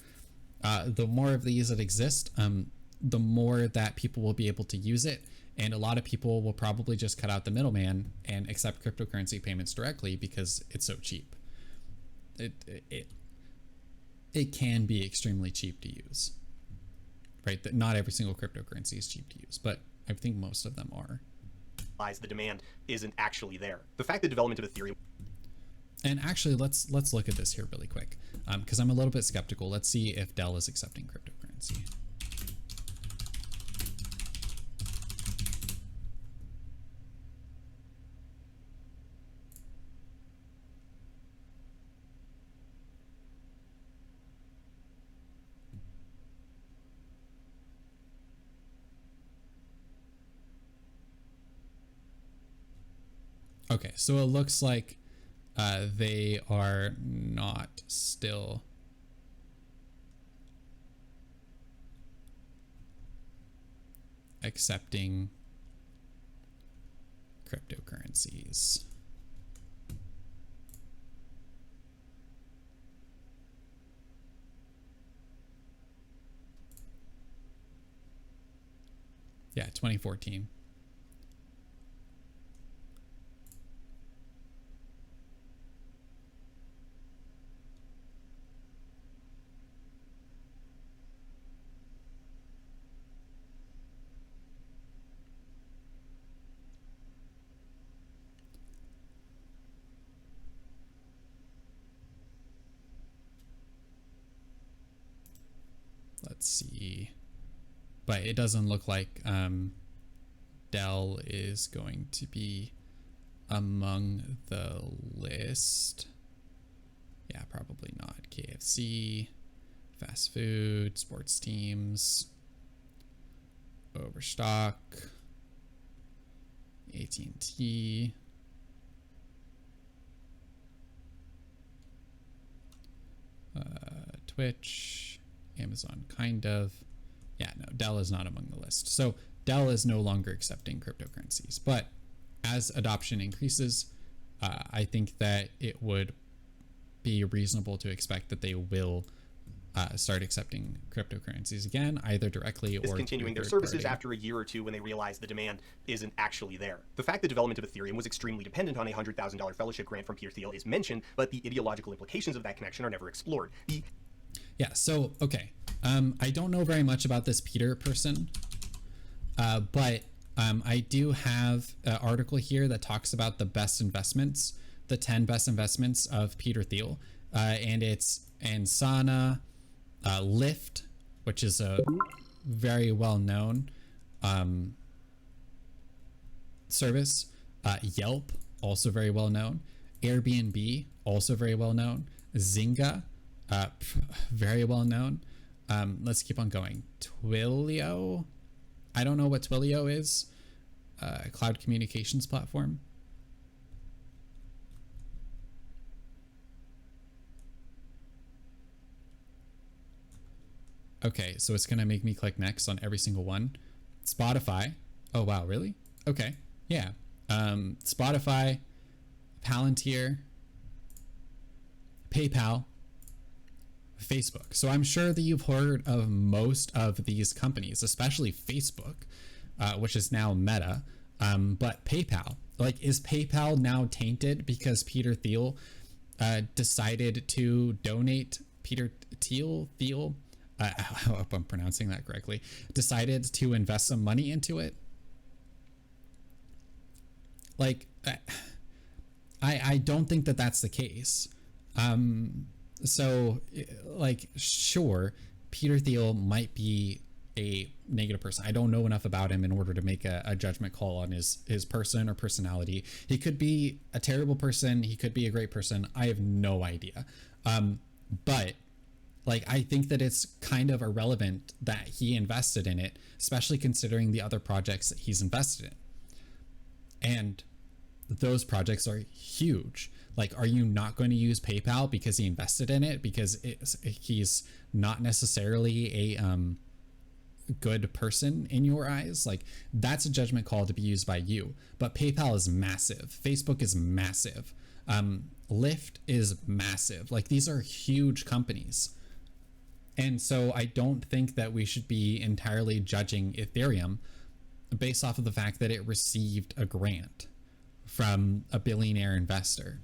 The more of these that exist, the more that people will be able to use it. And a lot of people will probably just cut out the middleman and accept cryptocurrency payments directly because it's so cheap. It can be extremely cheap to use, right? That not every single cryptocurrency is cheap to use, but I think most of them are. The demand isn't actually there. The fact that development of Ethereum. And actually, let's look at this here really quick, because I'm a little bit skeptical. Let's see if Dell is accepting cryptocurrency. Okay, so it looks like they are not still accepting cryptocurrencies. Yeah, 2014. Let's see, but it doesn't look like Dell is going to be among the list. Yeah, probably not. KFC, fast food, sports teams, Overstock, AT&T, Twitch, Amazon, kind of. Yeah, no, Dell is not among the list. So Dell is no longer accepting cryptocurrencies. But as adoption increases, I think that it would be reasonable to expect that they will start accepting cryptocurrencies again, either directly or discontinuing their services after a year or two when they realize the demand isn't actually there. The fact the development of Ethereum was extremely dependent on a $100,000 fellowship grant from Peter Thiel is mentioned, but the ideological implications of that connection are never explored. So, okay. I don't know very much about this Peter person, but I do have an article here that talks about the best investments, the 10 best investments of Peter Thiel, and it's Ansana, Lyft, which is a very well-known service, Yelp, also very well-known, Airbnb, also very well-known, Zynga, very well-known. Let's keep on going. Twilio, I don't know what Twilio is, cloud communications platform. Okay, so it's gonna make me click next on every single one. Spotify. Oh wow, really? Okay, yeah. Spotify, Palantir, PayPal, Facebook. So I'm sure that you've heard of most of these companies, especially Facebook, which is now Meta. But PayPal, like, is PayPal now tainted because Peter Thiel decided to donate Thiel, I hope I'm pronouncing that correctly, decided to invest some money into it? Like, I don't think that that's the case. So, like, sure, Peter Thiel might be a negative person. I don't know enough about him in order to make a judgment call on his person or personality. He could be a terrible person. He could be a great person. I have no idea. But like, I think that it's kind of irrelevant that he invested in it, especially considering the other projects that he's invested in. And those projects are huge. Like, are you not going to use PayPal because he invested in it? Because he's not necessarily a good person in your eyes? Like, that's a judgment call to be used by you. But PayPal is massive. Facebook is massive. Lyft is massive. Like, these are huge companies. And so I don't think that we should be entirely judging Ethereum based off of the fact that it received a grant from a billionaire investor.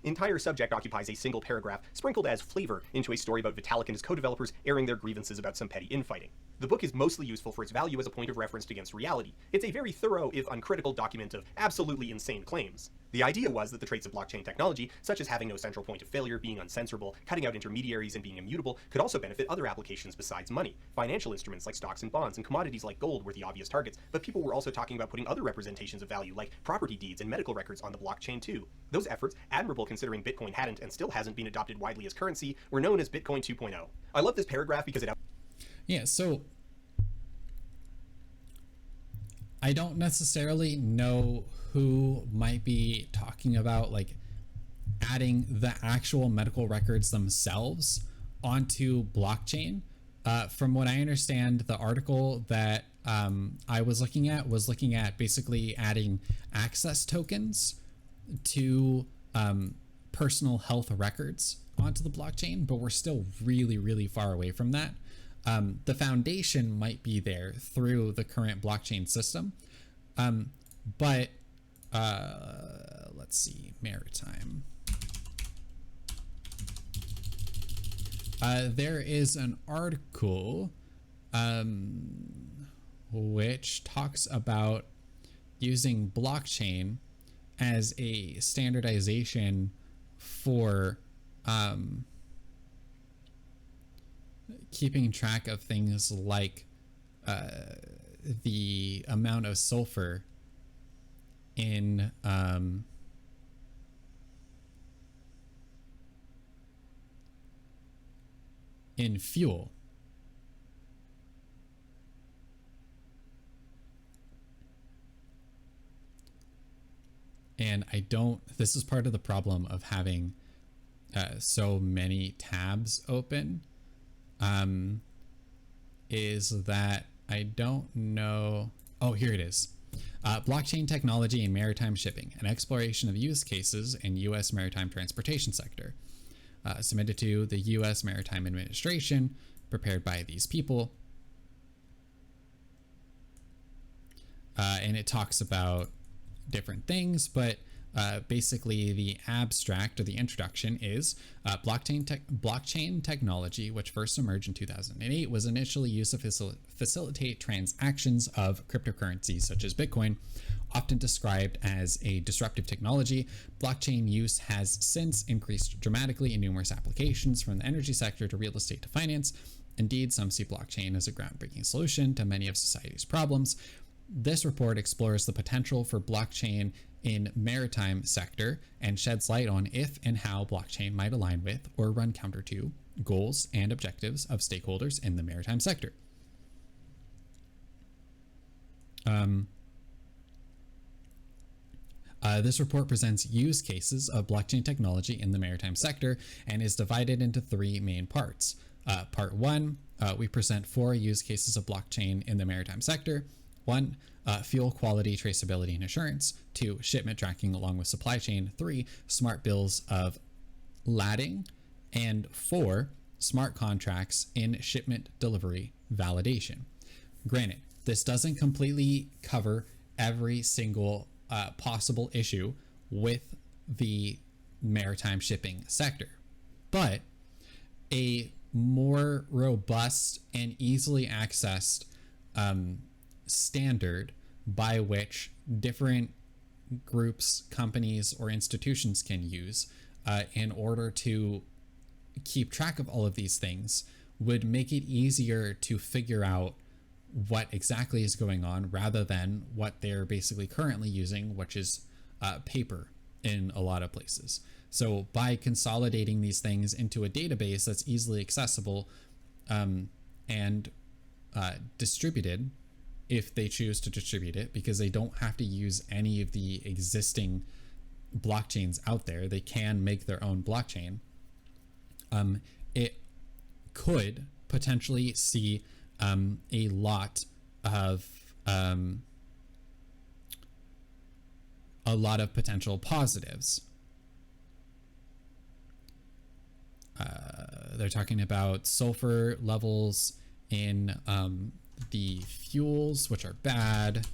Entire subject occupies a single paragraph, sprinkled as flavor into a story about Vitalik and his co-developers airing their grievances about some petty infighting. The book is mostly useful for its value as a point of reference against reality. It's a very thorough, if uncritical, document of absolutely insane claims. The idea was that the traits of blockchain technology, such as having no central point of failure, being uncensorable, cutting out intermediaries, and being immutable, could also benefit other applications besides money. Financial instruments like stocks and bonds and commodities like gold were the obvious targets, but people were also talking about putting other representations of value like property deeds and medical records on the blockchain too. Those efforts, admirable considering Bitcoin hadn't and still hasn't been adopted widely as currency, were known as Bitcoin 2.0. I love this paragraph because it... Yeah, so I don't necessarily know who might be talking about, like, adding the actual medical records themselves onto blockchain. From what I understand, the article that I was looking at basically adding access tokens to personal health records onto the blockchain, but we're still really, really far away from that. The foundation might be there through the current blockchain system, but let's see, maritime. There is an article which talks about using blockchain as a standardization for keeping track of things like the amount of sulfur in fuel. And this is part of the problem of having so many tabs open, is that I don't know. Oh, here it is. Blockchain technology and maritime shipping, an exploration of use cases in U.S. maritime transportation sector. submitted to the U.S. Maritime Administration, prepared by these people. And it talks about different things, but basically the abstract or the introduction is blockchain technology, which first emerged in 2008, was initially used to facilitate transactions of cryptocurrencies such as Bitcoin, often described as a disruptive technology. Blockchain use has since increased dramatically in numerous applications, from the energy sector to real estate to finance. Indeed, some see blockchain as a groundbreaking solution to many of society's problems. This report explores the potential for blockchain in maritime sector and sheds light on if and how blockchain might align with or run counter to goals and objectives of stakeholders in the maritime sector. This report presents use cases of blockchain technology in the maritime sector and is divided into three main parts. Part one, we present 4 use cases of blockchain in the maritime sector. 1, fuel quality, traceability, and assurance. 2, shipment tracking along with supply chain. 3, smart bills of lading. And 4, smart contracts in shipment delivery validation. Granted, this doesn't completely cover every single possible issue with the maritime shipping sector, but a more robust and easily accessed standard by which different groups, companies, or institutions can use in order to keep track of all of these things would make it easier to figure out what exactly is going on rather than what they're basically currently using, which is paper in a lot of places. So by consolidating these things into a database that's easily accessible and distributed, if they choose to distribute it, because they don't have to use any of the existing blockchains out there, they can make their own blockchain. It could potentially see a lot of potential positives. They're talking about sulfur levels in the fuels, which are bad.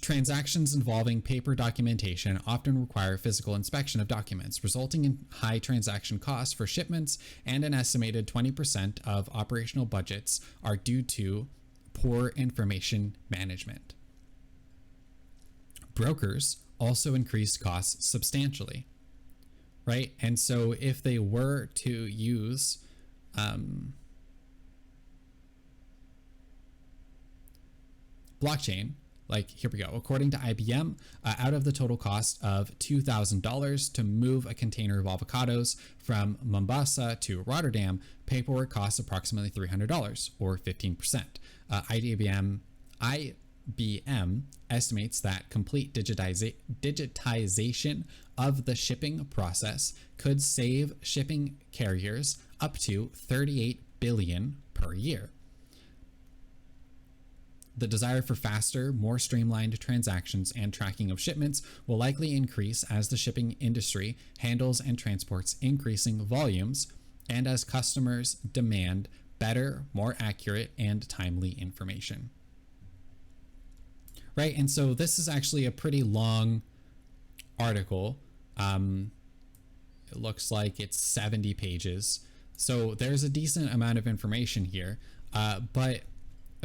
Transactions involving paper documentation often require physical inspection of documents, resulting in high transaction costs for shipments, and an estimated 20% of operational budgets are due to poor information management. Brokers also increase costs substantially, right? And so if they were to use blockchain, like here we go, according to IBM, out of the total cost of $2,000 to move a container of avocados from Mombasa to Rotterdam, paperwork costs approximately $300 or 15%. IBM estimates that complete digitization of the shipping process could save shipping carriers up to $38 billion per year. The desire for faster, more streamlined transactions and tracking of shipments will likely increase as the shipping industry handles and transports increasing volumes and as customers demand better, more accurate, and timely information. Right, and so this is actually a pretty long article. It looks like it's 70 pages. So there's a decent amount of information here, but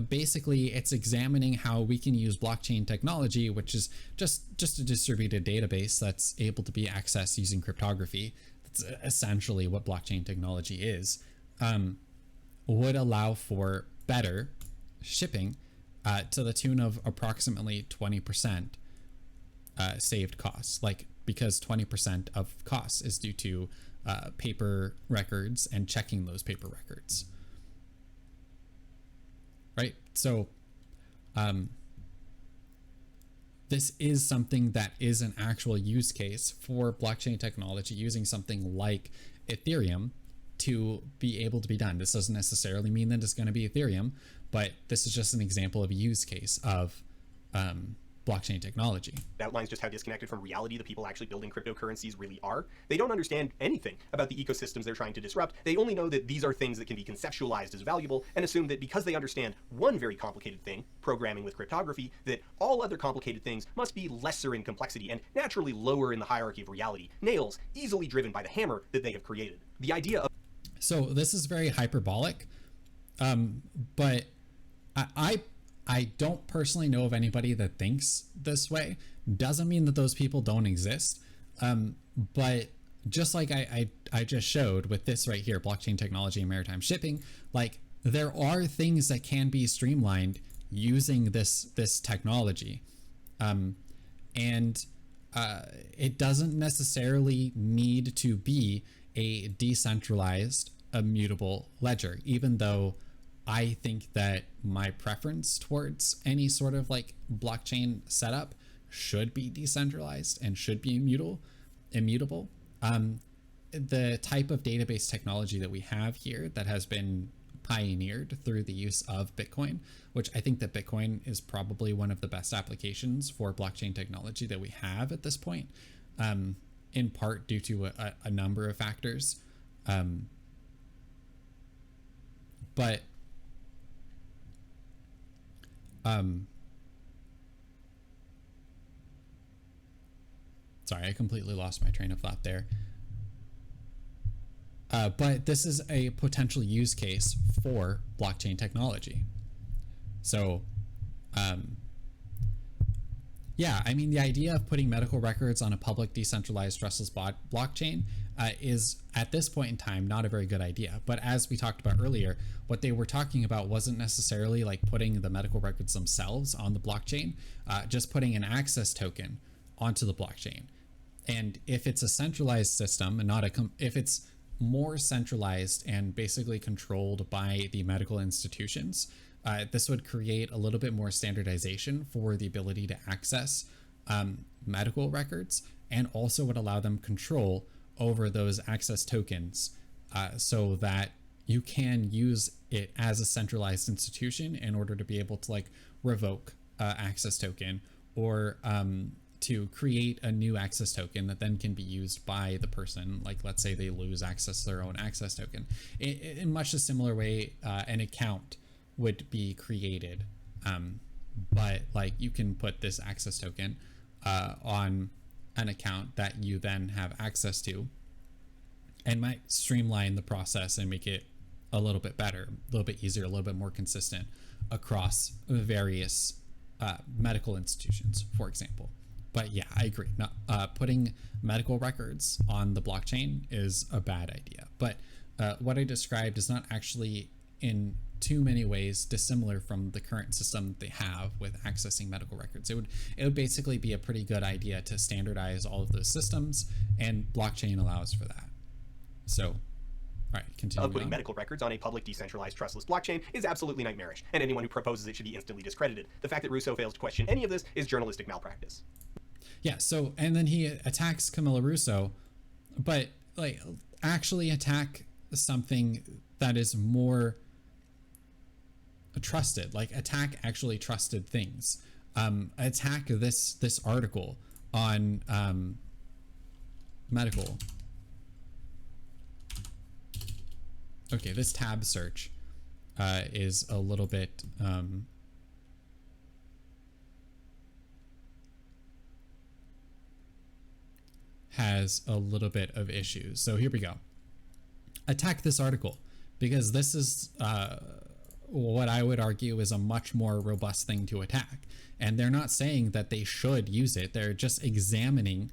basically it's examining how we can use blockchain technology, which is just a distributed database that's able to be accessed using cryptography. That's essentially what blockchain technology is. Would allow for better shipping to the tune of approximately 20% saved costs, like because 20% of costs is due to paper records and checking those paper records. Right? So this is something that is an actual use case for blockchain technology using something like Ethereum to be able to be done. This doesn't necessarily mean that it's going to be Ethereum, but this is just an example of a use case of blockchain technology. That outlines just how disconnected from reality the people actually building cryptocurrencies really are. They don't understand anything about the ecosystems they're trying to disrupt. They only know that these are things that can be conceptualized as valuable, and assume that because they understand one very complicated thing, programming with cryptography, that all other complicated things must be lesser in complexity and naturally lower in the hierarchy of reality, nails easily driven by the hammer that they have created. The idea of... So this is very hyperbolic, but I don't personally know of anybody that thinks this way. Doesn't mean that those people don't exist. But just like I just showed with this right here, blockchain technology and maritime shipping, like there are things that can be streamlined using this technology. And it doesn't necessarily need to be a decentralized, immutable ledger, even though I think that my preference towards any sort of like blockchain setup should be decentralized and should be immutable. The type of database technology that we have here that has been pioneered through the use of Bitcoin, which I think that Bitcoin is probably one of the best applications for blockchain technology that we have at this point, in part due to a number of factors. But sorry, I completely lost my train of thought there. But this is a potential use case for blockchain technology. So, yeah, I mean, the idea of putting medical records on a public, decentralized, trustless blockchain is, at this point in time, not a very good idea. But as we talked about earlier, what they were talking about wasn't necessarily like putting the medical records themselves on the blockchain, just putting an access token onto the blockchain. And if it's a centralized system and not if it's more centralized and basically controlled by the medical institutions, this would create a little bit more standardization for the ability to access medical records, and also would allow them control over those access tokens, so that you can use it as a centralized institution in order to be able to like revoke access token, or to create a new access token that then can be used by the person. Like, let's say they lose access to their own access token. In much a similar way, an account would be created, but like you can put this access token on an account that you then have access to, and might streamline the process and make it a little bit better, a little bit easier, a little bit more consistent across various medical institutions, for example. But yeah, I agree. Putting medical records on the blockchain is a bad idea. But what I described is not actually in too many ways dissimilar from the current system they have with accessing medical records. It would basically be a pretty good idea to standardize all of those systems, and blockchain allows for that. So, all right, continue. Putting medical records on a public, decentralized, trustless blockchain is absolutely nightmarish, and anyone who proposes it should be instantly discredited. The fact that Russo fails to question any of this is journalistic malpractice. Yeah, so, and then he attacks Camilla Russo, but like actually attack something that is more trusted, like attack actually trusted things. Attack this article on medical. Okay, this tab search is a little bit has a little bit of issues. So here we go. Attack this article, because this is what I would argue is a much more robust thing to attack. And they're not saying that they should use it. They're just examining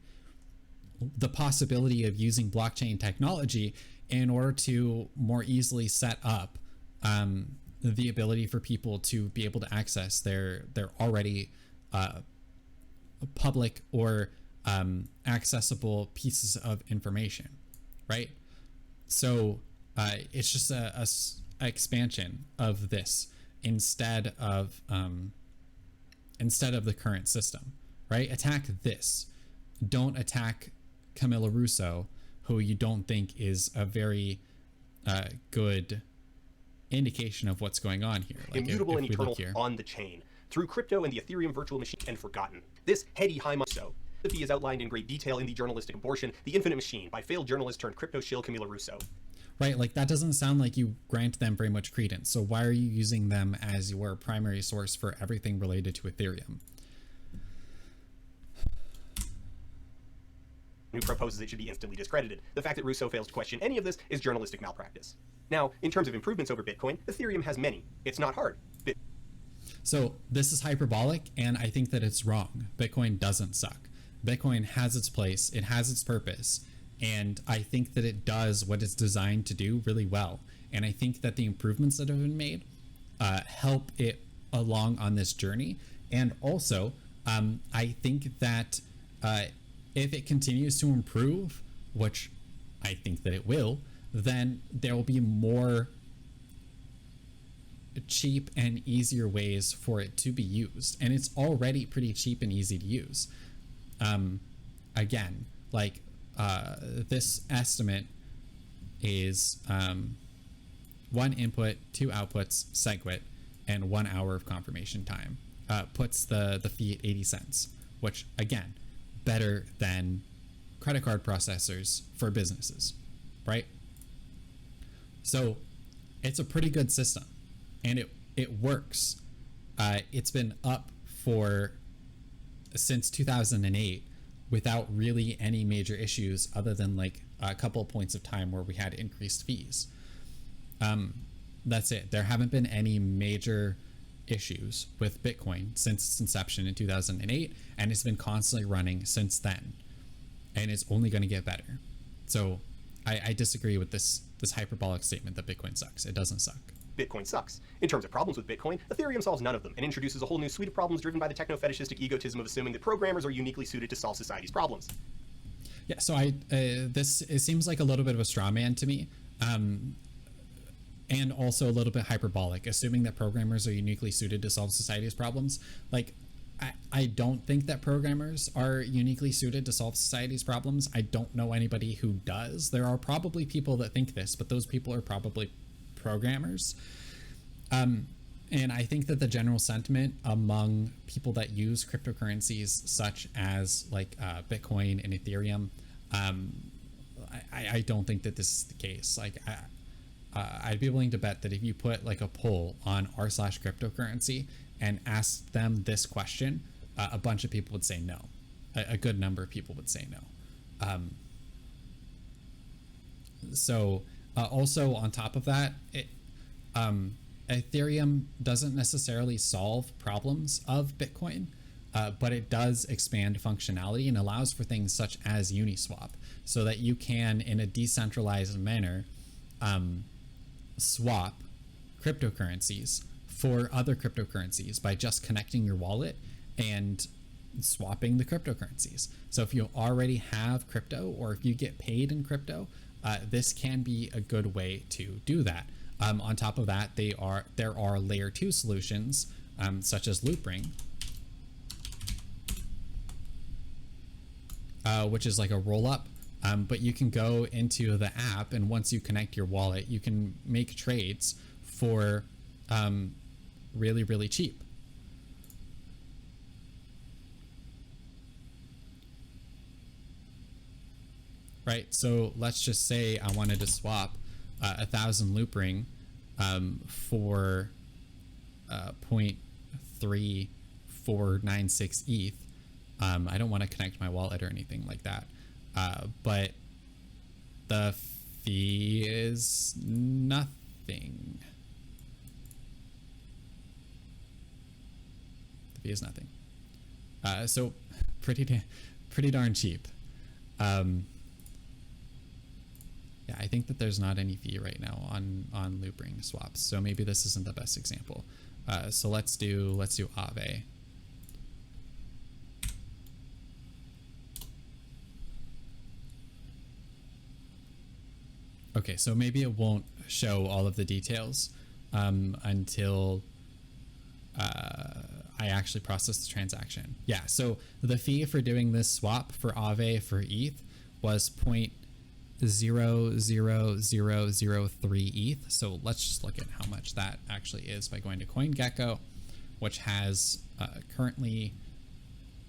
the possibility of using blockchain technology in order to more easily set up the ability for people to be able to access their already public or accessible pieces of information, right? So it's just a expansion of this instead of the current system, right? Attack this. Don't attack Camilla Russo, who you don't think is a very good indication of what's going on here. Like immutable if and we look eternal here, on the chain. through crypto and the Ethereum virtual machine and forgotten. This heady high-so. The fee is outlined in great detail in the journalistic abortion, The Infinite Machine, by failed journalist turned crypto shill Camila Russo. Right, like that doesn't sound like you grant them very much credence. So why are you using them as your primary source for everything related to Ethereum? Who proposes it should be instantly discredited. The fact that Russo fails to question any of this is journalistic malpractice. Now, in terms of improvements over Bitcoin, Ethereum has many. It's not hard. So this is hyperbolic, and I think that it's wrong. Bitcoin doesn't suck. Bitcoin has its place, it has its purpose, and I think that it does what it's designed to do really well. And I think that the improvements that have been made help it along on this journey. And also, I think that if it continues to improve, which I think that it will, then there will be more cheap and easier ways for it to be used. And it's already pretty cheap and easy to use. Again, like this estimate is 1 input, 2 outputs, SegWit, and 1 hour of confirmation time. Puts the fee at 80 cents, which again, better than credit card processors for businesses, right? So it's a pretty good system, and it works. It's been up since 2008 without really any major issues other than like a couple of points of time where we had increased fees. That's it. There haven't been any major issues with Bitcoin since its inception in 2008, and it's been constantly running since then, and it's only going to get better. So I disagree with this hyperbolic statement that Bitcoin sucks. It doesn't suck. Bitcoin sucks. In terms of problems with Bitcoin, Ethereum solves none of them and introduces a whole new suite of problems driven by the techno-fetishistic egotism of assuming that programmers are uniquely suited to solve society's problems. Yeah, so it seems like a little bit of a straw man to me. And also a little bit hyperbolic, assuming that programmers are uniquely suited to solve society's problems. Like, I don't think that programmers are uniquely suited to solve society's problems. I don't know anybody who does. There are probably people that think this, but those people are probably programmers. And I think that the general sentiment among people that use cryptocurrencies such as like Bitcoin and Ethereum, I don't think that this is the case. Like, I'd be willing to bet that if you put like a poll on r/cryptocurrency and asked them this question, a bunch of people would say no. A good number of people would say no. So also on top of that, Ethereum doesn't necessarily solve problems of Bitcoin, but it does expand functionality and allows for things such as Uniswap, so that you can, in a decentralized manner, swap cryptocurrencies for other cryptocurrencies by just connecting your wallet and swapping the cryptocurrencies. So if you already have crypto, or if you get paid in crypto, this can be a good way to do that. On top of that, there are layer 2 solutions, such as Loopring, which is like a roll-up. But you can go into the app, and once you connect your wallet, you can make trades for really, really cheap. Right, so let's just say I wanted to swap 1,000 Loopring for 0.3496 ETH. I don't want to connect my wallet or anything like that. But the fee is nothing. The fee is nothing. So pretty darn cheap. Yeah, I think that there's not any fee right now on Loopring swaps. So maybe this isn't the best example. So let's do Aave. Okay, so maybe it won't show all of the details until I actually process the transaction. Yeah, so the fee for doing this swap for Aave for ETH was 0.00003 ETH. So let's just look at how much that actually is by going to CoinGecko. which has currently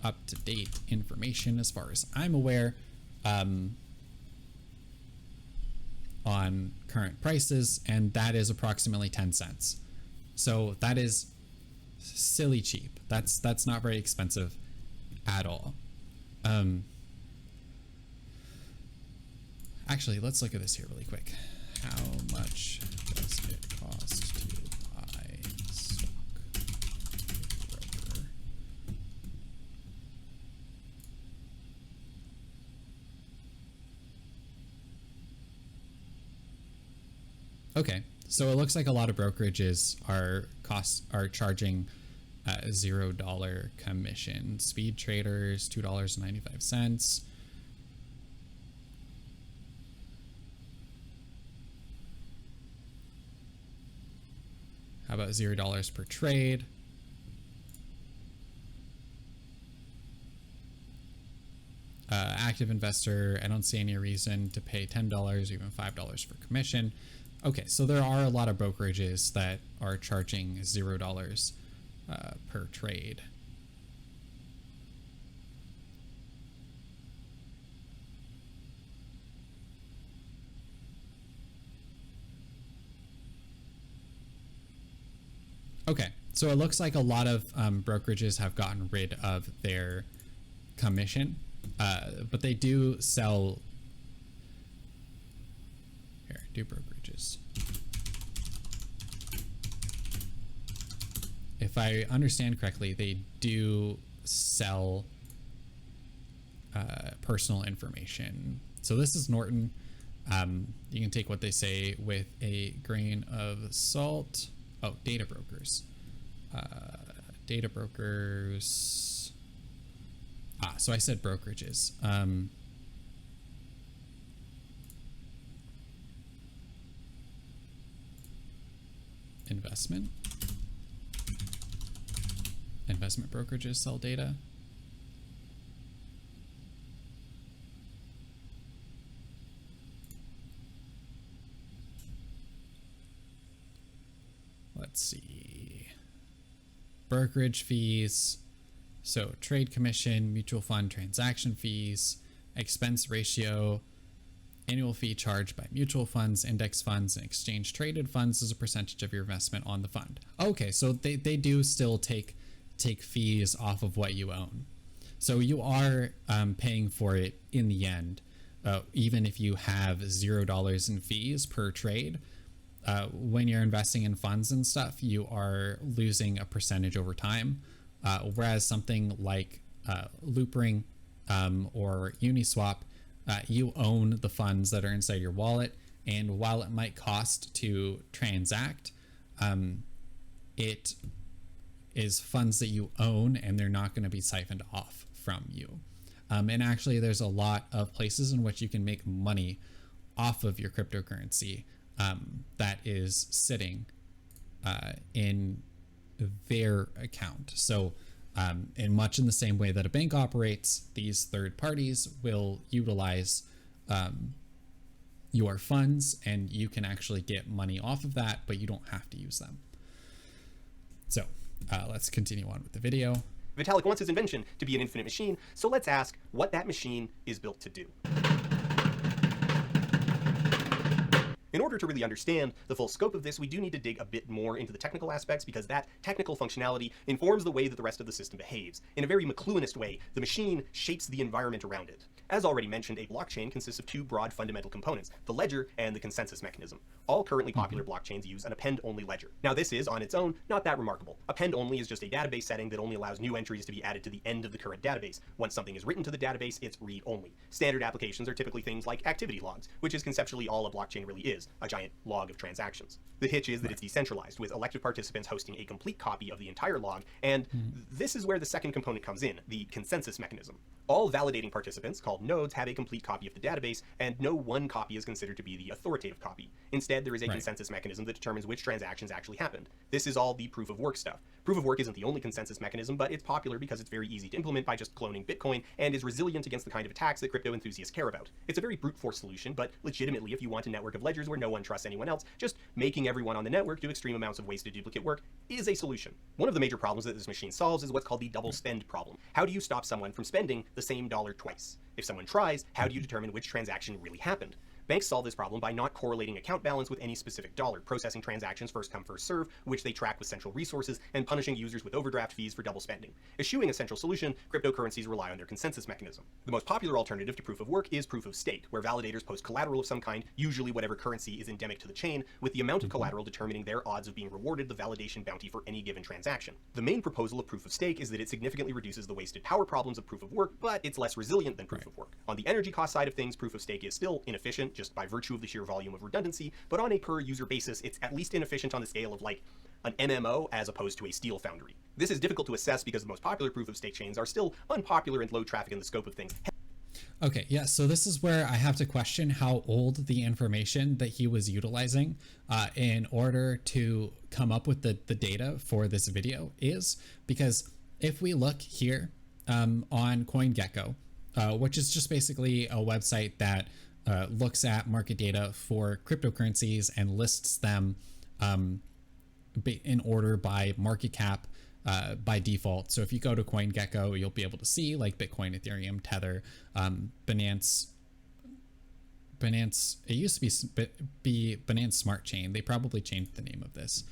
up-to-date information as far as I'm aware on current prices, and that is approximately 10 cents. So that is silly cheap. That's not very expensive at all. Actually, let's look at this here really quick. How much does it cost to buy stock broker? Okay, so it looks like a lot of brokerages are charging $0 commission. Speed Traders, $2.95. How about $0 per trade? Active investor, I don't see any reason to pay $10 or even $5 for commission. Okay, so there are a lot of brokerages that are charging $0 per trade. Okay, so it looks like a lot of brokerages have gotten rid of their commission, but they do sell. Here, do brokerages. If I understand correctly, they do sell personal information. So this is Norton. You can take what they say with a grain of salt. Oh, data brokers. Data brokers. So I said brokerages. Investment brokerages sell data. Let's see. Brokerage fees. So trade commission, mutual fund transaction fees, expense ratio, annual fee charged by mutual funds, index funds, and exchange traded funds as a percentage of your investment on the fund. Okay, so they do still take fees off of what you own. So you are paying for it in the end, even if you have $0 in fees per trade. When you're investing in funds and stuff, you are losing a percentage over time. Whereas something like Loopring or Uniswap, you own the funds that are inside your wallet. And while it might cost to transact, it is funds that you own and they're not going to be siphoned off from you. And actually, there's a lot of places in which you can make money off of your cryptocurrency that is sitting in their account. So in much in the same way that a bank operates, these third parties will utilize your funds, and you can actually get money off of that, but you don't have to use them. So let's continue on with the video. Vitalik wants his invention to be an infinite machine, so let's ask what that machine is built to do. In order to really understand the full scope of this, we do need to dig a bit more into the technical aspects, because that technical functionality informs the way that the rest of the system behaves. In a very McLuhanist way, the machine shapes the environment around it. As already mentioned, a blockchain consists of two broad fundamental components, the ledger and the consensus mechanism. All currently popular blockchains use an append-only ledger. Now this is, on its own, not that remarkable. Append-only is just a database setting that only allows new entries to be added to the end of the current database. Once something is written to the database, it's read-only. Standard applications are typically things like activity logs, which is conceptually all a blockchain really is, a giant log of transactions. The hitch is that it's decentralized, with elected participants hosting a complete copy of the entire log, and this is where the second component comes in, the consensus mechanism. All validating participants, called nodes, have a complete copy of the database, and no one copy is considered to be the authoritative copy. Instead, there is a consensus mechanism that determines which transactions actually happened. This is all the proof of work stuff. Proof of work isn't the only consensus mechanism, but it's popular because it's very easy to implement by just cloning Bitcoin and is resilient against the kind of attacks that crypto enthusiasts care about. It's a very brute force solution, but legitimately, if you want a network of ledgers where no one trusts anyone else, just making everyone on the network do extreme amounts of wasted duplicate work is a solution. One of the major problems that this machine solves is what's called the double spend problem. How do you stop someone from spending the same dollar twice? If someone tries, how do you determine which transaction really happened? Banks solve this problem by not correlating account balance with any specific dollar, processing transactions first come first serve, which they track with central resources, and punishing users with overdraft fees for double spending. Eschewing a central solution, cryptocurrencies rely on their consensus mechanism. The most popular alternative to proof of work is proof of stake, where validators post collateral of some kind, usually whatever currency is endemic to the chain, with the amount of collateral determining their odds of being rewarded the validation bounty for any given transaction. The main proposal of proof of stake is that it significantly reduces the wasted power problems of proof of work, but it's less resilient than proof of work. On the energy cost side of things, proof of stake is still inefficient, just by virtue of the sheer volume of redundancy, but on a per user basis, it's at least inefficient on the scale of like an MMO as opposed to a steel foundry. This is difficult to assess because the most popular proof of stake chains are still unpopular and low traffic in the scope of things. Okay, yeah, so this is where I have to question how old the information that he was utilizing in order to come up with the data for this video is, because if we look here on CoinGecko, which is just basically a website that looks at market data for cryptocurrencies and lists them in order by market cap by default. So if you go to CoinGecko, you'll be able to see like Bitcoin, Ethereum, Tether, Binance. It used to be Binance Smart Chain. They probably changed the name of this.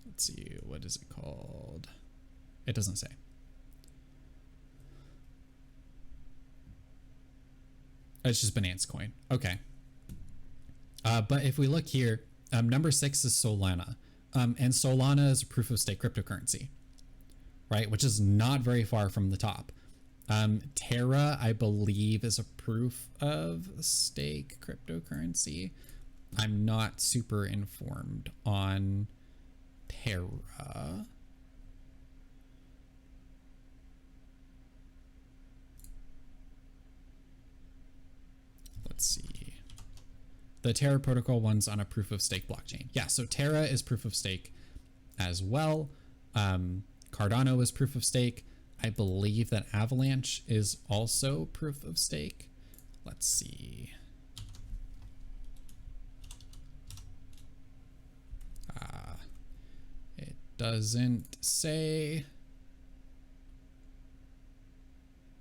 Let's see, what is it called? It doesn't say. It's just Binance Coin. Okay. But if we look here, number 6 is Solana. And Solana is a proof of stake cryptocurrency, right? Which is not very far from the top. Terra, I believe, is a proof of stake cryptocurrency. I'm not super informed on Terra. Let's see. The Terra protocol one's on a proof of stake blockchain. Yeah, so Terra is proof of stake as well. Cardano is proof of stake. I believe that Avalanche is also proof of stake. Let's see. It doesn't say.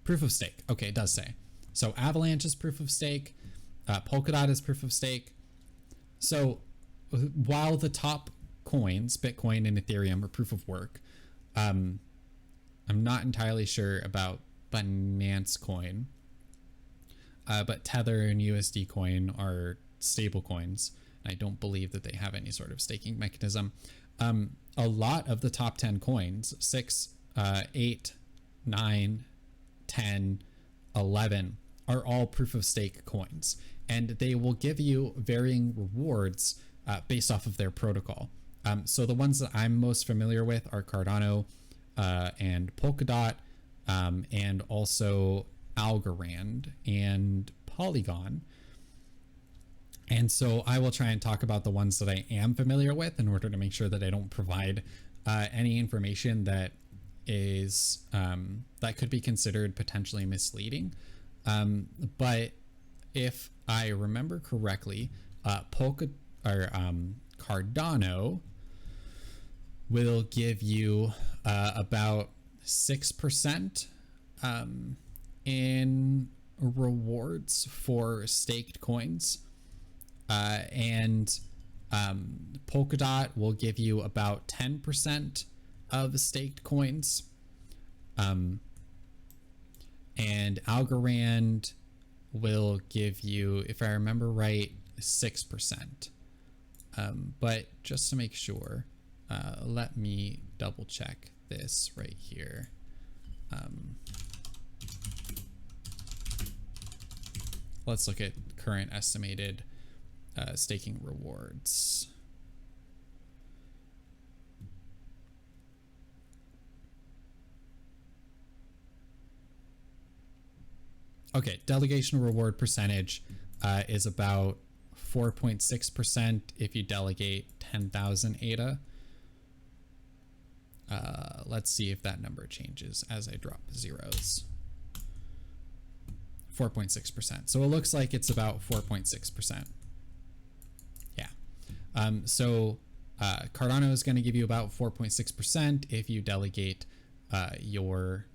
Proof of stake. Okay, it does say. So Avalanche is proof of stake. Polkadot is proof of stake. So while the top coins, Bitcoin and Ethereum, are proof of work, I'm not entirely sure about Binance Coin, but Tether and USD Coin are stable coins. I don't believe that they have any sort of staking mechanism. A lot of the top 10 coins, 6, 8, 9, 10, 11, are all proof of stake coins, and they will give you varying rewards based off of their protocol. So the ones that I'm most familiar with are Cardano and Polkadot, and also Algorand and Polygon. And so I will try and talk about the ones that I am familiar with in order to make sure that I don't provide any information that is that could be considered potentially misleading. But if I remember correctly, Cardano will give you about 6% in rewards for staked coins, and Polkadot will give you about 10% of staked coins, and Algorand will give you, if I remember right, 6%. But just to make sure, let me double check this right here. Let's look at current estimated staking rewards. Okay, delegation reward percentage is about 4.6% if you delegate 10,000 ADA. Let's see if that number changes as I drop zeros. 4.6%. So it looks like it's about 4.6%. Yeah. So Cardano is going to give you about 4.6% if you delegate or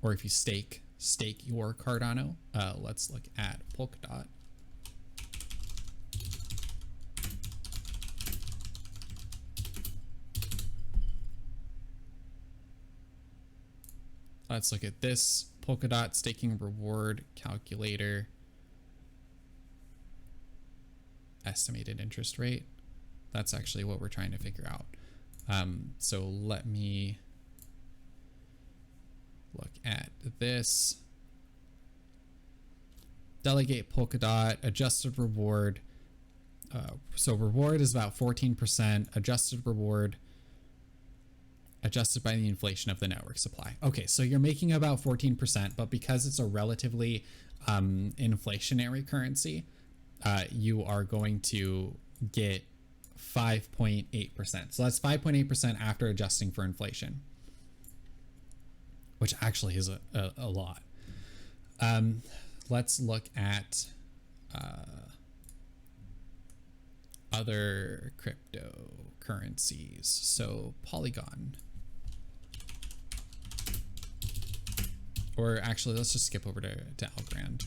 if you stake your Cardano. Let's look at Polkadot. Let's look at this Polkadot staking reward calculator. Estimated interest rate. That's actually what we're trying to figure out. So let me look at this. Delegate Polkadot, adjusted reward. So reward is about 14%, adjusted reward adjusted by the inflation of the network supply. Okay, so you're making about 14%, but because it's a relatively inflationary currency, you are going to get 5.8%. So that's 5.8% after adjusting for inflation, which actually is a lot. Let's look at other cryptocurrencies. So Polygon. Or actually, let's just skip over to Algorand.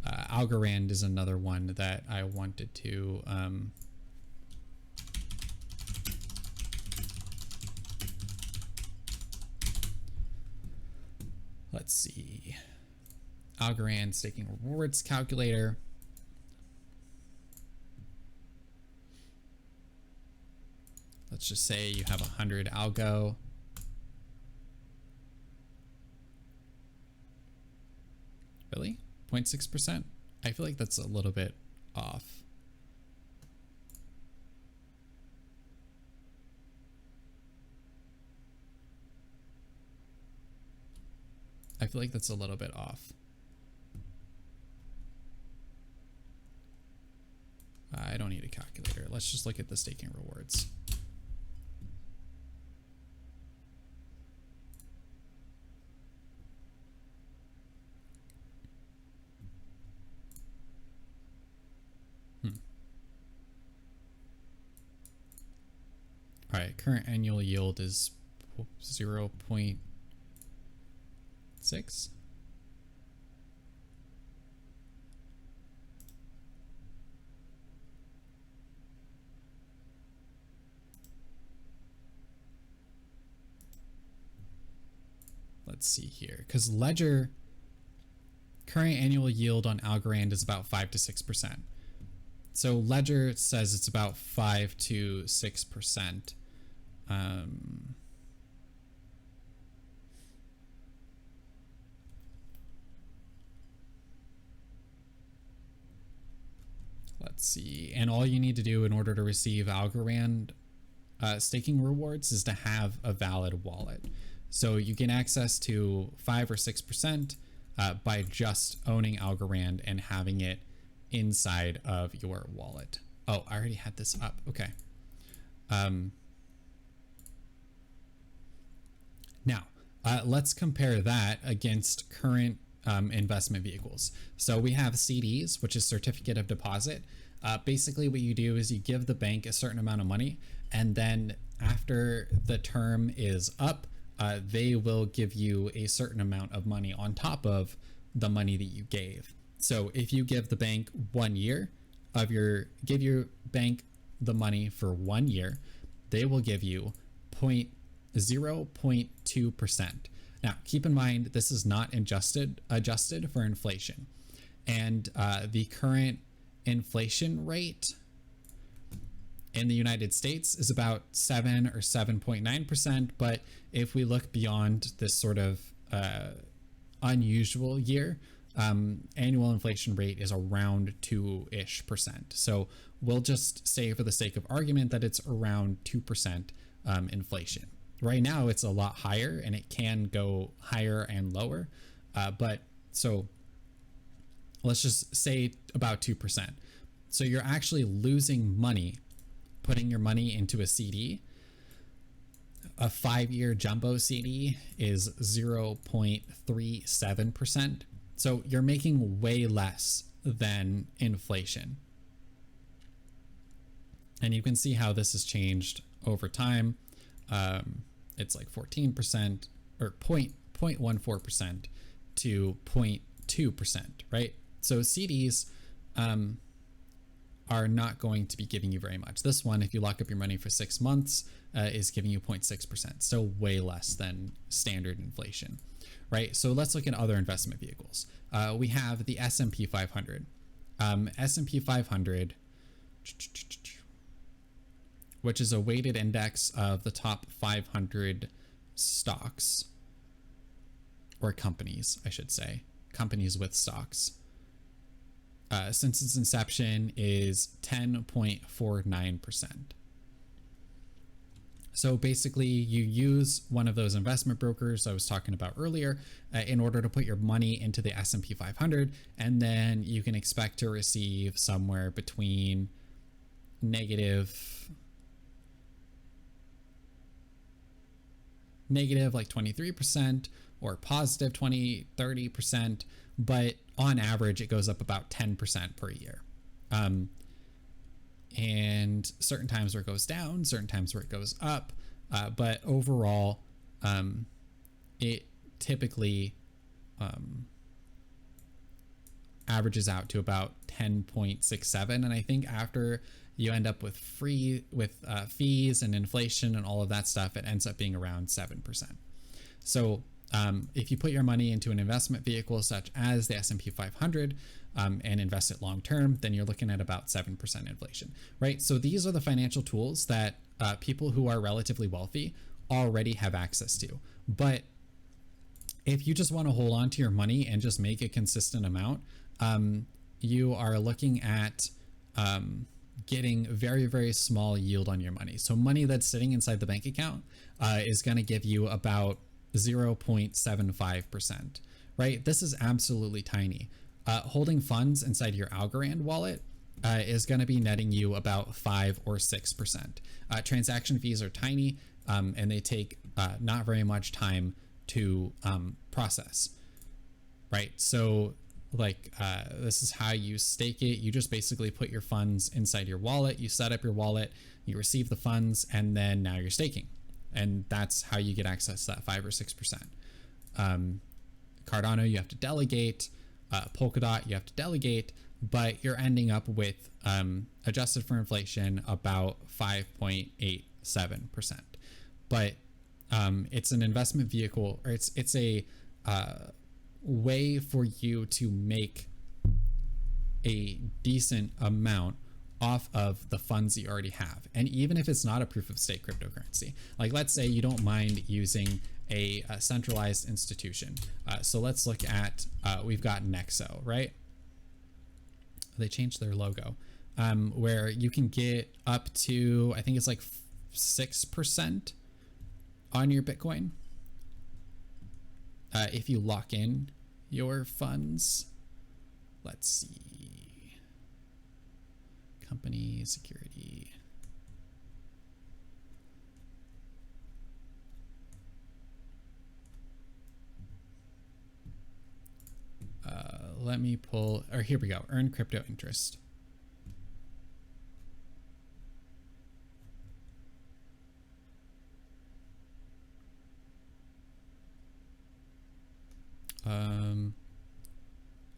Algorand is another one that I wanted to let's see. Algorand staking rewards calculator. Let's just say you have 100 algo. Really? 0.6%? I feel like that's a little bit off. I feel like that's a little bit off. I don't need a calculator. Let's just look at the staking rewards. All right, current annual yield is 0.6. Let's see here, because Ledger current annual yield on Algorand is about 5 to 6%. So Ledger says it's about 5 to 6%. Let's see. And all you need to do in order to receive Algorand staking rewards is to have a valid wallet. So you get access to 5 or 6% by just owning Algorand and having it inside of your wallet. Oh, I already had this up. Okay. Now, let's compare that against current investment vehicles. So we have CDs, which is certificate of deposit. Basically what you do is you give the bank a certain amount of money, and then after the term is up, they will give you a certain amount of money on top of the money that you gave. So if you give the bank 1 year of give your bank the money for 1 year, they will give you 0.2%. Now, keep in mind, this is not adjusted for inflation. And the current inflation rate in the United States is about 7 or 7.9%. But if we look beyond this sort of unusual year, annual inflation rate is around 2-ish%. So we'll just say, for the sake of argument, that it's around 2% inflation. Right now, it's a lot higher, and it can go higher and lower. But So let's just say about 2%. So you're actually losing money putting your money into a CD. A 5-year jumbo CD is 0.37%. So you're making way less than inflation. And you can see how this has changed over time. It's like 14% or 0.14% to 0.2%, right? So CDs are not going to be giving you very much. This one, if you lock up your money for 6 months, is giving you 0.6%, so way less than standard inflation, right? So let's look at other investment vehicles. We have the S&P 500. S&P 500, which is a weighted index of the top 500 stocks, or companies, I should say, companies with stocks. Since its inception is 10.49%. So basically you use one of those investment brokers I was talking about earlier in order to put your money into the S&P 500, and then you can expect to receive somewhere between negative like 23% or positive 20-30%, but on average it goes up about 10% per year. And certain times where it goes down, certain times where it goes up, but overall it typically averages out to about 10.67, and I think after you end up with fees and inflation and all of that stuff, it ends up being around 7%. So if you put your money into an investment vehicle such as the S&P 500 and invest it long term, then you're looking at about 7% inflation, right? So these are the financial tools that people who are relatively wealthy already have access to. But if you just want to hold on to your money and just make a consistent amount, you are looking at getting very, very small yield on your money. So money that's sitting inside the bank account is going to give you about 0.75%, right? This is absolutely tiny. Holding funds inside your Algorand wallet is going to be netting you about 5 or 6%. Transaction fees are tiny and they take not very much time to process, right? So like this is how you stake it. You just basically put your funds inside your wallet, you set up your wallet, you receive the funds, and then now you're staking. And that's how you get access to that 5 or 6%. Cardano, you have to delegate. Polkadot, you have to delegate, but you're ending up with, adjusted for inflation, about 5.87%. But it's an investment vehicle, or it's a way for you to make a decent amount off of the funds you already have. And even if it's not a proof of stake cryptocurrency, like let's say you don't mind using a centralized institution. So let's look at, we've got Nexo, right? They changed their logo, where you can get up to, I think it's like 6% on your Bitcoin. If you lock in your funds. Let's see. Company security. Let me pull, or here we go, earn crypto interest.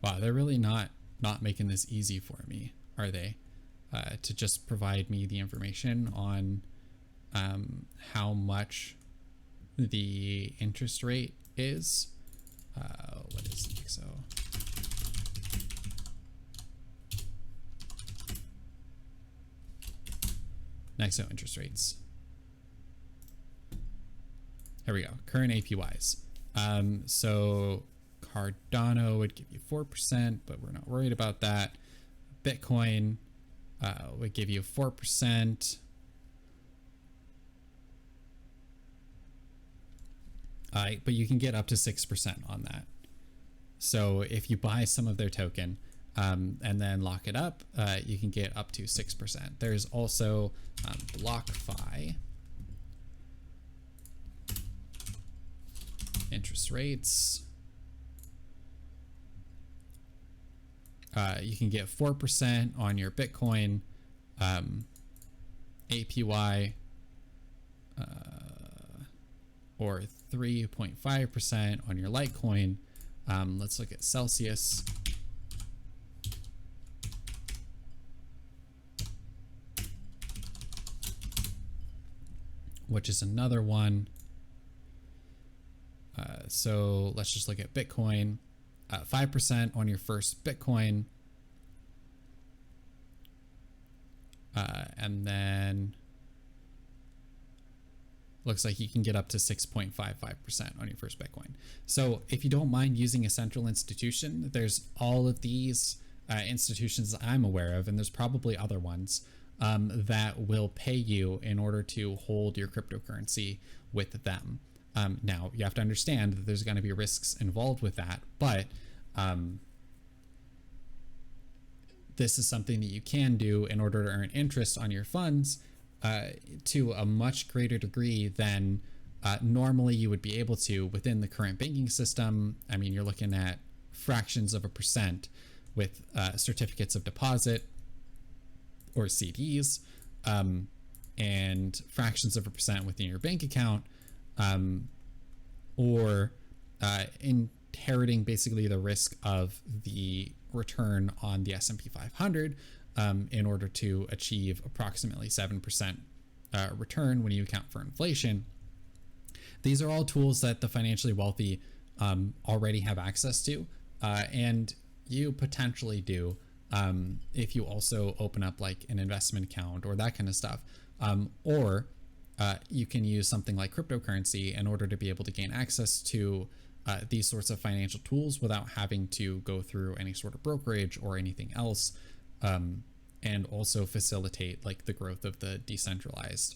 Wow, they're really not making this easy for me, are they? To just provide me the information on how much the interest rate is. What is Nexo? Nexo interest rates. Here we go. Current APYs. So Cardano would give you 4%, but we're not worried about that. Bitcoin would give you 4%. But you can get up to 6% on that. So if you buy some of their token and then lock it up, you can get up to 6%. There's also BlockFi, interest rates. You can get 4% on your Bitcoin, APY, or 3.5% on your Litecoin. Let's look at Celsius. Which is another one. So let's just look at Bitcoin. 5% on your first Bitcoin. And then looks like you can get up to 6.55% on your first Bitcoin. So if you don't mind using a central institution, there's all of these institutions I'm aware of, and there's probably other ones that will pay you in order to hold your cryptocurrency with them. Now, you have to understand that there's going to be risks involved with that, but this is something that you can do in order to earn interest on your funds to a much greater degree than normally you would be able to within the current banking system. I mean, you're looking at fractions of a percent with certificates of deposit or CDs, and fractions of a percent within your bank account, or inheriting basically the risk of the return on the S&P 500 in order to achieve approximately 7% return when you account for inflation. These are all tools that the financially wealthy already have access to, and you potentially do if you also open up like an investment account or that kind of stuff, or you can use something like cryptocurrency in order to be able to gain access to these sorts of financial tools without having to go through any sort of brokerage or anything else, and also facilitate like the growth of the decentralized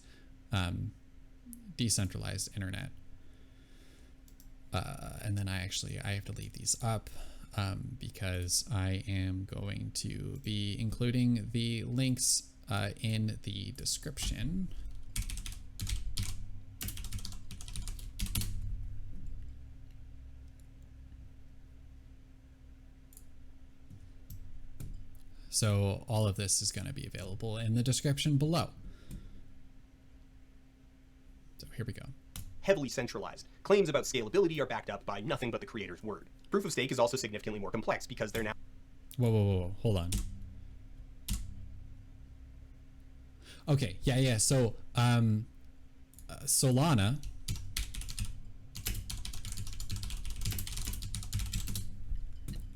internet. And then I have to leave these up because I am going to be including the links in the description. So all of this is going to be available in the description below. So here we go. Heavily centralized. Claims about scalability are backed up by nothing but the creator's word. Proof of stake is also significantly more complex because they're now... Whoa, hold on. Okay, yeah. So Solana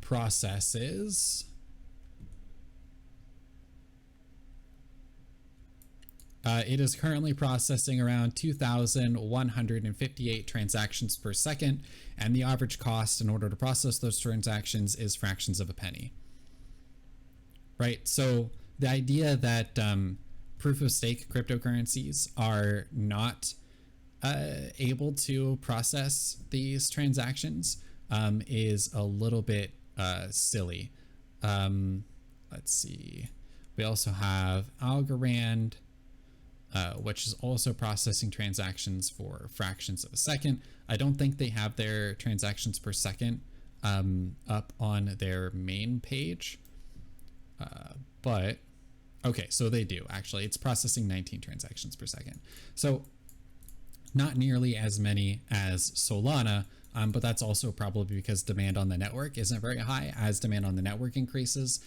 processes it is currently processing around 2,158 transactions per second, and the average cost in order to process those transactions is fractions of a penny. Right? So the idea that proof of stake cryptocurrencies are not able to process these transactions is a little bit silly. Let's see. We also have Algorand, which is also processing transactions for fractions of a second. I don't think they have their transactions per second up on their main page, but okay, so they do actually. It's processing 19 transactions per second. So not nearly as many as Solana, but that's also probably because demand on the network isn't very high. As demand on the network increases,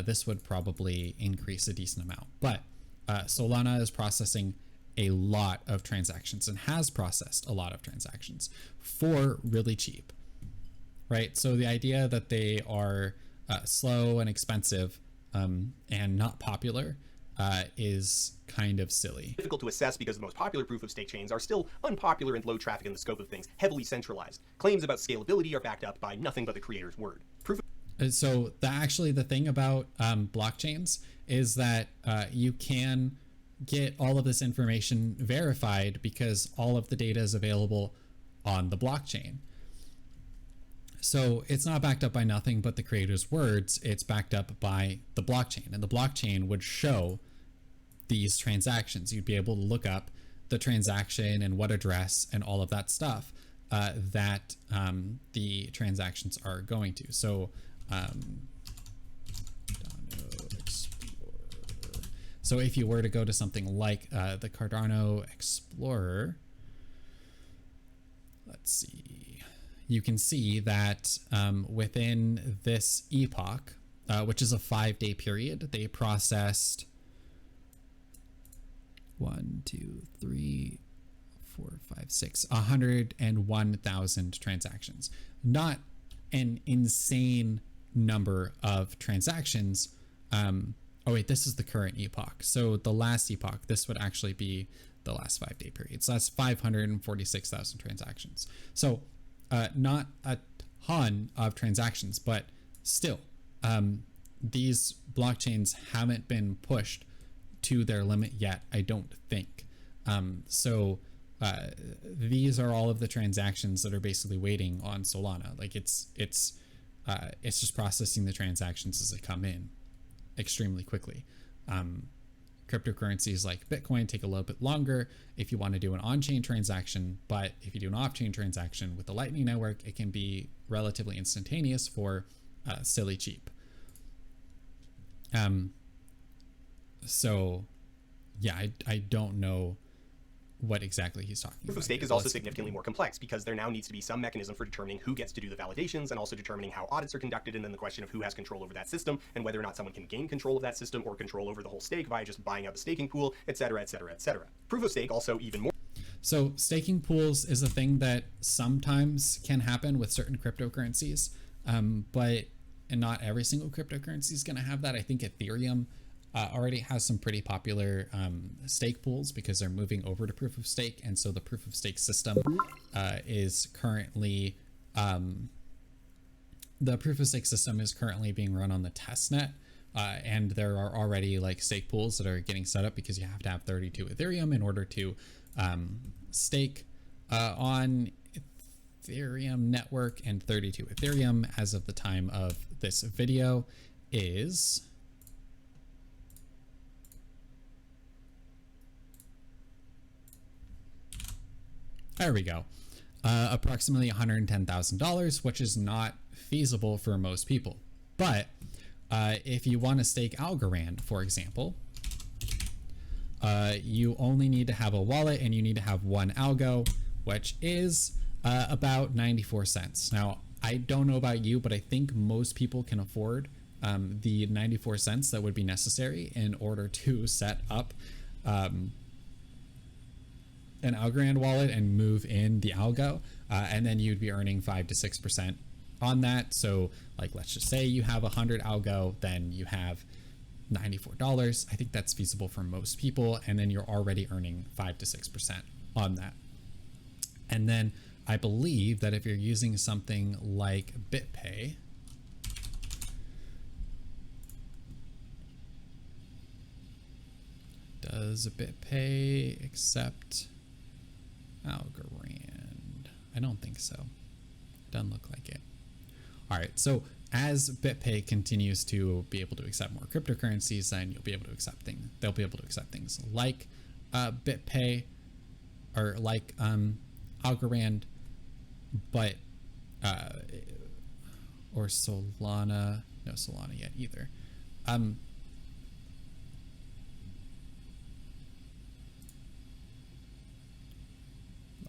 this would probably increase a decent amount. But Solana is processing a lot of transactions and has processed a lot of transactions for really cheap, right? So the idea that they are slow and expensive and not popular is kind of silly. Difficult to assess because the most popular proof of stake chains are still unpopular and low traffic in the scope of things, heavily centralized. Claims about scalability are backed up by nothing but the creator's word. So the thing about blockchains is that you can get all of this information verified because all of the data is available on the blockchain. So it's not backed up by nothing but the creator's words. It's backed up by the blockchain, and the blockchain would show these transactions. You'd be able to look up the transaction and what address and all of that stuff that the transactions are going to. So so if you were to go to something like the Cardano Explorer, let's see, you can see that within this epoch, which is a 5-day period, they processed 101,000 transactions. Not an insane number of transactions. Oh wait, this is the current epoch. So the last epoch, this would actually be the last 5-day period. So that's 546,000 transactions. So not a ton of transactions, but still, these blockchains haven't been pushed to their limit yet, I don't think. So these are all of the transactions that are basically waiting on Solana. Like it's just processing the transactions as they come in extremely quickly. Cryptocurrencies like Bitcoin take a little bit longer if you want to do an on-chain transaction, but if you do an off-chain transaction with the Lightning Network, it can be relatively instantaneous for silly cheap. So yeah, I don't know what exactly he's talking about. Proof of stake is also significantly more complex because there now needs to be some mechanism for determining who gets to do the validations and also determining how audits are conducted, and then the question of who has control over that system and whether or not someone can gain control of that system or control over the whole stake via just buying out the staking pool, etc., etc., etc. Proof of stake also even more. So staking pools is a thing that sometimes can happen with certain cryptocurrencies, but not every single cryptocurrency is going to have that. I think Ethereum already has some pretty popular stake pools because they're moving over to proof of stake, and so the proof of stake system is currently the proof of stake system is currently being run on the testnet, and there are already like stake pools that are getting set up because you have to have 32 Ethereum in order to stake on Ethereum network, and 32 Ethereum as of the time of this video is there we go. Approximately $110,000, which is not feasible for most people. But if you want to stake Algorand, for example, you only need to have a wallet and you need to have one algo, which is about 94 cents. Now, I don't know about you, but I think most people can afford the 94 cents that would be necessary in order to set up an Algorand wallet and move in the algo, and then you'd be earning 5 to 6% on that. So like, let's just say you have 100 algo, then you have $94. I think that's feasible for most people, and then you're already earning 5 to 6% on that. And then I believe that if you're using something like BitPay, does BitPay accept Algorand? I don't think so. Doesn't look like it. All right, so as BitPay continues to be able to accept more cryptocurrencies, then you'll be able to accept things. They'll be able to accept things like BitPay or like Algorand, but or Solana. No Solana yet either.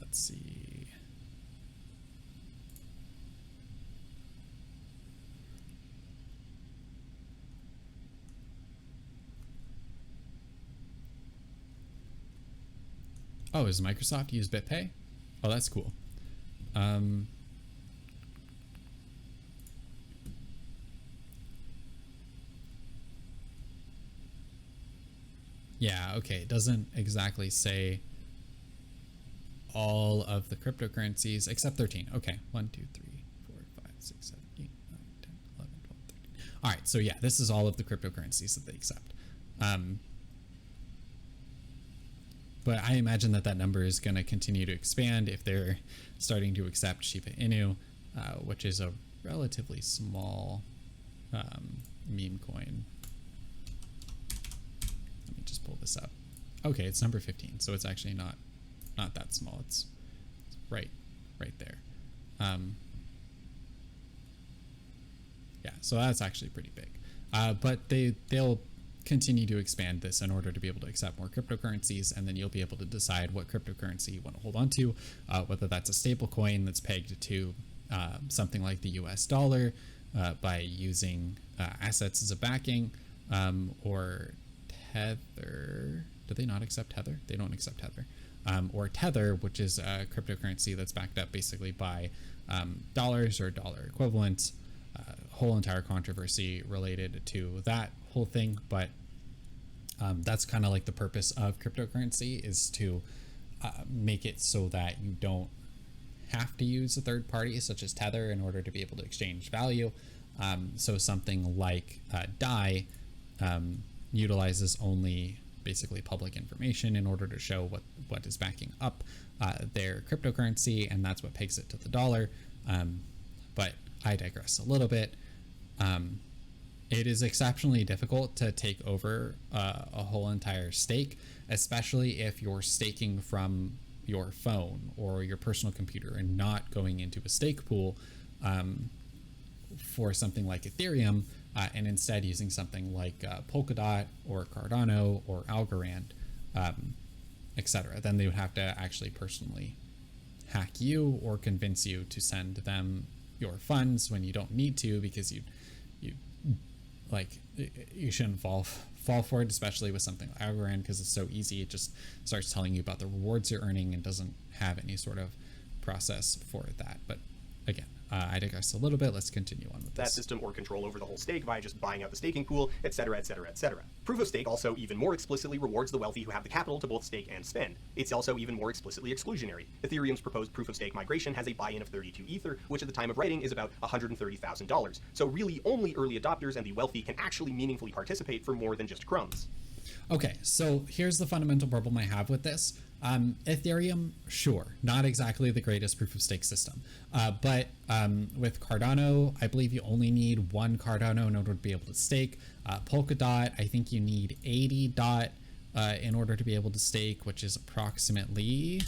Let's see. Oh, does Microsoft use BitPay? Oh, that's cool. Yeah, okay. It doesn't exactly say all of the cryptocurrencies except 13. Okay, 1, 2, 3, 4, 5, 6, 7, 8, 9, 10, 11, 12, 13. All right, so yeah, this is all of the cryptocurrencies that they accept. But I imagine that that number is going to continue to expand if they're starting to accept Shiba Inu, which is a relatively small meme coin. Let me just pull this up. Okay, it's number 15, so it's actually not that small. It's right there. Yeah, so that's actually pretty big. But they'll continue to expand this in order to be able to accept more cryptocurrencies, and then you'll be able to decide what cryptocurrency you want to hold on to, whether that's a stable coin that's pegged to something like the US dollar by using assets as a backing, or Tether. Do they not accept Tether? They don't accept Tether. Or Tether, which is a cryptocurrency that's backed up basically by dollars or dollar equivalents. Whole entire controversy related to that whole thing, but that's kind of like the purpose of cryptocurrency, is to make it so that you don't have to use a third party such as Tether in order to be able to exchange value. So something like DAI utilizes only basically public information in order to show what is backing up their cryptocurrency, and that's what pegs it to the dollar. But I digress a little bit. It is exceptionally difficult to take over a whole entire stake, especially if you're staking from your phone or your personal computer and not going into a stake pool for something like Ethereum, and instead using something like Polkadot or Cardano or Algorand, etc. Then they would have to actually personally hack you or convince you to send them your funds when you don't need to, because you shouldn't fall for it, especially with something like Algorand, because it's so easy. It just starts telling you about the rewards you're earning and doesn't have any sort of process for that. But again, I digress a little bit. Let's continue on with that this. system or control over the whole stake by just buying out the staking pool, etc., etc., etc. Proof of stake also even more explicitly rewards the wealthy who have the capital to both stake and spend. It's also even more explicitly exclusionary. Ethereum's proposed proof of stake migration has a buy-in of 32 Ether, which at the time of writing is about $130,000. So really only early adopters and the wealthy can actually meaningfully participate for more than just crumbs. Okay, so here's the fundamental problem I have with this. Ethereum, sure, not exactly the greatest proof of stake system, but with Cardano, I believe you only need one Cardano in order to be able to stake. Polkadot, I think you need 80 DOT in order to be able to stake, which is approximately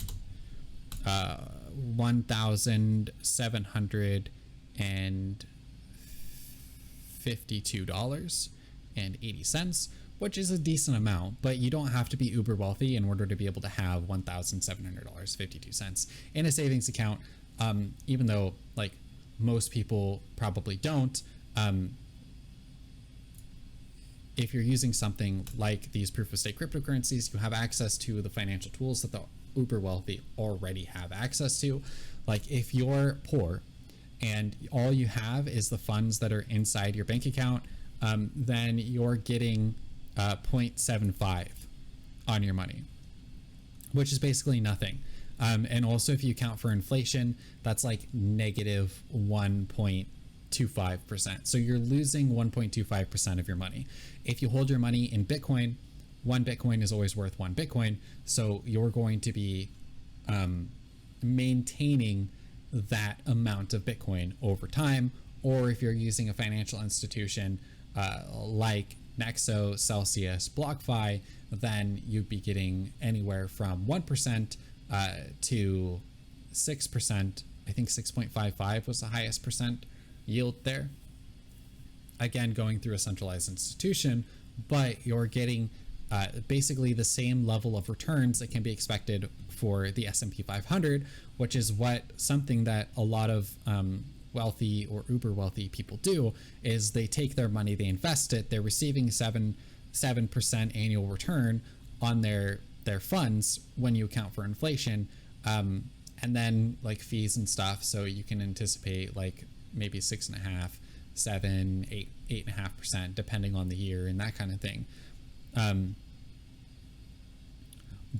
$1,752.80, which is a decent amount, but you don't have to be uber wealthy in order to be able to have $1,700.52 in a savings account, even though like most people probably don't. If you're using something like these proof of stake cryptocurrencies, you have access to the financial tools that the uber wealthy already have access to. Like if you're poor and all you have is the funds that are inside your bank account, then you're getting 0.75 on your money, which is basically nothing. And also if you account for inflation, that's like negative 1.25%. So you're losing 1.25% of your money. If you hold your money in Bitcoin, one Bitcoin is always worth one Bitcoin. So you're going to be maintaining that amount of Bitcoin over time. Or if you're using a financial institution like Nexo, Celsius, BlockFi, then you'd be getting anywhere from 1% to 6%. I think 6.55 was the highest percent yield there. Again, going through a centralized institution, but you're getting basically the same level of returns that can be expected for the S&P 500, which is something that a lot of wealthy or uber wealthy people do, is they take their money, they invest it, they're receiving 7% annual return on their funds when you account for inflation, and then like fees and stuff, so you can anticipate like maybe 6.5%, 7%, 8.5%, depending on the year and that kind of thing.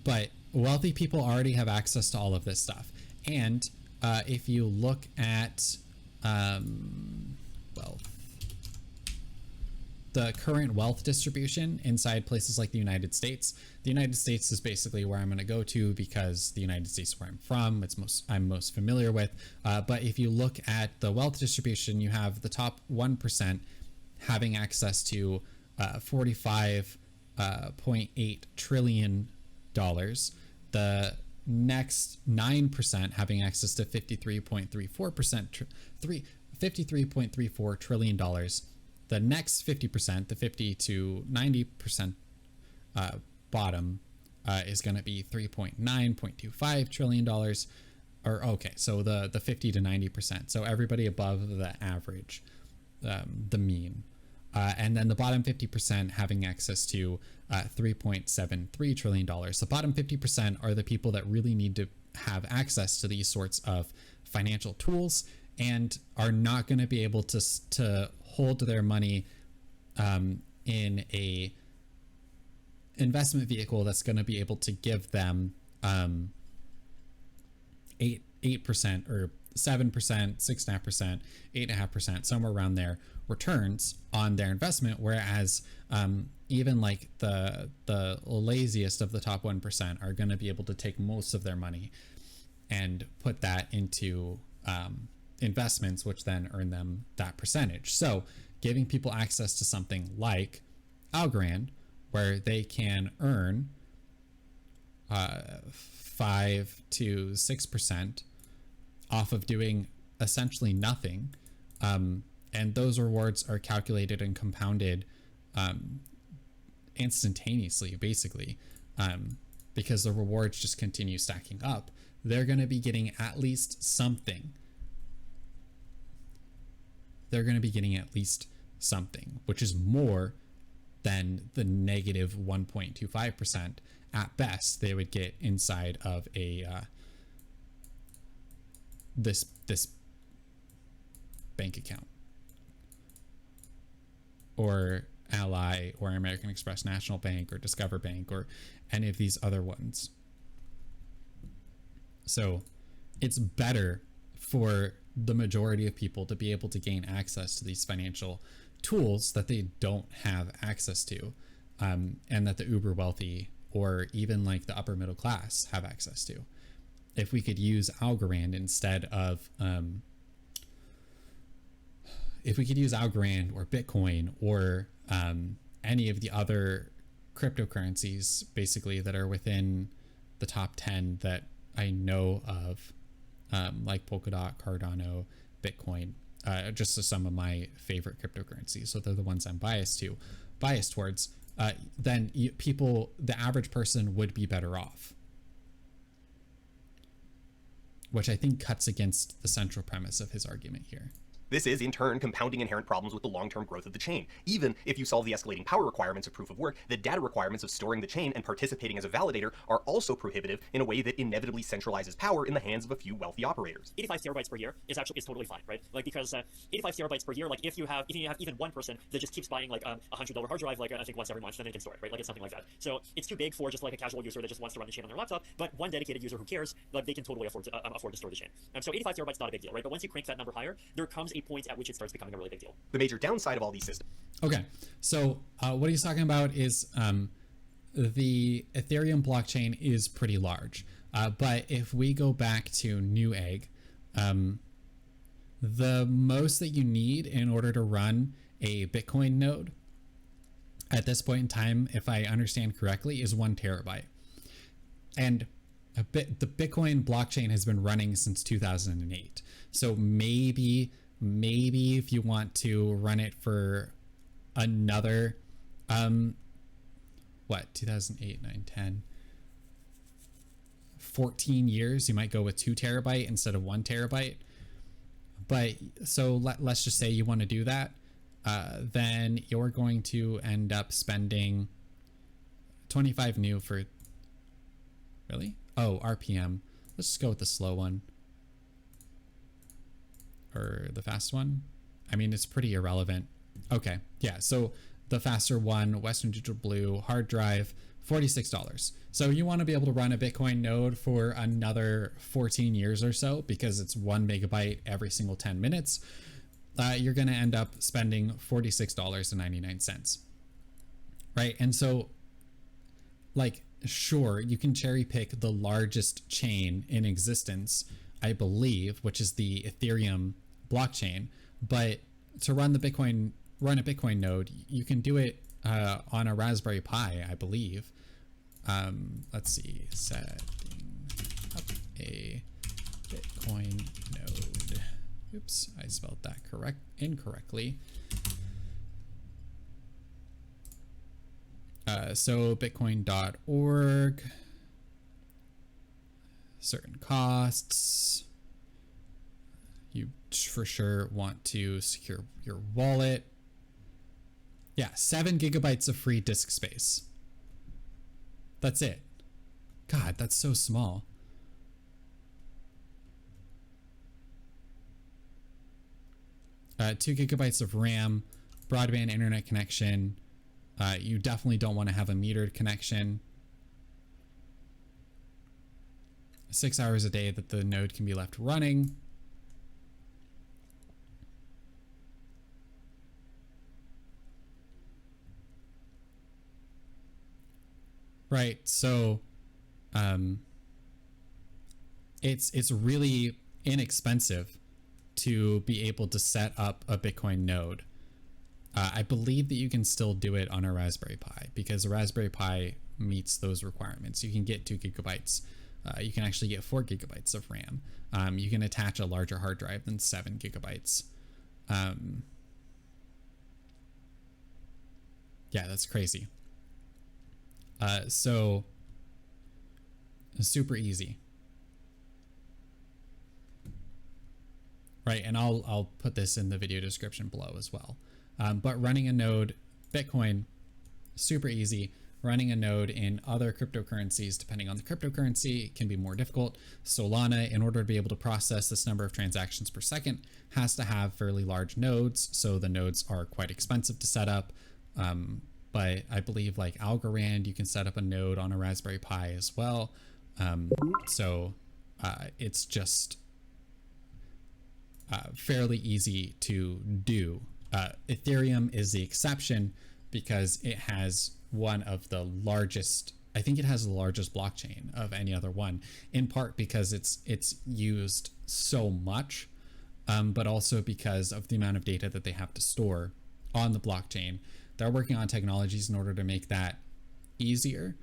But wealthy people already have access to all of this stuff. And if you look at wealth, the current wealth distribution inside places like the United States. The United States is basically where I'm going to go to because the United States is where I'm from. I'm most familiar with. But if you look at the wealth distribution, you have the top 1% having access to $45.8 trillion. The next 9% having access to $53.34 trillion. The next 50%, the 50 to 90% bottom, is going to be $3.9.25 trillion. So the 50 to 90%. So everybody above the average, the mean. And then the bottom 50% having access to $3.73 trillion. The bottom 50% are the people that really need to have access to these sorts of financial tools and are not going to be able to hold their money in a investment vehicle that's going to be able to give them 8% or 7%, 6.5%, 8.5%, somewhere around there returns on their investment, whereas even like the laziest of the top 1% are going to be able to take most of their money and put that into investments, which then earn them that percentage. So giving people access to something like Algorand, where they can earn 5 to 6% off of doing essentially nothing, and those rewards are calculated and compounded instantaneously, basically, because the rewards just continue stacking up. They're going to be getting at least something. They're going to be getting at least something, which is more than the negative 1.25% at best they would get inside of a this bank account or Ally or American Express National Bank or Discover Bank or any of these other ones. So it's better for the majority of people to be able to gain access to these financial tools that they don't have access to, and that the uber wealthy or even like the upper middle class have access to. If we could use Algorand instead of or Bitcoin or any of the other cryptocurrencies basically that are within the top 10 that I know of, like Polkadot, Cardano, Bitcoin, just some of my favorite cryptocurrencies. So they're the ones I'm biased towards. Then the average person would be better off, which I think cuts against the central premise of his argument here. This is, in turn, compounding inherent problems with the long-term growth of the chain. Even if you solve the escalating power requirements of proof of work, the data requirements of storing the chain and participating as a validator are also prohibitive in a way that inevitably centralizes power in the hands of a few wealthy operators. 85 terabytes per year is totally fine, right? Like, because 85 terabytes per year, like if you have even one person that just keeps buying like a $100 hard drive, like I think once every month, then they can store it, right? Like it's something like that. So it's too big for just like a casual user that just wants to run the chain on their laptop, but one dedicated user who cares, like they can totally afford to store the chain. So 85 terabytes not a big deal, right? But once you crank that number higher, there comes a point at which it starts becoming a really big deal. The major downside of all these systems. Okay, so what he's talking about is the Ethereum blockchain is pretty large, but if we go back to Newegg, the most that you need in order to run a Bitcoin node at this point in time, if I understand correctly, is 1 terabyte. And the Bitcoin blockchain has been running since 2008. So maybe if you want to run it for another 2008, 9, 10, 14 years, you might go with 2 terabyte instead of 1 terabyte. But so let's just say you want to do that, then you're going to end up spending 25 new for RPM. Let's just go with the slow one. Or the fast one. I mean, it's pretty irrelevant. Okay, yeah, so the faster one, Western Digital Blue, hard drive, $46. So you want to be able to run a Bitcoin node for another 14 years or so because it's 1 megabyte every single 10 minutes. you're going to end up spending $46.99, right? And so, like, sure, you can cherry pick the largest chain in existence, I believe, which is the Ethereum blockchain, but to run a Bitcoin node, you can do it on a Raspberry Pi, I believe. Let's see, setting up a Bitcoin node. Oops, I spelled that incorrectly. So bitcoin.org, certain costs. You for sure want to secure your wallet. Yeah, 7 gigabytes of free disk space. That's it. God, that's so small. Uh, 2 gigabytes of RAM, broadband internet connection. You definitely don't want to have a metered connection. 6 hours a day that the node can be left running. Right, so it's really inexpensive to be able to set up a Bitcoin node. I believe that you can still do it on a Raspberry Pi because a Raspberry Pi meets those requirements. You can get 2 gigabytes. You can actually get 4 gigabytes of RAM. You can attach a larger hard drive than 7 gigabytes. Yeah, that's crazy. So super easy. Right, and I'll put this in the video description below as well. But running a node, Bitcoin, super easy. Running a node in other cryptocurrencies, depending on the cryptocurrency, can be more difficult. Solana, in order to be able to process this number of transactions per second, has to have fairly large nodes. So the nodes are quite expensive to set up. But I believe like Algorand, you can set up a node on a Raspberry Pi as well. So it's just fairly easy to do. Ethereum is the exception because it has one of the largest, I think it has the largest blockchain of any other one, in part because it's used so much, but also because of the amount of data that they have to store on the blockchain. They're working on technologies in order to make that easier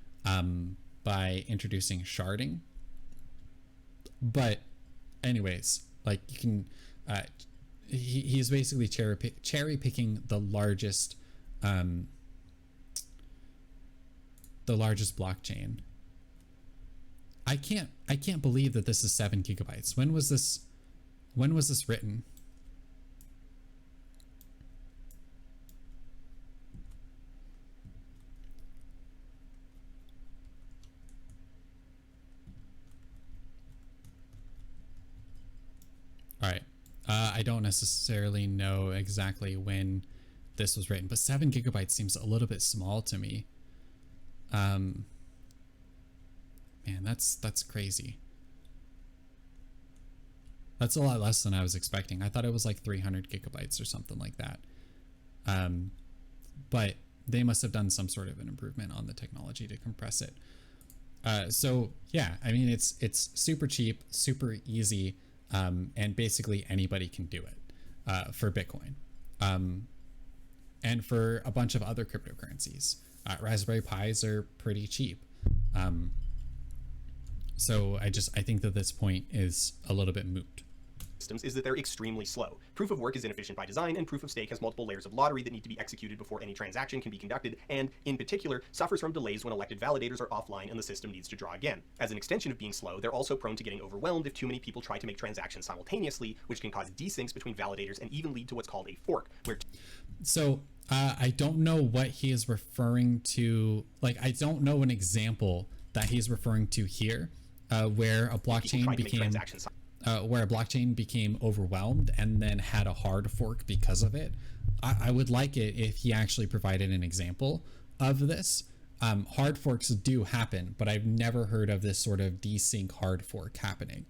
by introducing sharding. But anyways, like you can, he's basically cherry picking the largest blockchain. I can't believe that this is 7 gigabytes. When was this written? All right. I don't necessarily know exactly when this was written, but 7 gigabytes seems a little bit small to me. Man, that's crazy. That's a lot less than I was expecting. I thought it was like 300 gigabytes or something like that. But they must have done some sort of an improvement on the technology to compress it. So yeah, I mean, it's super cheap, super easy. And basically anybody can do it for Bitcoin and for a bunch of other cryptocurrencies. Raspberry Pis are pretty cheap. So I think that this point is a little bit moot. Systems is that they're extremely slow. Proof of work is inefficient by design, and proof of stake has multiple layers of lottery that need to be executed before any transaction can be conducted, and, in particular, suffers from delays when elected validators are offline and the system needs to draw again. As an extension of being slow, they're also prone to getting overwhelmed if too many people try to make transactions simultaneously, which can cause desyncs between validators and even lead to what's called a fork, where... So, I don't know what he is referring to. Like, I don't know an example that he's referring to here, where a blockchain became overwhelmed and then had a hard fork because of it. I would like it if he actually provided an example of this. Hard forks do happen, but I've never heard of this sort of desync hard fork happening.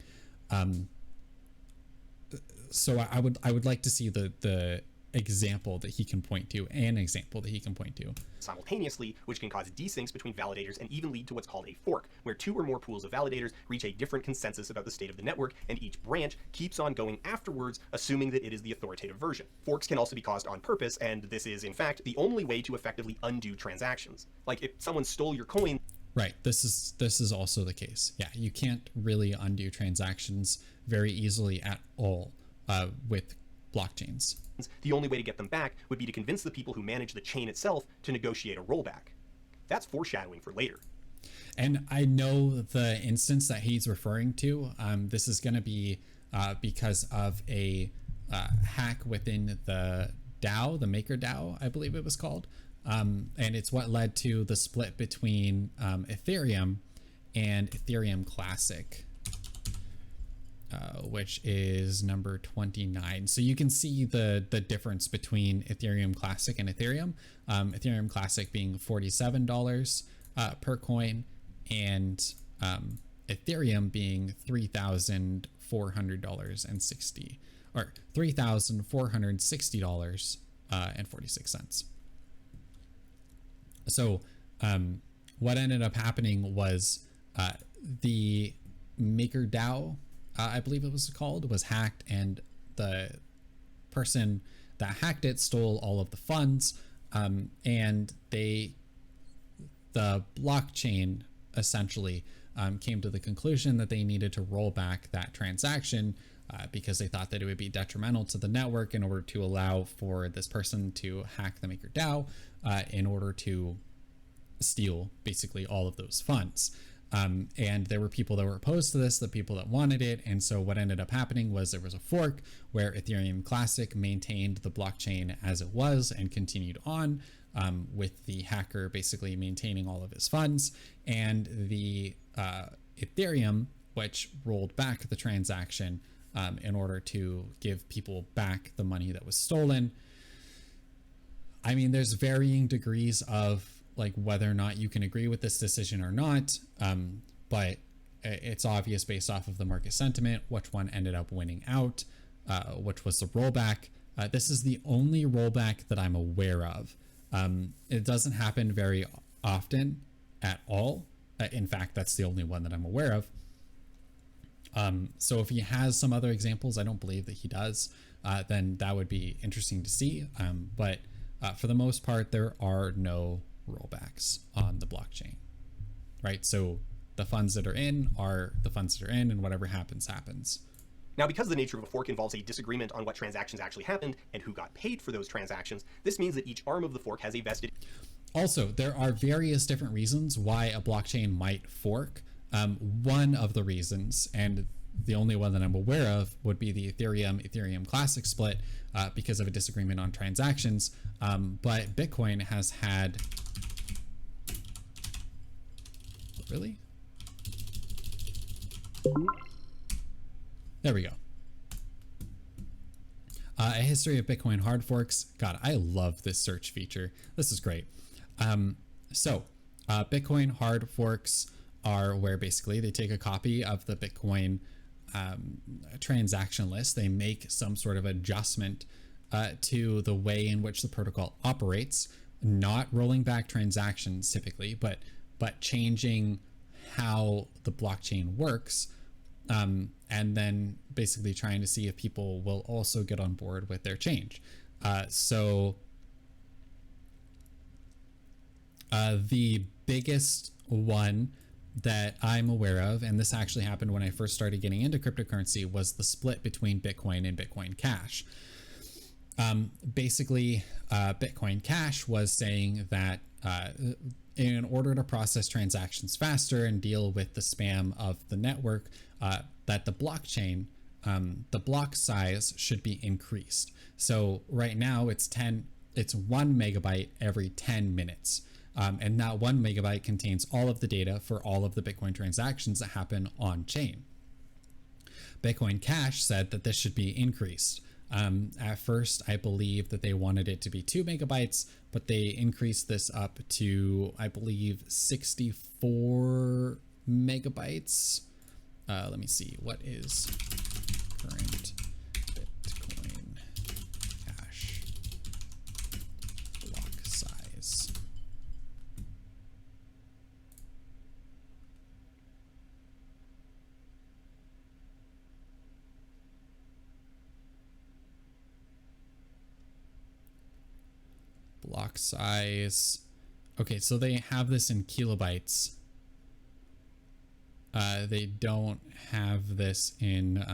So I would like to see the example that he can point to, an example that he can point to simultaneously, which can cause desyncs between validators and even lead to what's called a fork, where two or more pools of validators reach a different consensus about the state of the network, and each branch keeps on going afterwards, assuming that it is the authoritative version. Forks can also be caused on purpose, and this is, in fact, the only way to effectively undo transactions. Like, if someone stole your coin... Right, this is also the case. Yeah, you can't really undo transactions very easily at all with blockchains. The only way to get them back would be to convince the people who manage the chain itself to negotiate a rollback. That's foreshadowing for later. And I know the instance that he's referring to, this is going to be because of a hack within the DAO, the Maker DAO, I believe it was called. And it's what led to the split between Ethereum and Ethereum Classic. Which is number 29. So you can see the difference between Ethereum Classic and Ethereum. Ethereum Classic being $47 per coin, and Ethereum being $3,460 or $3,460 and 46 cents. So what ended up happening was the Maker DAO, I believe it was called, was hacked, and the person that hacked it stole all of the funds, and the blockchain essentially came to the conclusion that they needed to roll back that transaction because they thought that it would be detrimental to the network in order to allow for this person to hack the Maker DAO in order to steal basically all of those funds. And there were people that were opposed to this, the people that wanted it. And so what ended up happening was there was a fork where Ethereum Classic maintained the blockchain as it was and continued on with the hacker basically maintaining all of his funds. And the Ethereum, which rolled back the transaction in order to give people back the money that was stolen. I mean, there's varying degrees of like whether or not you can agree with this decision or not, but it's obvious based off of the market sentiment which one ended up winning out, which was the rollback. This is the only rollback that I'm aware of. It doesn't happen very often at all. In fact, that's the only one that I'm aware of. So if he has some other examples, I don't believe that he does, then that would be interesting to see. But for the most part, there are no rollbacks on the blockchain, right? So the funds that are in are the funds that are in, and whatever happens, happens. Now, because the nature of a fork involves a disagreement on what transactions actually happened and who got paid for those transactions, this means that each arm of the fork has a vested... Also, there are various different reasons why a blockchain might fork. One of the reasons, and the only one that I'm aware of, would be the Ethereum Classic split because of a disagreement on transactions. But Bitcoin has had... Really? There we go. A history of Bitcoin hard forks. God, I love this search feature. This is great. Bitcoin hard forks are where basically they take a copy of the Bitcoin transaction list. They make some sort of adjustment to the way in which the protocol operates, not rolling back transactions typically, but changing how the blockchain works, and then basically trying to see if people will also get on board with their change. The biggest one that I'm aware of, and this actually happened when I first started getting into cryptocurrency, was the split between Bitcoin and Bitcoin Cash. Basically, Bitcoin Cash was saying that in order to process transactions faster and deal with the spam of the network, that the blockchain, the block size should be increased. So right now it's 1 megabyte every 10 minutes. And that 1 megabyte contains all of the data for all of the Bitcoin transactions that happen on chain. Bitcoin Cash said that this should be increased. At first, I believe that they wanted it to be 2 megabytes, but they increased this up to, I believe, 64 megabytes. Let me see, what is current block size. Okay, so they have this in kilobytes. They don't have this in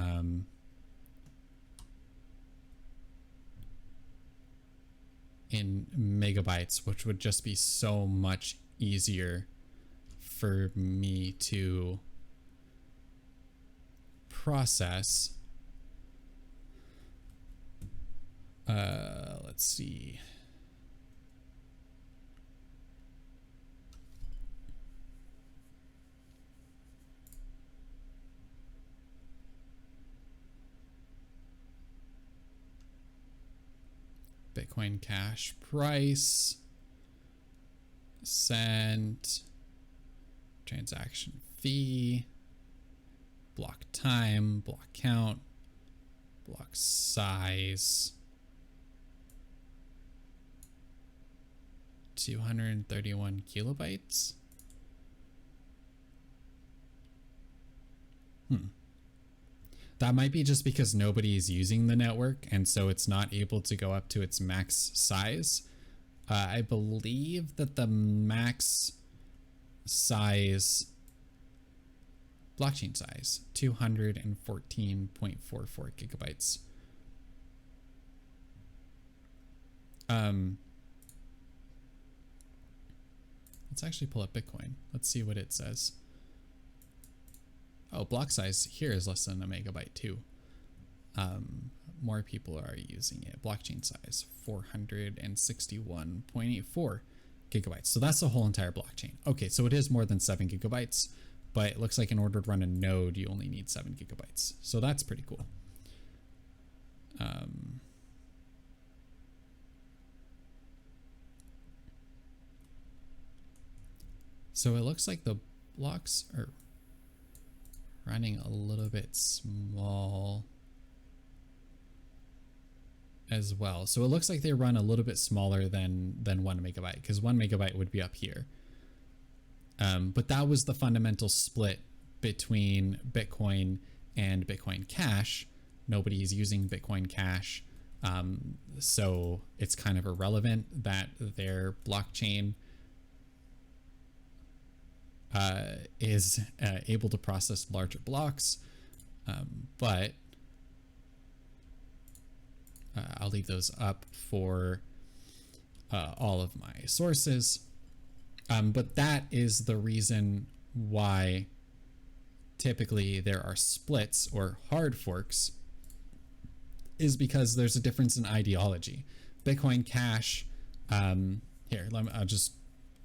megabytes, which would just be so much easier for me to process. Let's see. Bitcoin Cash price, sent, transaction fee, block time, block count, block size, 231 kilobytes. That might be just because nobody is using the network, and so it's not able to go up to its max size. I believe that the max size, blockchain size, 214.44 gigabytes. Let's actually pull up Bitcoin. Let's see what it says. Oh, block size here is less than a megabyte too. More people are using it. Blockchain size 461.84 gigabytes. So that's the whole entire blockchain. Okay, so it is more than 7 gigabytes, but it looks like in order to run a node, you only need 7 gigabytes. So that's pretty cool. So it looks like the blocks are running a little bit small as well. So it looks like they run a little bit smaller than 1 megabyte, because 1 megabyte would be up here. But that was the fundamental split between Bitcoin and Bitcoin Cash. Nobody's using Bitcoin Cash. So it's kind of irrelevant that their blockchain is able to process larger blocks, but I'll leave those up for all of my sources. But that is the reason why typically there are splits or hard forks, is because there's a difference in ideology. Bitcoin Cash, I'll just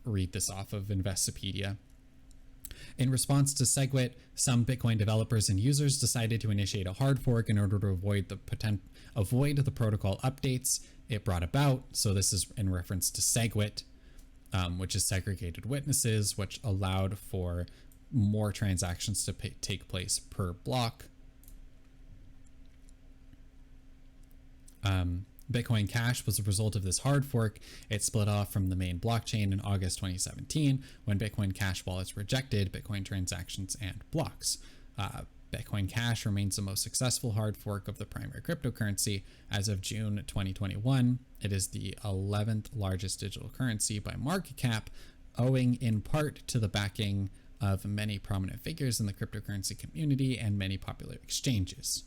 read this off of Investopedia. In response to SegWit, some Bitcoin developers and users decided to initiate a hard fork in order to avoid the protocol updates it brought about. So this is in reference to SegWit, which is segregated witnesses, which allowed for more transactions to take place per block. Bitcoin Cash was a result of this hard fork. It split off from the main blockchain in August 2017 when Bitcoin Cash wallets rejected Bitcoin transactions and blocks. Bitcoin Cash remains the most successful hard fork of the primary cryptocurrency. As of June 2021, it is the 11th largest digital currency by market cap, owing in part to the backing of many prominent figures in the cryptocurrency community and many popular exchanges.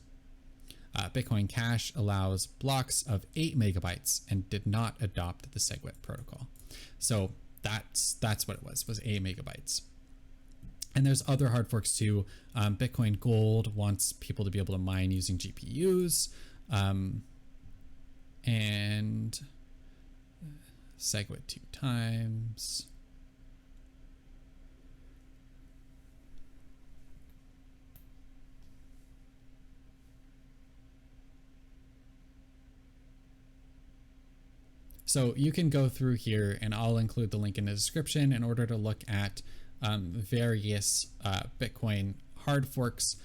Bitcoin Cash allows blocks of 8 megabytes and did not adopt the SegWit protocol. So that's what it was 8 megabytes. And there's other hard forks too. Bitcoin Gold wants people to be able to mine using GPUs. And SegWit 2 times. So you can go through here, and I'll include the link in the description in order to look at various Bitcoin hard forks,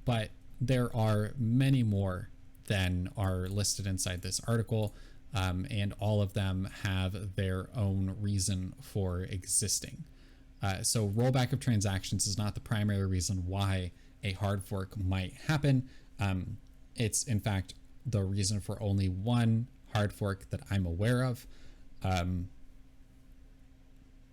but there are many more than are listed inside this article, and all of them have their own reason for existing. So rollback of transactions is not the primary reason why a hard fork might happen. It's in fact the reason for only one hard fork that I'm aware of.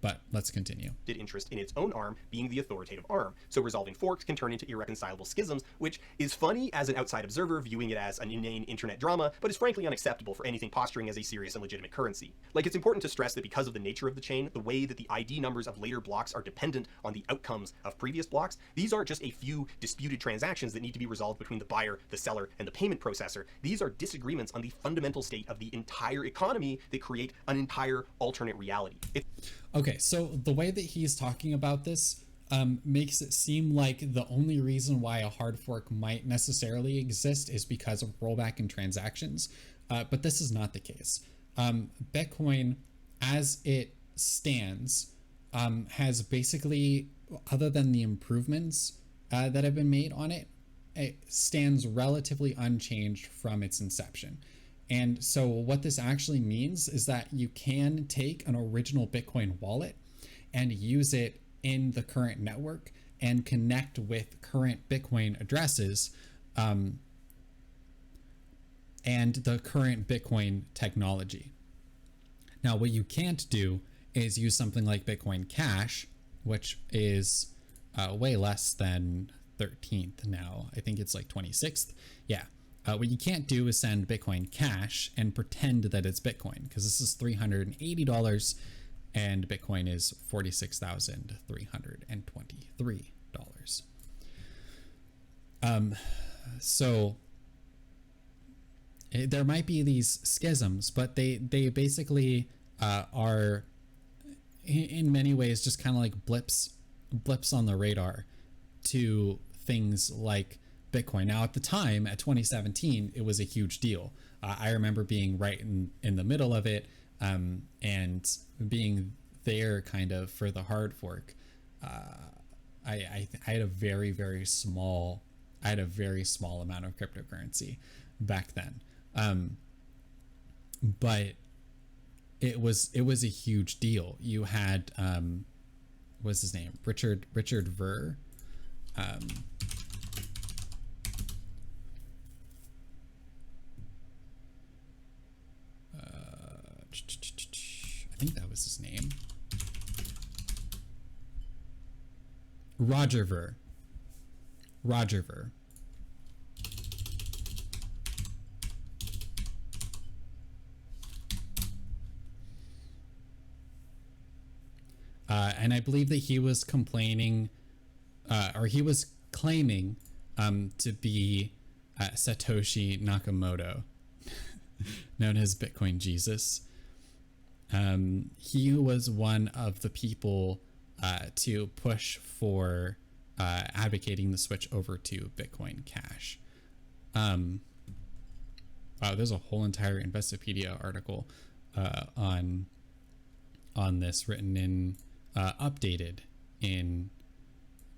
But let's continue. Interest in its own arm being the authoritative arm. So resolving forks can turn into irreconcilable schisms, which is funny as an outside observer viewing it as an inane internet drama, but is frankly unacceptable for anything posturing as a serious and legitimate currency. Like, it's important to stress that because of the nature of the chain, the way that the ID numbers of later blocks are dependent on the outcomes of previous blocks, these aren't just a few disputed transactions that need to be resolved between the buyer, the seller, and the payment processor. These are disagreements on the fundamental state of the entire economy that create an entire alternate reality. Okay, so the way that he's talking about this makes it seem like the only reason why a hard fork might necessarily exist is because of rollback in transactions, but this is not the case. Bitcoin, as it stands, has basically, other than the improvements that have been made on it, it stands relatively unchanged from its inception. And so what this actually means is that you can take an original Bitcoin wallet and use it in the current network and connect with current Bitcoin addresses and the current Bitcoin technology. Now, what you can't do is use something like Bitcoin Cash, which is way less than 13th now. I think it's like 26th. Yeah. What you can't do is send Bitcoin Cash and pretend that it's Bitcoin, because this is $380 and Bitcoin is $46,323. So there might be these schisms, but they basically are in many ways just kind of like blips on the radar to things like Bitcoin. Now, at the time, at 2017, it was a huge deal. I remember being right in the middle of it and being there kind of for the hard fork. I had a very, very small amount of cryptocurrency back then. But it was a huge deal. You had what's his name? Richard Ver. I think that was his name. Roger Ver. And I believe that he was complaining, or he was claiming to be Satoshi Nakamoto, known as Bitcoin Jesus. He was one of the people to push for advocating the switch over to Bitcoin Cash. Wow, there's a whole entire Investopedia article on this, written in updated in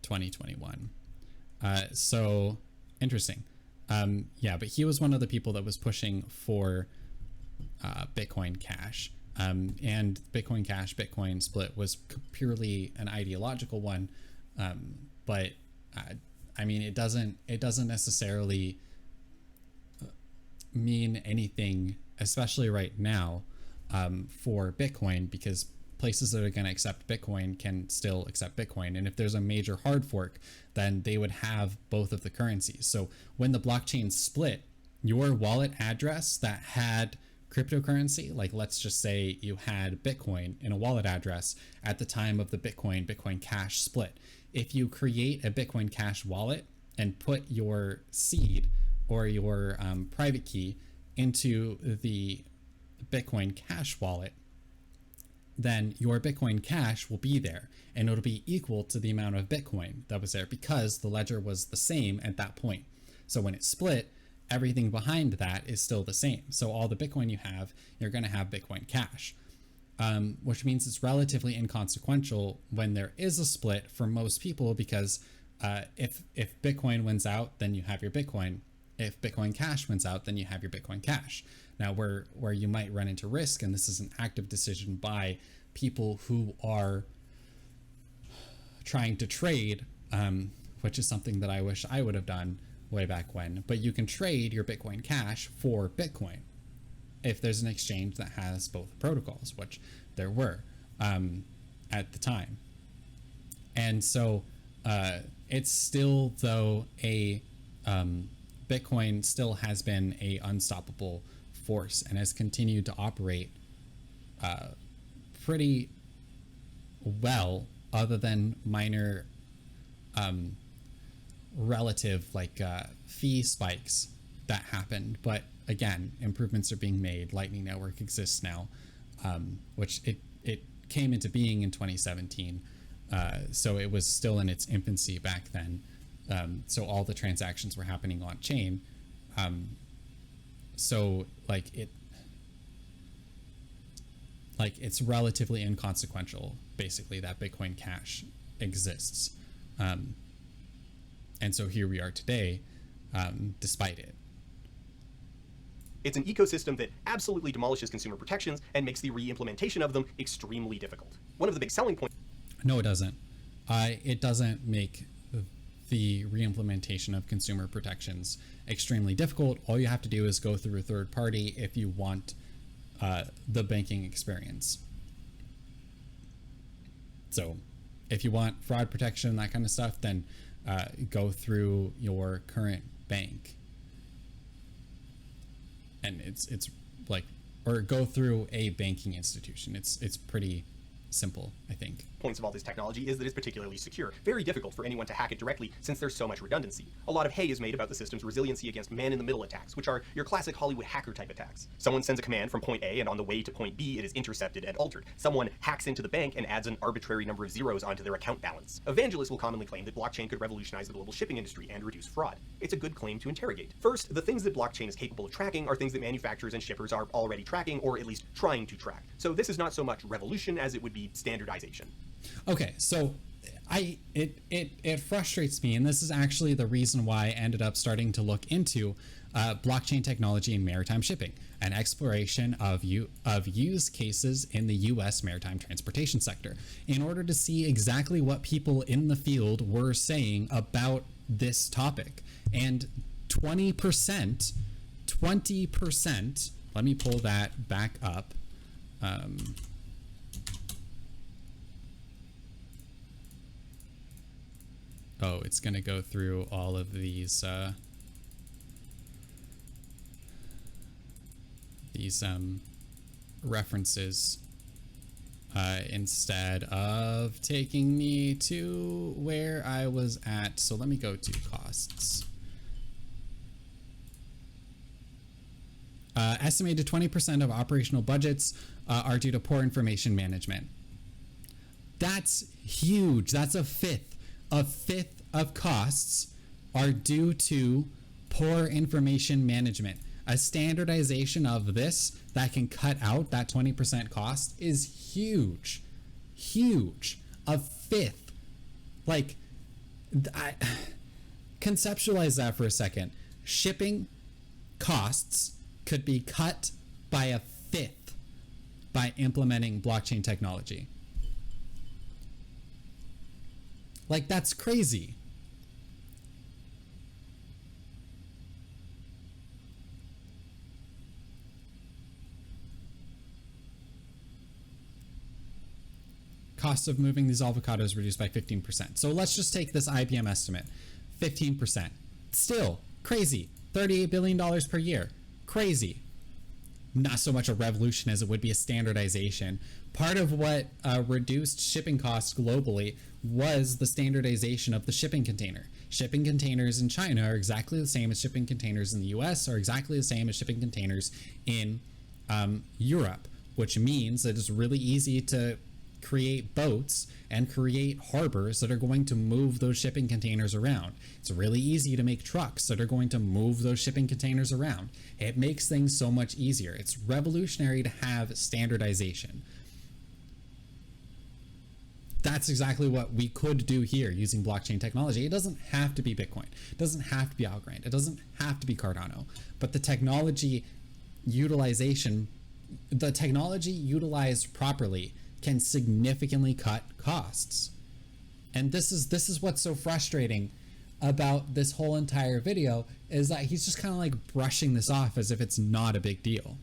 2021. So interesting. Yeah, but he was one of the people that was pushing for Bitcoin Cash. And Bitcoin Cash, Bitcoin split was purely an ideological one. But I mean, it doesn't necessarily mean anything, especially right now, for Bitcoin, because places that are going to accept Bitcoin can still accept Bitcoin. And if there's a major hard fork, then they would have both of the currencies. So when the blockchain split, your wallet address that had cryptocurrency, like let's just say you had Bitcoin in a wallet address at the time of the Bitcoin Cash split. If you create a Bitcoin Cash wallet and put your seed or your private key into the Bitcoin Cash wallet, then your Bitcoin Cash will be there, and it'll be equal to the amount of Bitcoin that was there because the ledger was the same at that point. So when it split, everything behind that is still the same. So all the Bitcoin you have, you're going to have Bitcoin Cash, which means it's relatively inconsequential when there is a split for most people, because if Bitcoin wins out, then you have your Bitcoin. If Bitcoin Cash wins out, then you have your Bitcoin Cash. Now, where you might run into risk, and this is an active decision by people who are trying to trade, which is something that I wish I would have done way back when, but you can trade your Bitcoin Cash for Bitcoin. if there's an exchange that has both protocols, which there were at the time. And so it's still, though, Bitcoin still has been a unstoppable force and has continued to operate pretty well, other than minor relative fee spikes that happened. But again, improvements are being made. Lightning Network exists now, which it came into being in 2017. So it was still in its infancy back then. So all the transactions were happening on chain. So it's relatively inconsequential, basically, that Bitcoin Cash exists. And so here we are today, despite it. It's an ecosystem that absolutely demolishes consumer protections and makes the re-implementation of them extremely difficult. One of the big selling points... No, it doesn't. It doesn't make the re-implementation of consumer protections extremely difficult. All you have to do is go through a third party if you want the banking experience. So if you want fraud protection, that kind of stuff, then go through your current bank. And it's or go through a banking institution. It's pretty simple, I think. Points of all this technology is that it's particularly secure. Very difficult for anyone to hack it directly since there's so much redundancy. A lot of hay is made about the system's resiliency against man-in-the-middle attacks, which are your classic Hollywood hacker-type attacks. Someone sends a command from point A, and on the way to point B, it is intercepted and altered. Someone hacks into the bank and adds an arbitrary number of zeros onto their account balance. Evangelists will commonly claim that blockchain could revolutionize the global shipping industry and reduce fraud. It's a good claim to interrogate. First, the things that blockchain is capable of tracking are things that manufacturers and shippers are already tracking, or at least trying to track. So this is not so much revolution as it would be standardization. Okay, so it frustrates me, and this is actually the reason why I ended up starting to look into blockchain technology in maritime shipping, an exploration of use cases in the U.S. maritime transportation sector, in order to see exactly what people in the field were saying about this topic. And 20%, let me pull that back up. Oh, it's going to go through all of these references instead of taking me to where I was at. So let me go to costs. Estimated 20% of operational budgets are due to poor information management. That's huge. That's a fifth. A fifth of costs are due to poor information management. A standardization of this that can cut out that 20% cost is huge. Huge. A fifth. Conceptualize that for a second. Shipping costs could be cut by a fifth by implementing blockchain technology. That's crazy. Cost of moving these avocados reduced by 15%. So let's just take this IBM estimate. 15%. Still crazy. $38 billion per year. Crazy. Not so much a revolution as it would be a standardization. Part of what reduced shipping costs globally was the standardization of the shipping container. Shipping containers in China are exactly the same as shipping containers in the US, are exactly the same as shipping containers in Europe, which means that it's really easy to create boats and create harbors that are going to move those shipping containers around. It's really easy to make trucks that are going to move those shipping containers around. It makes things so much easier. It's revolutionary to have standardization. That's exactly what we could do here using blockchain technology. It doesn't have to be Bitcoin. It doesn't have to be Algorand. It doesn't have to be Cardano. But the technology utilization, the technology utilized properly can significantly cut costs. And this is what's so frustrating about this whole entire video, is that he's just kind of brushing this off as if it's not a big deal.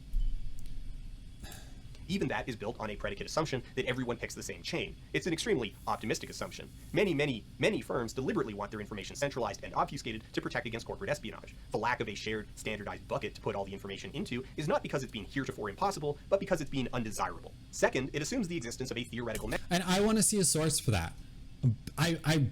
Even that is built on a predicate assumption that everyone picks the same chain. It's an extremely optimistic assumption. Many firms deliberately want their information centralized and obfuscated to protect against corporate espionage. The lack of a shared, standardized bucket to put all the information into is not because it's been heretofore impossible, but because it's been undesirable. Second, it assumes the existence of a theoretical and I want to see a source for that. I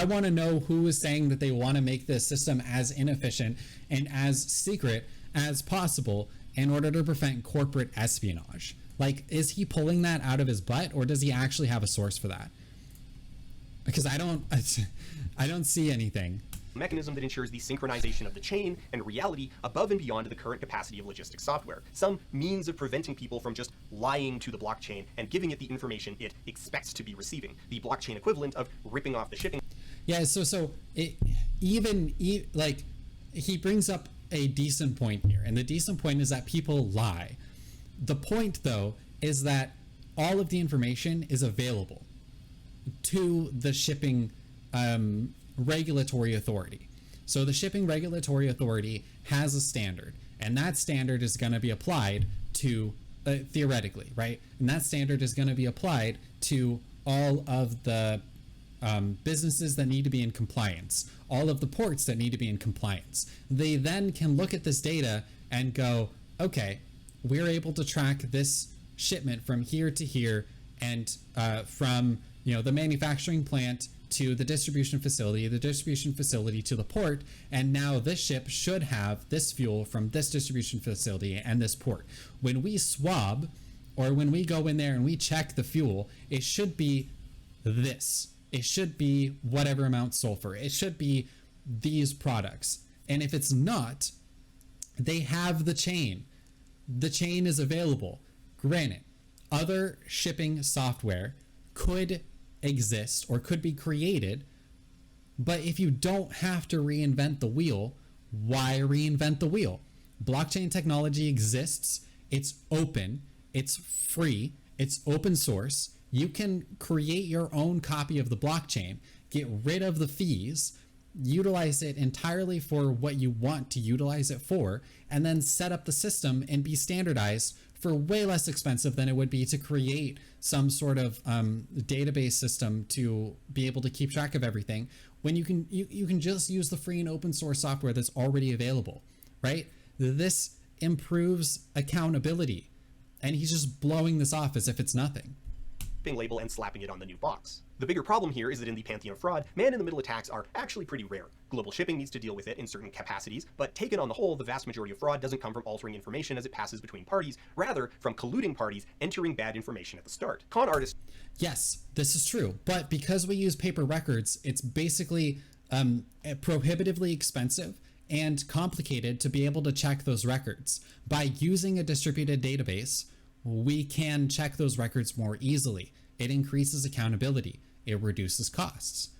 want to know who is saying that they want to make this system as inefficient and as secret as possible in order to prevent corporate espionage. Like, is he pulling that out of his butt, or does he actually have a source for that? Because I don't see anything. Mechanism that ensures the synchronization of the chain and reality above and beyond the current capacity of logistics software. Some means of preventing people from just lying to the blockchain and giving it the information it expects to be receiving. The blockchain equivalent of ripping off the shipping. Yeah, so he brings up a decent point here, and the decent point is that people lie. The point, though, is that all of the information is available to the shipping regulatory authority. So the shipping regulatory authority has a standard, and that standard is going to be applied to theoretically, right? And that standard is going to be applied to all of the businesses that need to be in compliance, all of the ports that need to be in compliance. They then can look at this data and go, okay, we're able to track this shipment from here to here, and from the manufacturing plant to the distribution facility to the port, and now this ship should have this fuel from this distribution facility and this port. When we swab, or when we go in there and we check the fuel, it should be this. It should be whatever amount sulfur. It should be these products. And if it's not, they have the chain. The chain is available. Granted, other shipping software could exist or could be created, but if you don't have to reinvent the wheel, why reinvent the wheel? Blockchain technology exists. It's open. It's free. It's open source. You can create your own copy of the blockchain, get rid of the fees, utilize it entirely for what you want to utilize it for, and then set up the system and be standardized for way less expensive than it would be to create some sort of database system to be able to keep track of everything, when you can just use the free and open source software that's already available, right? This improves accountability, and he's just blowing this off as if it's nothing. Label and slapping it on the new box. The bigger problem here is that in the pantheon of fraud, man-in-the-middle attacks are actually pretty rare. Global shipping needs to deal with it in certain capacities, but taken on the whole, the vast majority of fraud doesn't come from altering information as it passes between parties, rather from colluding parties entering bad information at the start. Con artists... Yes, this is true, but because we use paper records, it's basically prohibitively expensive and complicated to be able to check those records. By using a distributed database, we can check those records more easily. It increases accountability. It reduces costs,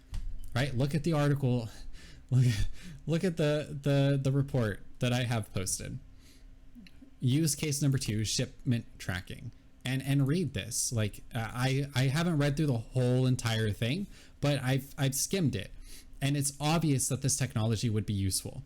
right? Look at the article. Look at the report that I have posted. Use case number 2, shipment tracking, and read this. Like I haven't read through the whole entire thing, but I've skimmed it, and it's obvious that this technology would be useful.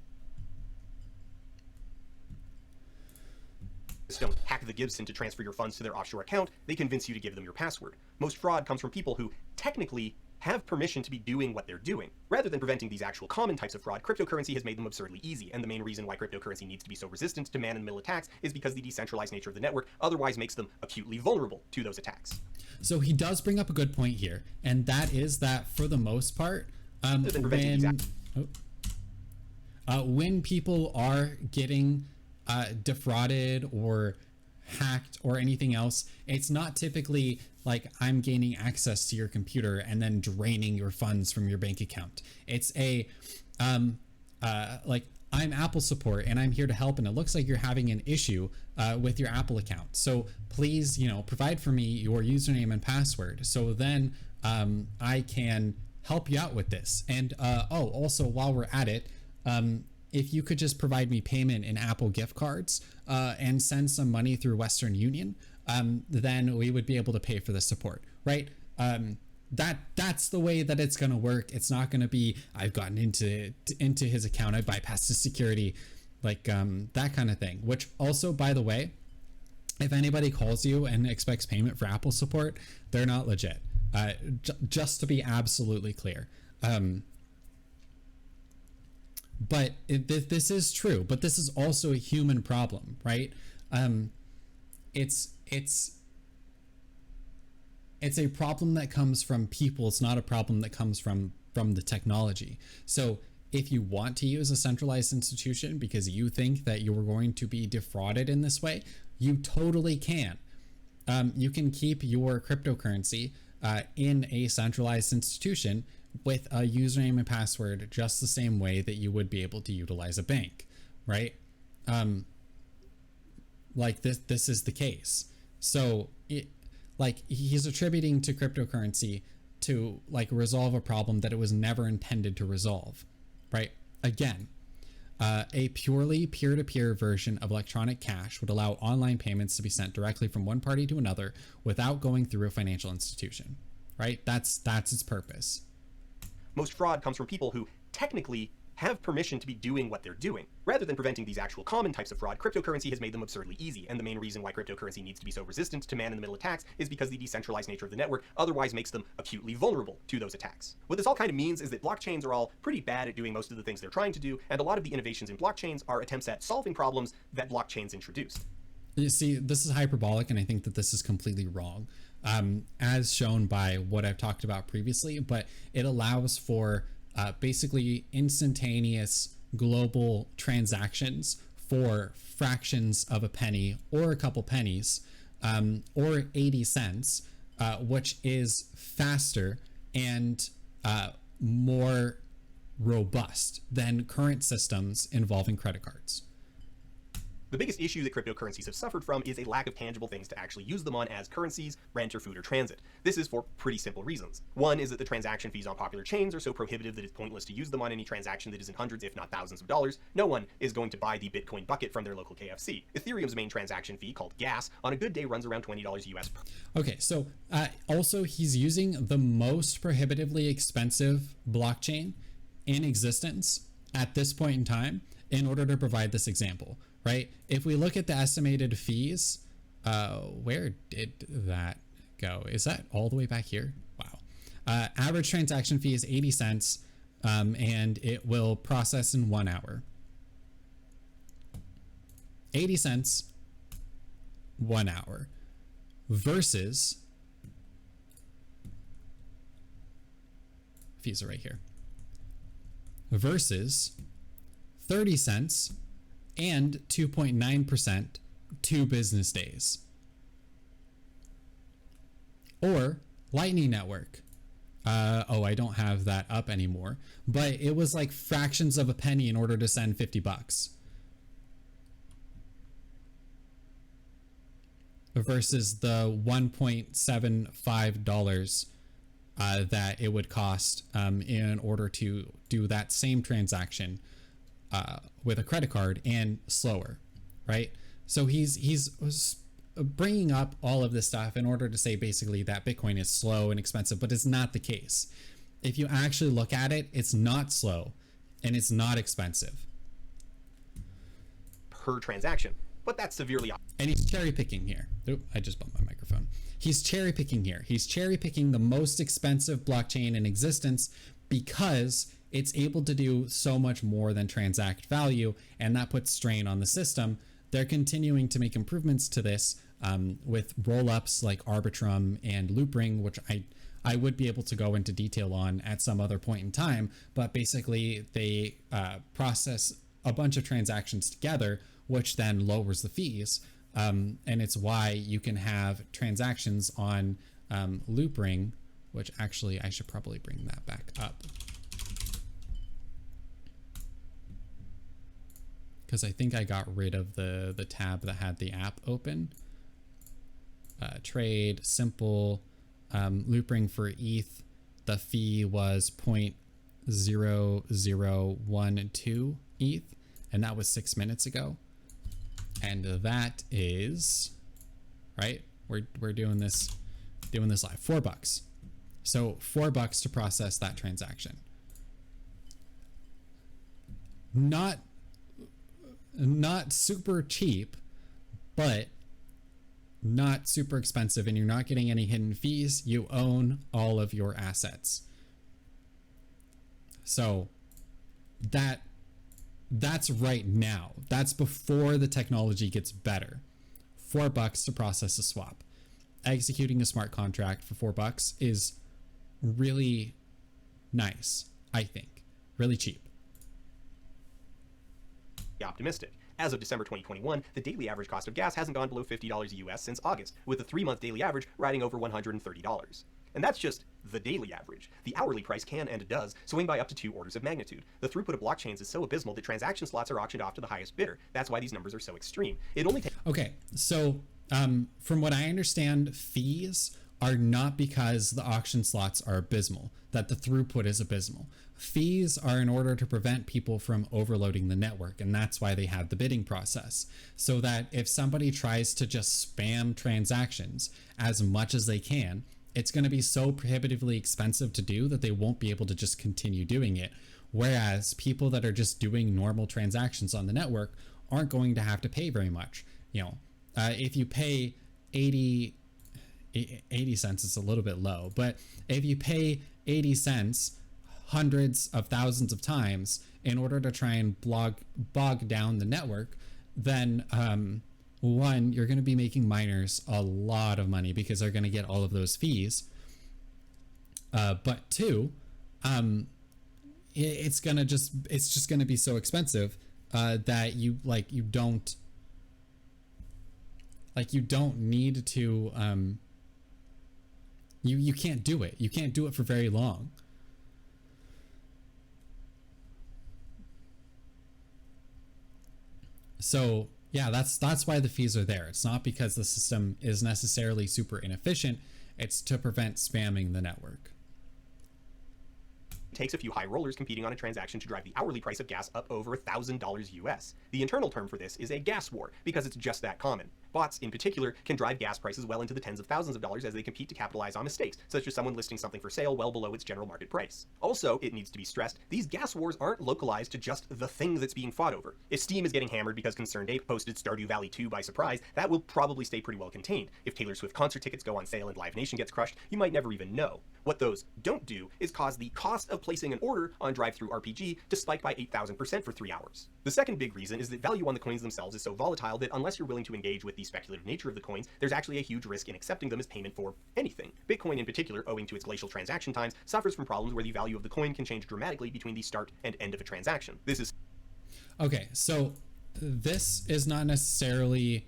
Don't hack the Gibson to transfer your funds to their offshore account, they convince you to give them your password. Most fraud comes from people who technically have permission to be doing what they're doing. Rather than preventing these actual common types of fraud, cryptocurrency has made them absurdly easy, and the main reason why cryptocurrency needs to be so resistant to man-in-the-middle attacks is because the decentralized nature of the network otherwise makes them acutely vulnerable to those attacks. So he does bring up a good point here, and that is that for the most part, when people are getting defrauded or hacked or anything else, it's not typically like I'm gaining access to your computer and then draining your funds from your bank account. It's a like I'm Apple support and I'm here to help, and it looks like you're having an issue with your Apple account, so please provide for me your username and password so then I can help you out with this. And also while we're at it, if you could just provide me payment in Apple gift cards and send some money through Western Union, then we would be able to pay for the support, right? That's the way that it's going to work. It's not going to be I've gotten into his account, I bypassed his security, like that kind of thing. Which also, by the way, if anybody calls you and expects payment for Apple support, they're not legit. Just to be absolutely clear. But this is true, but this is also a human problem, right? It's a problem that comes from people. It's not a problem that comes from the technology. So if you want to use a centralized institution because you think that you're going to be defrauded in this way, you totally can. You can keep your cryptocurrency in a centralized institution with a username and password just the same way that you would be able to utilize a bank, right? Like this is the case. So he's attributing to cryptocurrency to like resolve a problem that it was never intended to resolve, right? Again, a purely peer-to-peer version of electronic cash would allow online payments to be sent directly from one party to another without going through a financial institution, right? That's its purpose. Most fraud comes from people who technically have permission to be doing what they're doing. Rather than preventing these actual common types of fraud, cryptocurrency has made them absurdly easy, and the main reason why cryptocurrency needs to be so resistant to man-in-the-middle attacks is because the decentralized nature of the network otherwise makes them acutely vulnerable to those attacks. What this all kind of means is that blockchains are all pretty bad at doing most of the things they're trying to do, and a lot of the innovations in blockchains are attempts at solving problems that blockchains introduced. You see, this is hyperbolic, and I think that this is completely wrong, as shown by what I've talked about previously, but it allows for basically instantaneous global transactions for fractions of a penny or a couple pennies, or 80 cents, which is faster and more robust than current systems involving credit cards. The biggest issue that cryptocurrencies have suffered from is a lack of tangible things to actually use them on as currencies, rent, or food or transit. This is for pretty simple reasons. One is that the transaction fees on popular chains are so prohibitive that it's pointless to use them on any transaction that isn't hundreds, if not thousands of dollars. No one is going to buy the Bitcoin bucket from their local KFC. Ethereum's main transaction fee, called gas, on a good day runs around $20 US. Okay, so also he's using the most prohibitively expensive blockchain in existence at this point in time in order to provide this example. Right? If we look at the estimated fees, where did that go? Is that all the way back here? Wow. Average transaction fee is 80 cents, and it will process in 1 hour. 80 cents, 1 hour, versus, fees are right here, versus 30 cents, and 2.9% 2 business days. Or Lightning Network. I don't have that up anymore, but it was like fractions of a penny in order to send $50 versus the $1.75 that it would cost in order to do that same transaction with a credit card and slower, right? So he's bringing up all of this stuff in order to say basically that Bitcoin is slow and expensive, but it's not the case. If you actually look at it, it's not slow and it's not expensive per transaction, but that's severely. And he's cherry picking here. Oop, I just bumped my microphone. He's cherry picking here. He's cherry picking the most expensive blockchain in existence because it's able to do so much more than transact value, and that puts strain on the system. They're continuing to make improvements to this with roll-ups like Arbitrum and Loopring, which I would be able to go into detail on at some other point in time, but basically they process a bunch of transactions together, which then lowers the fees, and it's why you can have transactions on Loopring, which actually I should probably bring that back up, because I think I got rid of the tab that had the app open. Trade, simple, Loopring for ETH, the fee was 0.0012 ETH, and that was 6 minutes ago. And that is, right, we're doing this live, $4. So $4 to process that transaction. Not super cheap, but not super expensive and you're not getting any hidden fees, you own all of your assets. So that's right now. That's before the technology gets better. $4 to process a swap. Executing a smart contract for $4 is really nice, I think. Really cheap. Optimistic. As of December 2021, the daily average cost of gas hasn't gone below $50 US since August, with the 3-month daily average riding over $130. And that's just the daily average. The hourly price can and does swing by up to 2 orders of magnitude. The throughput of blockchains is so abysmal that transaction slots are auctioned off to the highest bidder. That's why these numbers are so extreme. It only takes... Okay, so from what I understand, fees are not because the auction slots are abysmal, that the throughput is abysmal. Fees are in order to prevent people from overloading the network, and that's why they have the bidding process. So that if somebody tries to just spam transactions as much as they can, it's going to be so prohibitively expensive to do that they won't be able to just continue doing it. Whereas people that are just doing normal transactions on the network aren't going to have to pay very much. You know, if you pay 80 cents, it's a little bit low, but if you pay 80 cents hundreds of thousands of times in order to try and bog down the network, then one, you're going to be making miners a lot of money because they're going to get all of those fees. But two, it's just going to be so expensive that you don't need to, you can't do it. You can't do it for very long. So yeah, that's why the fees are there. It's not because the system is necessarily super inefficient. It's to prevent spamming the network. It takes a few high rollers competing on a transaction to drive the hourly price of gas up over $1,000 US. The internal term for this is a gas war, because it's just that common. Bots, in particular, can drive gas prices well into the tens of thousands of dollars as they compete to capitalize on mistakes, such as someone listing something for sale well below its general market price. Also, it needs to be stressed, these gas wars aren't localized to just the thing that's being fought over. If Steam is getting hammered because Concerned Ape posted Stardew Valley 2 by surprise, that will probably stay pretty well contained. If Taylor Swift concert tickets go on sale and Live Nation gets crushed, you might never even know. What those don't do is cause the cost of placing an order on DriveThruRPG to spike by 8,000% for 3 hours. The second big reason is that value on the coins themselves is so volatile that unless you're willing to engage with the speculative nature of the coins, there's actually a huge risk in accepting them as payment for anything. Bitcoin in particular, owing to its glacial transaction times, suffers from problems where the value of the coin can change dramatically between the start and end of a transaction. This is... Okay, so this is not necessarily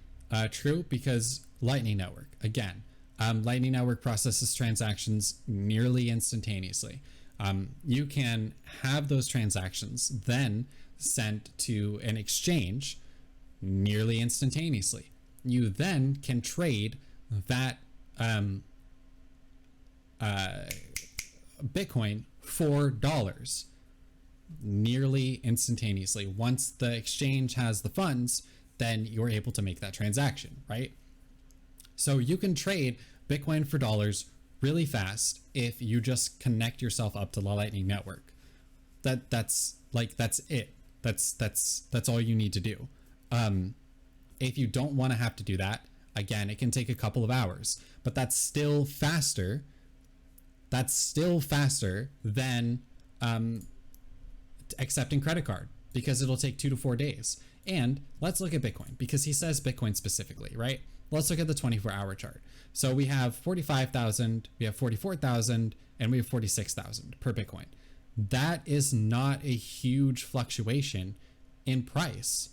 true because Lightning Network, again, Lightning Network processes transactions nearly instantaneously. You can have those transactions then sent to an exchange nearly instantaneously. You then can trade that Bitcoin for dollars nearly instantaneously. Once the exchange has the funds, then you're able to make that transaction, right? So you can trade Bitcoin for dollars really fast if you just connect yourself up to the Lightning Network. That's it. That's all you need to do. If you don't want to have to do that, again, it can take a couple of hours, but that's still faster. That's still faster than accepting credit card, because it'll take 2 to 4 days. And let's look at Bitcoin, because he says Bitcoin specifically, right? Let's look at the 24-hour chart. So we have 45,000, we have 44,000, and we have 46,000 per Bitcoin. That is not a huge fluctuation in price.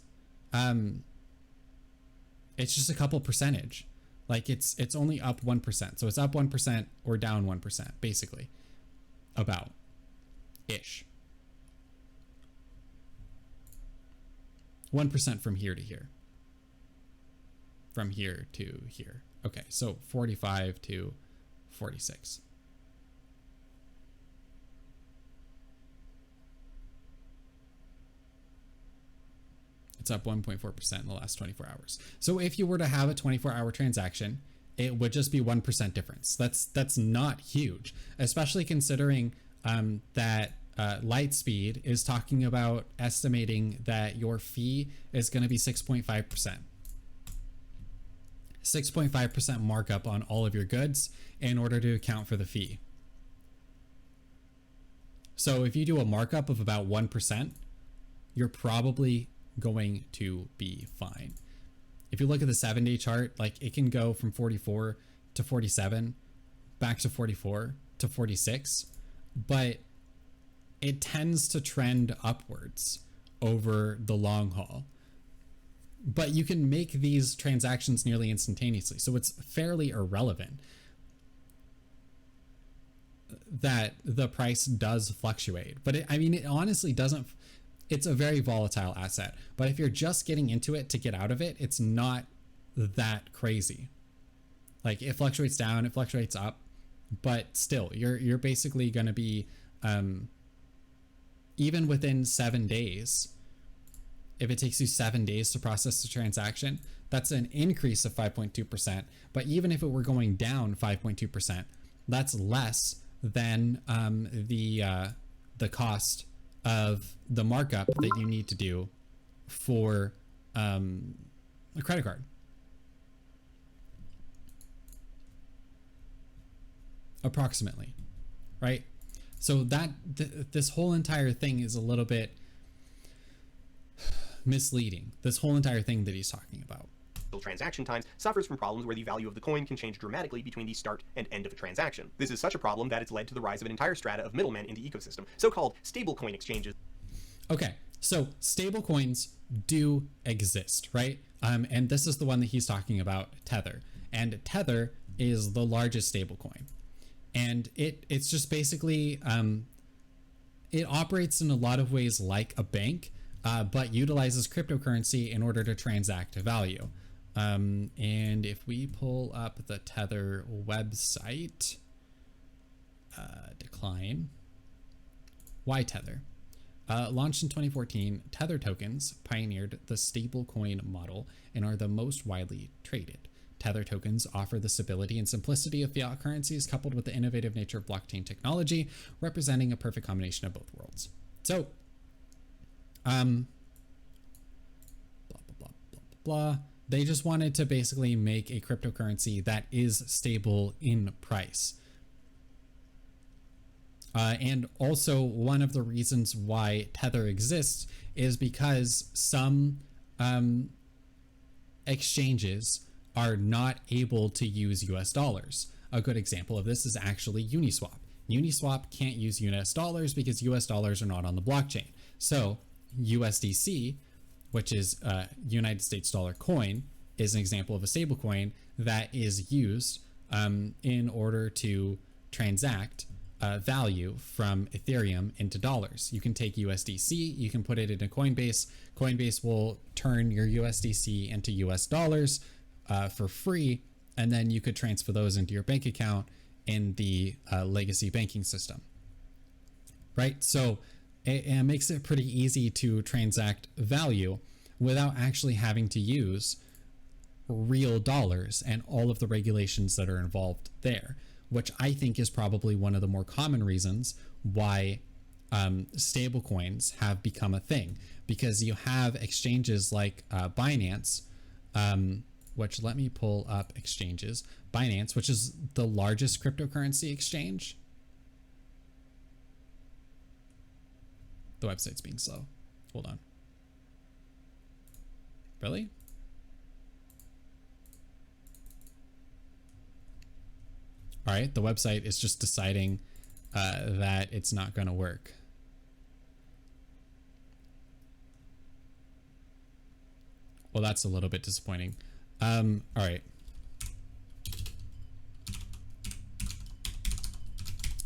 It's just a couple percentage. Like it's only up 1%. So it's up 1% or down 1%, basically. About ish. 1% from here to here. From here to here. Okay, so 45 to 46. It's up 1.4% in the last 24 hours. So if you were to have a 24-hour transaction, it would just be 1% difference. That's not huge, especially considering that Lightspeed is talking about estimating that your fee is going to be 6.5%. 6.5% markup on all of your goods in order to account for the fee. So if you do a markup of about 1%, you're probably going to be fine. If you look at the 7-day chart, like it can go from 44 to 47, back to 44 to 46, but it tends to trend upwards over the long haul. But you can make these transactions nearly instantaneously, so it's fairly irrelevant that the price does fluctuate. But it honestly doesn't. It's a very volatile asset, but if you're just getting into it to get out of it, it's not that crazy. Like it fluctuates down, it fluctuates up, but still you're basically going to be even within 7 days. If it takes you 7 days to process the transaction, that's an increase of 5.2%. But even if it were going down 5.2%, that's less than the cost of the markup that you need to do for a credit card. Approximately, right? So that this whole entire thing is a little bit misleading. This whole entire thing that he's talking about. Transaction times suffers from problems where the value of the coin can change dramatically between the start and end of a transaction. This is such a problem that it's led to the rise of an entire strata of middlemen in the ecosystem, so-called stablecoin exchanges. Okay, so stablecoins do exist, right? And this is the one that he's talking about, Tether. And Tether is the largest stablecoin. And it's just basically, it operates in a lot of ways like a bank, but utilizes cryptocurrency in order to transact value. And if we pull up the Tether website, decline, why Tether? Launched in 2014, Tether tokens pioneered the stablecoin model and are the most widely traded. Tether tokens offer the stability and simplicity of fiat currencies coupled with the innovative nature of blockchain technology, representing a perfect combination of both worlds. So, blah, blah, blah, blah, blah. They just wanted to basically make a cryptocurrency that is stable in price. And also one of the reasons why Tether exists is because some exchanges are not able to use US dollars. A good example of this is actually Uniswap. Uniswap can't use US dollars because US dollars are not on the blockchain. So USDC, which is a United States dollar coin, is an example of a stable coin that is used in order to transact value from Ethereum into dollars. You can take USDC, you can put it into Coinbase. Coinbase will turn your USDC into US dollars for free, and then you could transfer those into your bank account in the legacy banking system, right? So it makes it pretty easy to transact value without actually having to use real dollars and all of the regulations that are involved there, which I think is probably one of the more common reasons why stable coins have become a thing, because you have exchanges like Binance, which, let me pull up exchanges. Binance, which is the largest cryptocurrency exchange. The website's being slow. Hold on. Really? All right, the website is just deciding that it's not going to work. Well, that's a little bit disappointing. All right.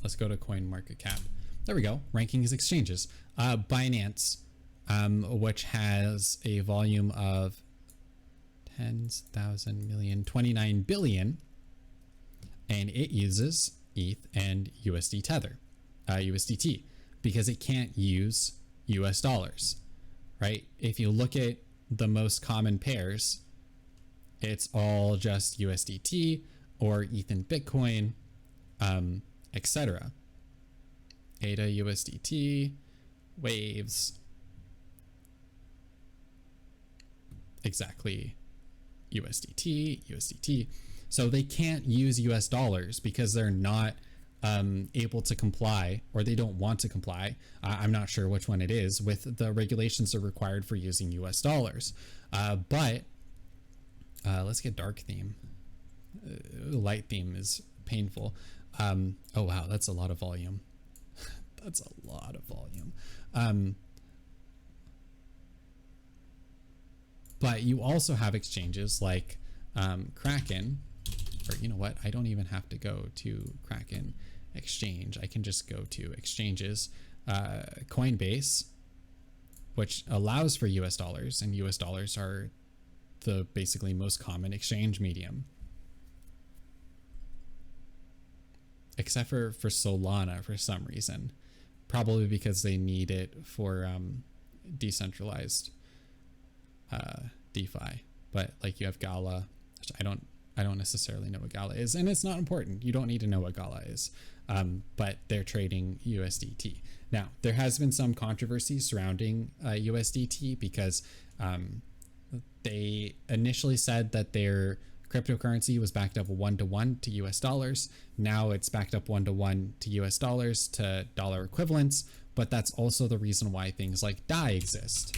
Let's go to CoinMarketCap. There we go. Rankings exchanges. Binance, which has a volume of 10,000 million, 29 billion, and it uses ETH and USD Tether, USDT, because it can't use US dollars, right? If you look at the most common pairs, it's all just USDT or ETH and Bitcoin, etc. ADA USDT, Waves, exactly USDT. So they can't use US dollars because they're not able to comply, or they don't want to comply. I'm not sure which one it is, with the regulations that are required for using US dollars. But let's get dark theme. Light theme is painful. Oh wow, that's a lot of volume. That's a lot of volume. But you also have exchanges like Kraken, or you know what? I don't even have to go to Kraken exchange. I can just go to exchanges, Coinbase, which allows for US dollars, and US dollars are the basically most common exchange medium. Except for Solana for some reason, probably because they need it for decentralized DeFi. But like you have Gala, which I don't necessarily know what Gala is, and it's not important. You don't need to know what Gala is, but they're trading USDT. Now, there has been some controversy surrounding USDT because they initially said that their cryptocurrency was backed up 1-to-1 to US dollars. Now it's backed up 1-to-1 to US dollars to dollar equivalents, but that's also the reason why things like DAI exist.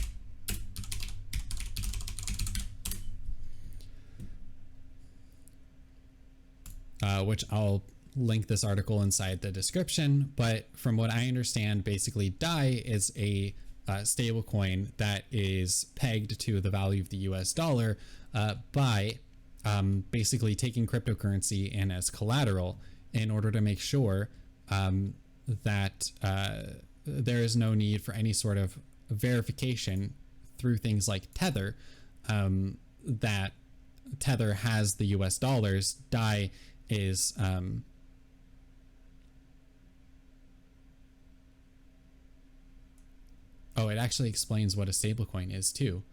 Which I'll link this article inside the description, but from what I understand, basically DAI is a stable coin that is pegged to the value of the US dollar by basically taking cryptocurrency in as collateral in order to make sure that there is no need for any sort of verification through things like Tether, that Tether has the US dollars. DAI is it actually explains what a stablecoin is too.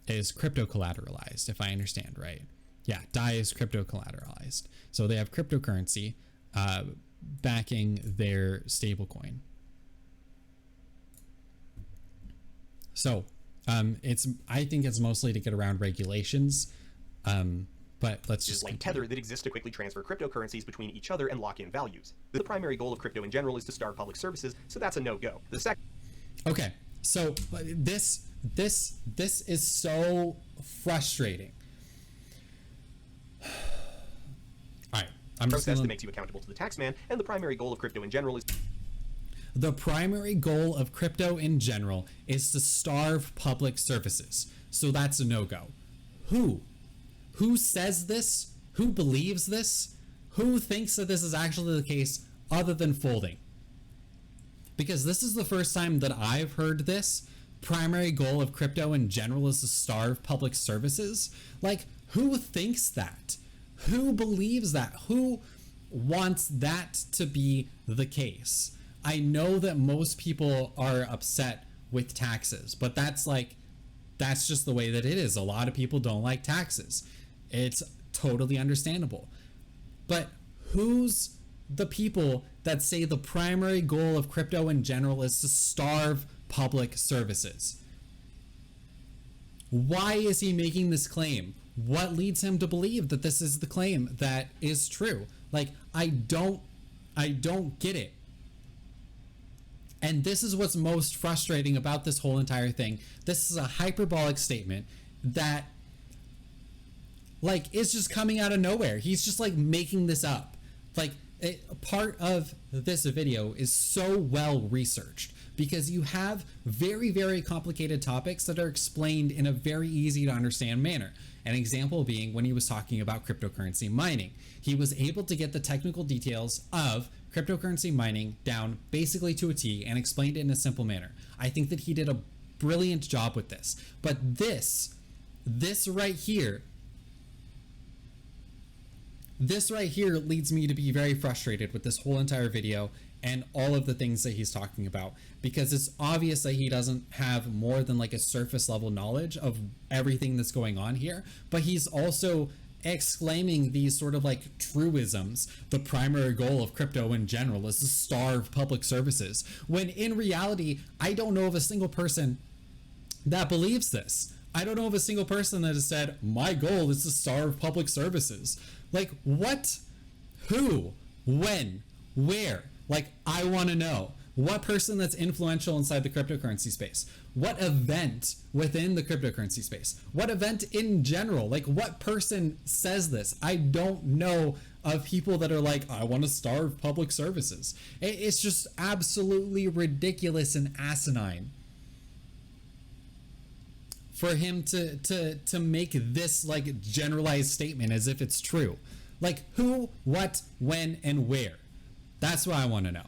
It is crypto collateralized, if I understand right. Yeah, DAI is crypto collateralized. So they have cryptocurrency backing their stablecoin. So I think it's mostly to get around regulations. But let's just like Tether that exists to quickly transfer cryptocurrencies between each other and lock in values. The primary goal of crypto in general is to starve public services, so that's a no-go. The second. Okay, so this is so frustrating. All right, I'm just process that makes you accountable to the tax man, and the primary goal of crypto in general is. The primary goal of crypto in general is to starve public services, so that's a no-go. Who says this? Who believes this? Who thinks that this is actually the case other than Folding? Because this is the first time that I've heard this. Primary goal of crypto in general is to starve public services. Like, who thinks that? Who believes that? Who wants that to be the case? I know that most people are upset with taxes, but that's just the way that it is. A lot of people don't like taxes. It's totally understandable. But who's the people that say the primary goal of crypto in general is to starve public services? Why is he making this claim? What leads him to believe that this is the claim that is true? Like, I don't get it. And this is what's most frustrating about this whole entire thing. This is a hyperbolic statement that is just coming out of nowhere. He's just making this up. Part of this video is so well researched because you have very, very complicated topics that are explained in a very easy to understand manner. An example being when he was talking about cryptocurrency mining. He was able to get the technical details of cryptocurrency mining down basically to a T and explained it in a simple manner. I think that he did a brilliant job with this. But this right here leads me to be very frustrated with this whole entire video and all of the things that he's talking about, because it's obvious that he doesn't have more than a surface level knowledge of everything that's going on here, but he's also exclaiming these sort of truisms. The primary goal of crypto in general is to starve public services, when in reality, I don't know of a single person that believes this. I don't know of a single person that has said, my goal is to starve public services. Like, what? Who? When? Where? Like, I want to know. What person that's influential inside the cryptocurrency space? What event within the cryptocurrency space? What event in general? Like, what person says this? I don't know of people that are like, I want to starve public services. It's just absolutely ridiculous and asinine for him to make this like generalized statement as if it's true. Like, who, what, when, and where? That's what I want to know.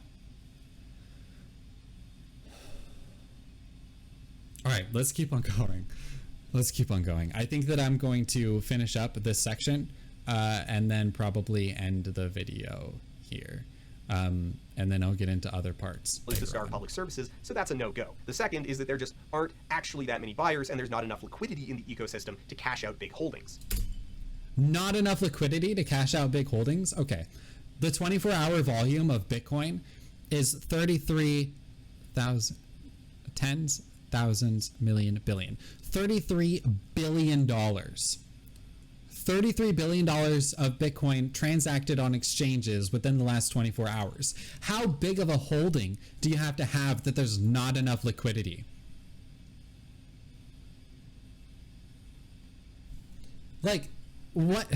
All right, let's keep on going. Let's keep on going. I think that I'm going to finish up this section and then probably end the video here. And then I'll get into other parts. To starve public services, so that's a no-go. The second is that there just aren't actually that many buyers, and there's not enough liquidity in the ecosystem to cash out big holdings. Not enough liquidity to cash out big holdings? Okay. The 24-hour volume of Bitcoin is 33,000, tens, thousands, million, billion. $33 billion. $33 billion of Bitcoin transacted on exchanges within the last 24 hours. How big of a holding do you have to have that there's not enough liquidity? Like, what?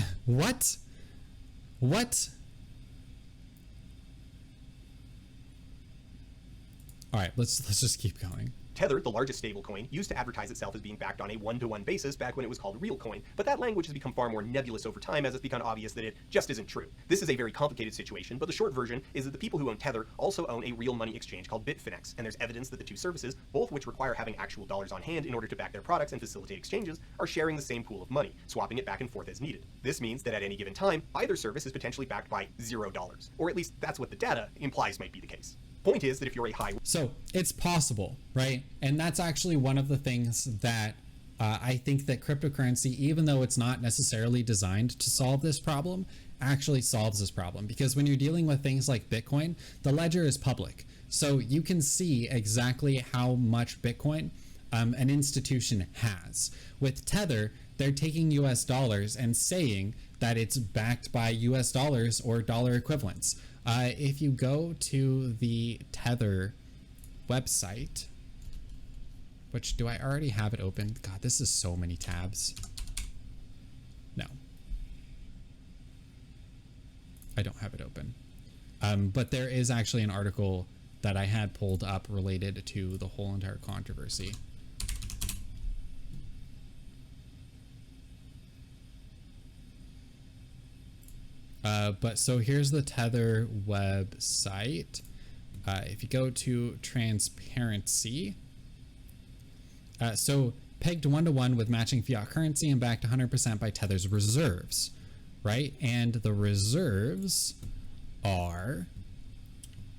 All right, let's just keep going. Tether, the largest stablecoin, used to advertise itself as being backed on a one-to-one basis back when it was called Realcoin, but that language has become far more nebulous over time as it's become obvious that it just isn't true. This is a very complicated situation, but the short version is that the people who own Tether also own a real money exchange called Bitfinex, and there's evidence that the two services, both which require having actual dollars on hand in order to back their products and facilitate exchanges, are sharing the same pool of money, swapping it back and forth as needed. This means that at any given time, either service is potentially backed by $0, or at least that's what the data implies might be the case. Point is that if you're a high... So it's possible, right? And that's actually one of the things that I think that cryptocurrency, even though it's not necessarily designed to solve this problem, actually solves this problem. Because when you're dealing with things like Bitcoin, the ledger is public. So you can see exactly how much Bitcoin an institution has. With Tether, they're taking US dollars and saying that it's backed by US dollars or dollar equivalents. If you go to the Tether website, which do I already have it open? God, this is so many tabs. No, I don't have it open. But there is actually an article that I had pulled up related to the whole entire controversy. But so here's the Tether website. If you go to transparency, so pegged 1-to-1 with matching fiat currency and backed 100% by Tether's reserves, right? And the reserves are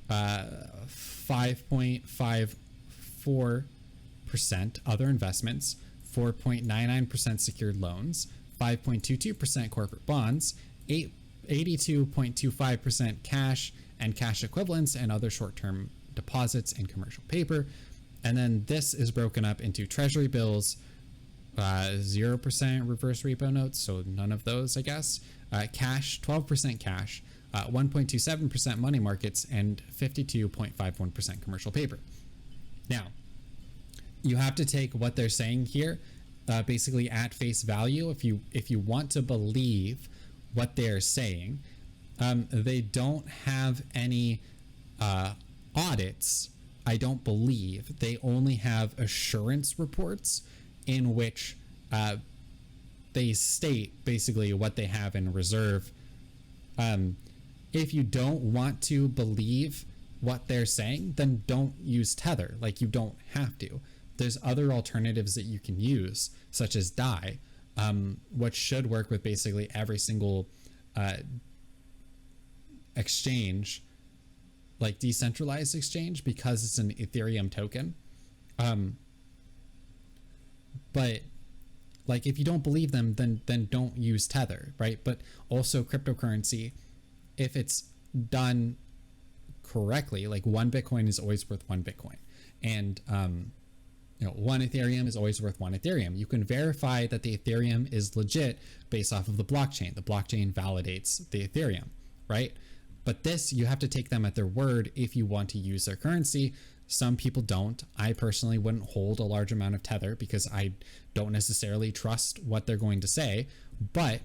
5.54% other investments, 4.99% secured loans, 5.22% corporate bonds, 82.25% cash and cash equivalents and other short-term deposits and commercial paper. And then this is broken up into treasury bills, 0% reverse repo notes, so none of those, I guess, cash, 12% cash, 1.27% money markets, and 52.51% commercial paper. Now, you have to take what they're saying here basically at face value. If you want to believe what they're saying, they don't have any audits, I don't believe. They only have assurance reports in which they state basically what they have in reserve. If you don't want to believe what they're saying, then don't use Tether. Like, you don't have to. There's other alternatives that you can use, such as DAI, which should work with basically every single exchange, like decentralized exchange, because it's an Ethereum token. But like, if you don't believe them, then don't use Tether, right? But also cryptocurrency, if it's done correctly, like one Bitcoin is always worth one Bitcoin. And one Ethereum is always worth one Ethereum. You can verify that the Ethereum is legit based off of the blockchain. The blockchain validates the Ethereum, right? But this, you have to take them at their word if you want to use their currency. Some people don't. I personally wouldn't hold a large amount of Tether because I don't necessarily trust what they're going to say. But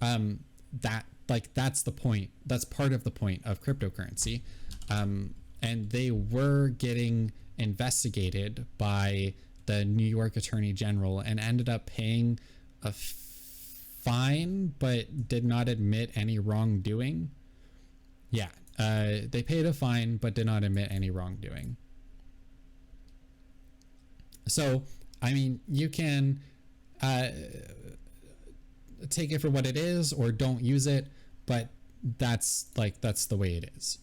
that's the point. That's part of the point of cryptocurrency. And they were getting investigated by the New York Attorney General and ended up paying a fine, but did not admit any wrongdoing. Yeah, they paid a fine, but did not admit any wrongdoing. So, I mean, you can take it for what it is or don't use it, but that's the way it is.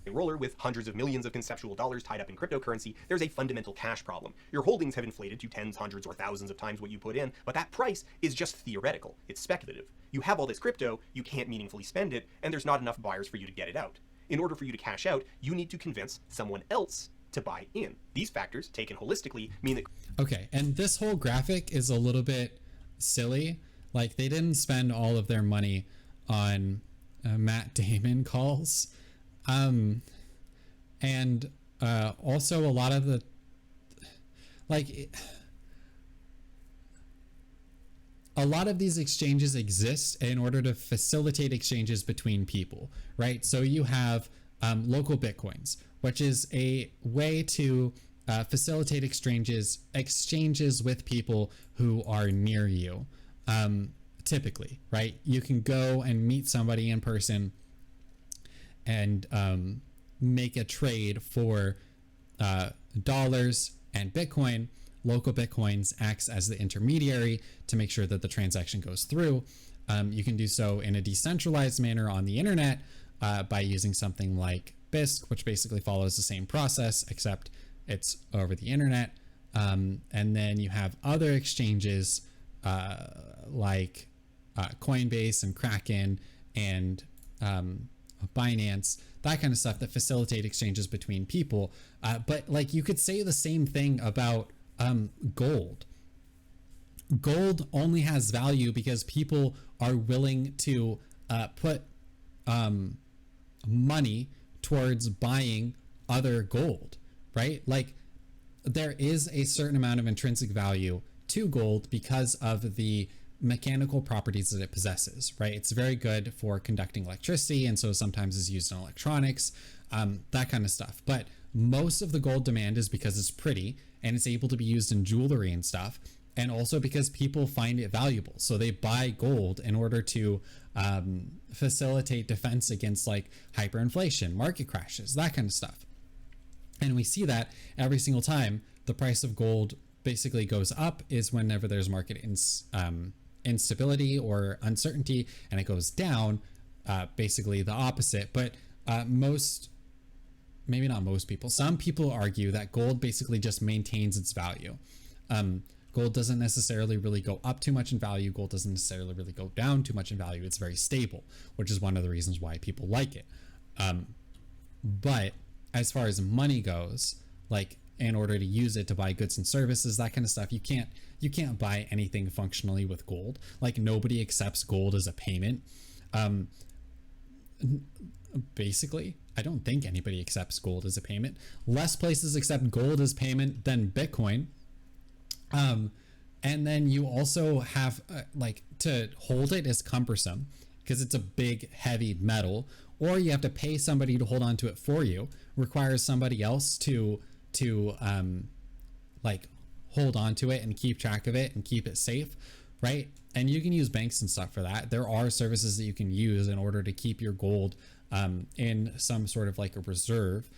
Roller with hundreds of millions of conceptual dollars tied up in cryptocurrency, there's a fundamental cash problem. Your holdings have inflated to tens, hundreds, or thousands of times what you put in, but that price is just theoretical. It's speculative. You have all this crypto, you can't meaningfully spend it, and there's not enough buyers for you to get it out. In order for you to cash out, you need to convince someone else to buy in. These factors, taken holistically, mean that... Okay, and this whole graphic is a little bit silly. Like, they didn't spend all of their money on Matt Damon calls. And also a lot of the, a lot of these exchanges exist in order to facilitate exchanges between people, right? So you have local Bitcoins, which is a way to facilitate exchanges with people who are near you, typically, right? You can go and meet somebody in person and make a trade for dollars and Bitcoin. Local Bitcoins acts as the intermediary to make sure that the transaction goes through. You can do so in a decentralized manner on the internet by using something like BISC, which basically follows the same process, except it's over the internet. And then you have other exchanges like Coinbase and Kraken and Binance, that kind of stuff that facilitate exchanges between people. But like, you could say the same thing about gold. Gold only has value because people are willing to put money towards buying other gold, right? Like, there is a certain amount of intrinsic value to gold because of the mechanical properties that it possesses, right? It's very good for conducting electricity, and so sometimes is used in electronics, that kind of stuff. But most of the gold demand is because it's pretty and it's able to be used in jewelry and stuff, and also because people find it valuable. So they buy gold in order to facilitate defense against like hyperinflation, market crashes, that kind of stuff. And we see that every single time the price of gold basically goes up is whenever there's market instability or uncertainty, and it goes down, basically the opposite. But maybe not most people, some people argue that gold basically just maintains its value. Gold doesn't necessarily really go up too much in value. Gold doesn't necessarily really go down too much in value. It's very stable, which is one of the reasons why people like it. But as far as money goes, like, in order to use it to buy goods and services, that kind of stuff, you can't buy anything functionally with gold. Like, nobody accepts gold as a payment. Basically, I don't think anybody accepts gold as a payment. Less places accept gold as payment than Bitcoin. And then you also have like, to hold it is cumbersome because it's a big, heavy metal, or you have to pay somebody to hold on to it for you. Requires somebody else to like hold on to it and keep track of it and keep it safe, right? And you can use banks and stuff for that. There are services that you can use in order to keep your gold in some sort of like a reserve,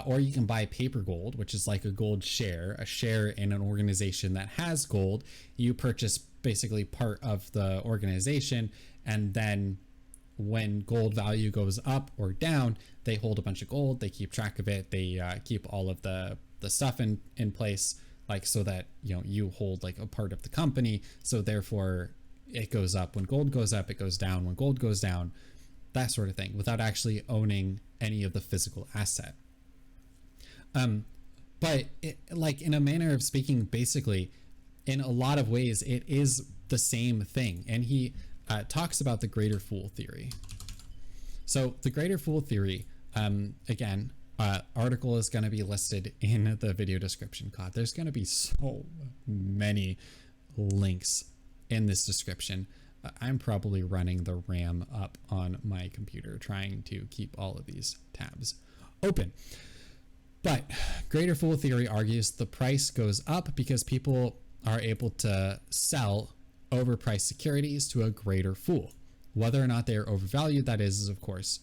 or you can buy paper gold, which is like a gold share, a share in an organization that has gold. You purchase basically part of the organization, and then when gold value goes up or down, they hold a bunch of gold, they keep track of it, they keep all of the stuff in place, like, so that, you know, you hold like a part of the company, so therefore it goes up when gold goes up, it goes down when gold goes down, that sort of thing, without actually owning any of the physical asset. but like in a manner of speaking, basically, in a lot of ways, it is the same thing. And he talks about the greater fool theory. So the greater fool theory, again, article is going to be listed in the video description. God, there's going to be so many links in this description. I'm probably running the RAM up on my computer trying to keep all of these tabs open. But greater fool theory argues the price goes up because people are able to sell overpriced securities to a greater fool. Whether or not they are overvalued, that is of course,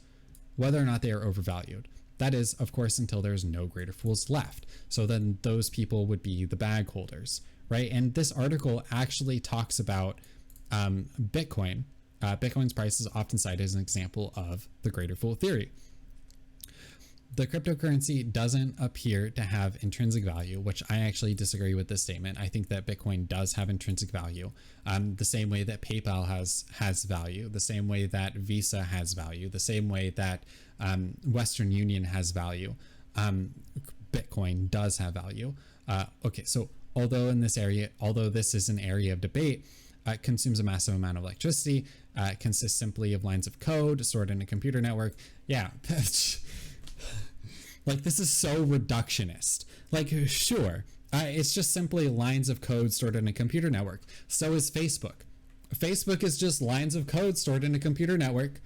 whether or not they are overvalued. That is, of course, until there's no greater fools left. So then those people would be the bag holders, right? And this article actually talks about Bitcoin. Bitcoin's price is often cited as an example of the greater fool theory. The cryptocurrency doesn't appear to have intrinsic value, which I actually disagree with this statement. I think that Bitcoin does have intrinsic value, the same way that PayPal has value, the same way that Visa has value, the same way that Western Union has value. Bitcoin does have value. Okay, so although this is an area of debate, it consumes a massive amount of electricity, consists simply of lines of code stored in a computer network. Yeah. Like, this is so reductionist. Like, sure, it's just simply lines of code stored in a computer network. So is Facebook. Facebook is just lines of code stored in a computer network.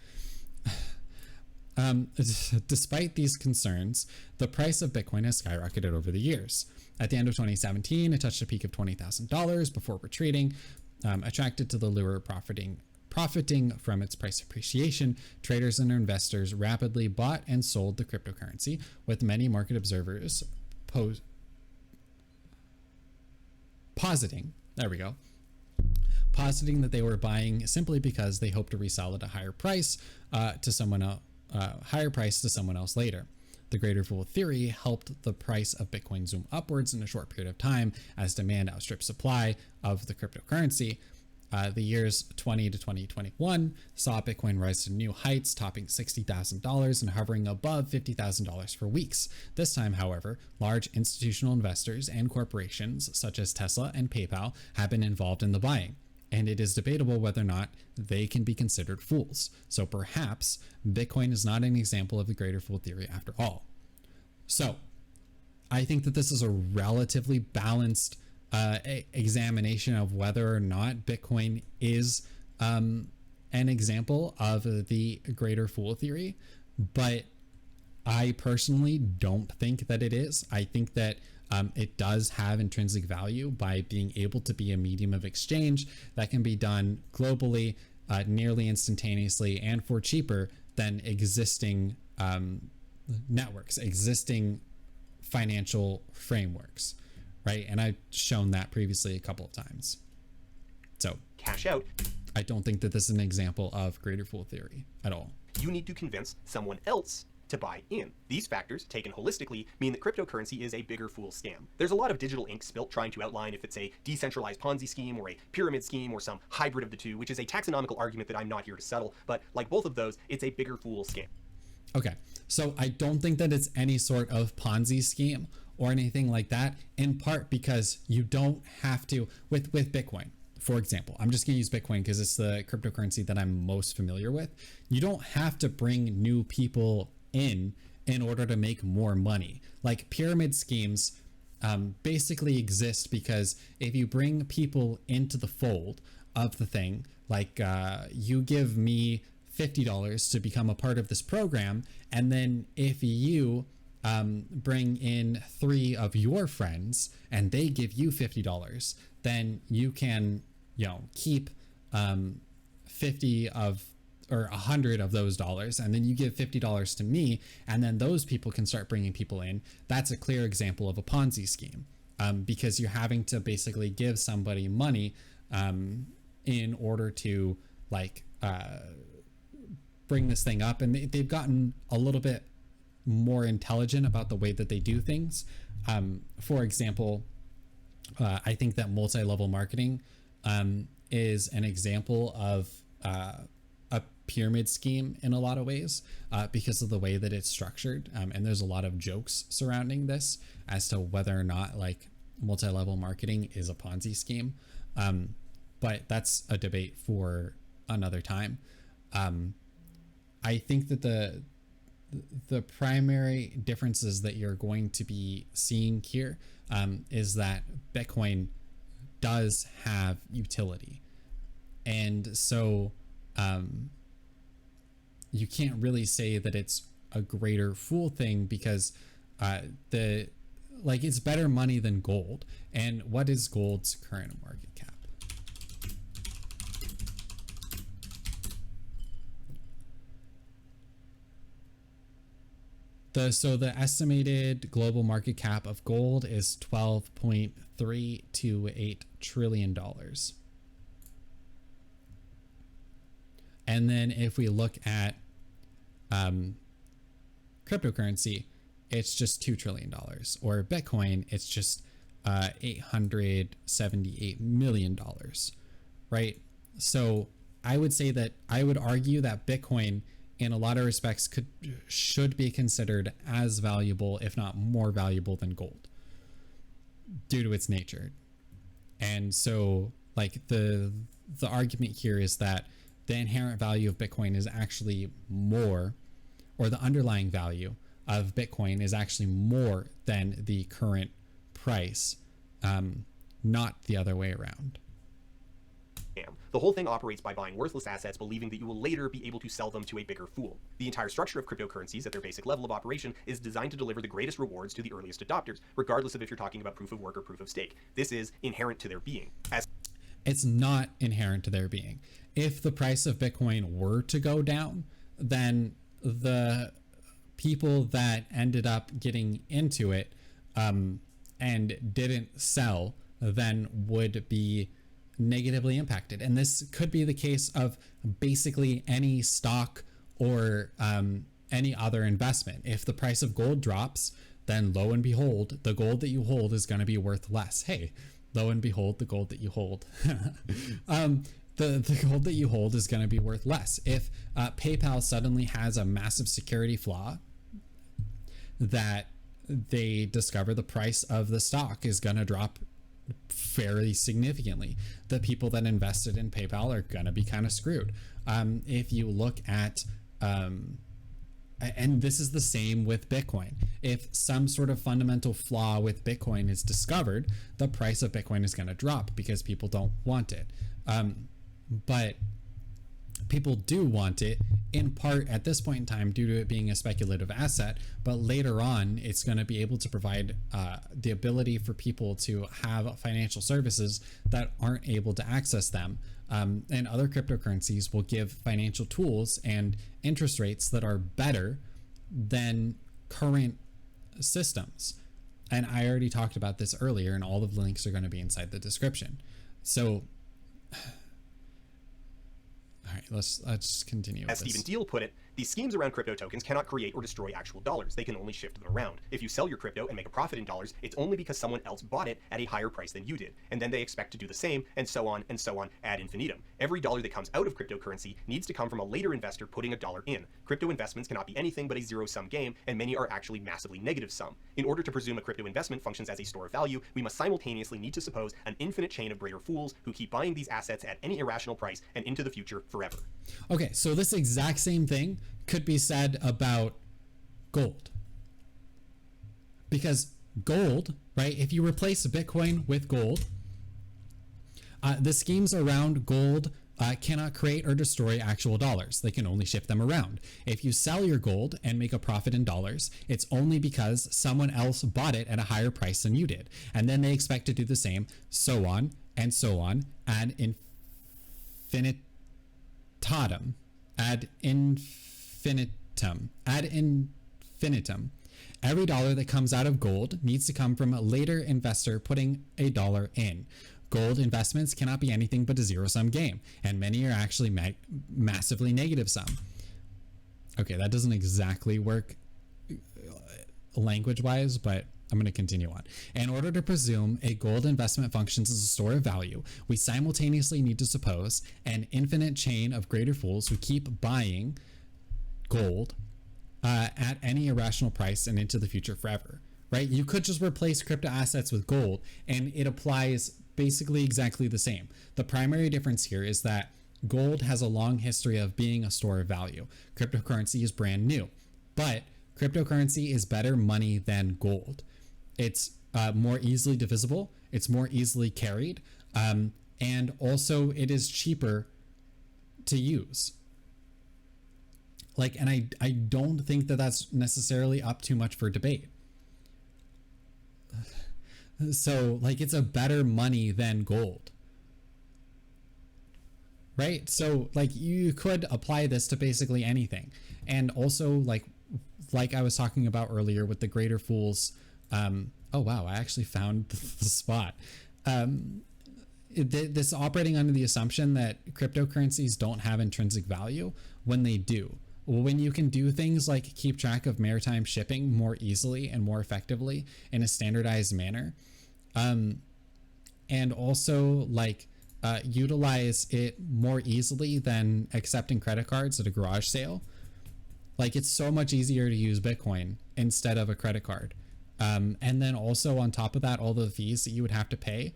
Despite these concerns, the price of Bitcoin has skyrocketed over the years. At the end of 2017, it touched a peak of $20,000 before retreating, attracted to the lure of profiting from its price appreciation. Traders and investors rapidly bought and sold the cryptocurrency, with many market observers positing that they were buying simply because they hoped to resell at a higher price to someone else later. The greater fool theory helped the price of Bitcoin zoom upwards in a short period of time as demand outstripped supply of the cryptocurrency. The years 20 to 2021 saw Bitcoin rise to new heights, topping $60,000 and hovering above $50,000 for weeks. This time, however, large institutional investors and corporations such as Tesla and PayPal have been involved in the buying, and it is debatable whether or not they can be considered fools. So perhaps Bitcoin is not an example of the greater fool theory after all. So I think that this is a relatively balanced examination of whether or not Bitcoin is an example of the greater fool theory, but I personally don't think that it is. I think that it does have intrinsic value by being able to be a medium of exchange that can be done globally, nearly instantaneously, and for cheaper than existing networks, existing financial frameworks. Right, and I've shown that previously a couple of times. So Cash out. I don't think that this is an example of greater fool theory at all. You need to convince someone else to buy in. These factors, taken holistically, mean that cryptocurrency is a bigger fool scam. There's a lot of digital ink spilt trying to outline if it's a decentralized Ponzi scheme or a pyramid scheme or some hybrid of the two, which is a taxonomical argument that I'm not here to settle. But like both of those, it's a bigger fool scam. Okay, so I don't think that it's any sort of Ponzi scheme or anything like that, in part because you don't have to, with Bitcoin, for example, I'm just gonna use Bitcoin because it's the cryptocurrency that I'm most familiar with. You don't have to bring new people in order to make more money. Like pyramid schemes basically exist because if you bring people into the fold of the thing, like you give me $50 to become a part of this program, and then if you bring in 3 of your friends and they give you $50, then you can, keep 50 of or 100 of those dollars, and then you give $50 to me, and then those people can start bringing people in. That's a clear example of a Ponzi scheme, because you're having to basically give somebody money in order to bring this thing up, and they've gotten a little bit more intelligent about the way that they do things. For example, I think that multi-level marketing is an example of a pyramid scheme in a lot of ways because of the way that it's structured. And there's a lot of jokes surrounding this as to whether or not like multi-level marketing is a Ponzi scheme. But that's a debate for another time. I think that the primary differences that you're going to be seeing here is that Bitcoin does have utility. And so you can't really say that it's a greater fool thing because it's better money than gold. And what is gold's current market cap? So the estimated global market cap of gold is $12.328 trillion. And then if we look at cryptocurrency, it's just $2 trillion. Or Bitcoin, it's just $878 million, right? So I would argue that Bitcoin in a lot of respects should be considered as valuable, if not more valuable than gold due to its nature. And so like the argument here is that the inherent value of Bitcoin is actually more, or the underlying value of Bitcoin is actually more than the current price, not the other way around. The whole thing operates by buying worthless assets, believing that you will later be able to sell them to a bigger fool. The entire structure of cryptocurrencies at their basic level of operation is designed to deliver the greatest rewards to the earliest adopters, regardless of if you're talking about proof of work or proof of stake. This is inherent to their being. It's not inherent to their being. If the price of Bitcoin were to go down, then the people that ended up getting into it and didn't sell then would be negatively impacted. And this could be the case of basically any stock or any other investment. If the price of gold drops, then lo and behold, the gold that you hold is going to be worth less. Hey, lo and behold, the gold that you hold. The gold that you hold is going to be worth less. If PayPal suddenly has a massive security flaw that they discover, the price of the stock is going to drop fairly significantly. The people that invested in PayPal are going to be kind of screwed. If you look at, and this is the same with Bitcoin. If some sort of fundamental flaw with Bitcoin is discovered, the price of Bitcoin is going to drop because people don't want it. But people do want it in part at this point in time due to it being a speculative asset, but later on it's going to be able to provide the ability for people to have financial services that aren't able to access them. And other cryptocurrencies will give financial tools and interest rates that are better than current systems. And I already talked about this earlier, and all of the links are going to be inside the description. So all right, let's continue. As Stephen Deal put it, these schemes around crypto tokens cannot create or destroy actual dollars. They can only shift them around. If you sell your crypto and make a profit in dollars, it's only because someone else bought it at a higher price than you did. And then they expect to do the same, and so on ad infinitum. Every dollar that comes out of cryptocurrency needs to come from a later investor putting a dollar in. Crypto investments cannot be anything but a zero-sum game, and many are actually massively negative sum. In order to presume a crypto investment functions as a store of value, we must simultaneously need to suppose an infinite chain of greater fools who keep buying these assets at any irrational price and into the future forever. Okay, so this exact same thing could be said about gold. Because gold, right, if you replace Bitcoin with gold, the schemes around gold cannot create or destroy actual dollars. They can only shift them around. If you sell your gold and make a profit in dollars, it's only because someone else bought it at a higher price than you did. And then they expect to do the same, so on, ad infinitum. Every dollar that comes out of gold needs to come from a later investor putting a dollar in. Gold investments cannot be anything but a zero-sum game, and many are actually massively negative sum. Okay, that doesn't exactly work language-wise, but I'm going to continue on. In order to presume a gold investment functions as a store of value, we simultaneously need to suppose an infinite chain of greater fools who keep buying gold at any irrational price and into the future forever, right? You could just replace crypto assets with gold and it applies basically exactly the same. The primary difference here is that gold has a long history of being a store of value. Cryptocurrency is brand new, but cryptocurrency is better money than gold. It's more easily divisible, it's more easily carried, and also it is cheaper to use. Like, and I don't think that that's necessarily up too much for debate. So, like, it's a better money than gold. Right? So, like, you could apply this to basically anything. And also, like I was talking about earlier with the greater fools, oh wow, I actually found the spot. This operating under the assumption that cryptocurrencies don't have intrinsic value when they do. When you can do things like keep track of maritime shipping more easily and more effectively in a standardized manner, and also like utilize it more easily than accepting credit cards at a garage sale. Like, it's so much easier to use Bitcoin instead of a credit card. And then also on top of that, all the fees that you would have to pay,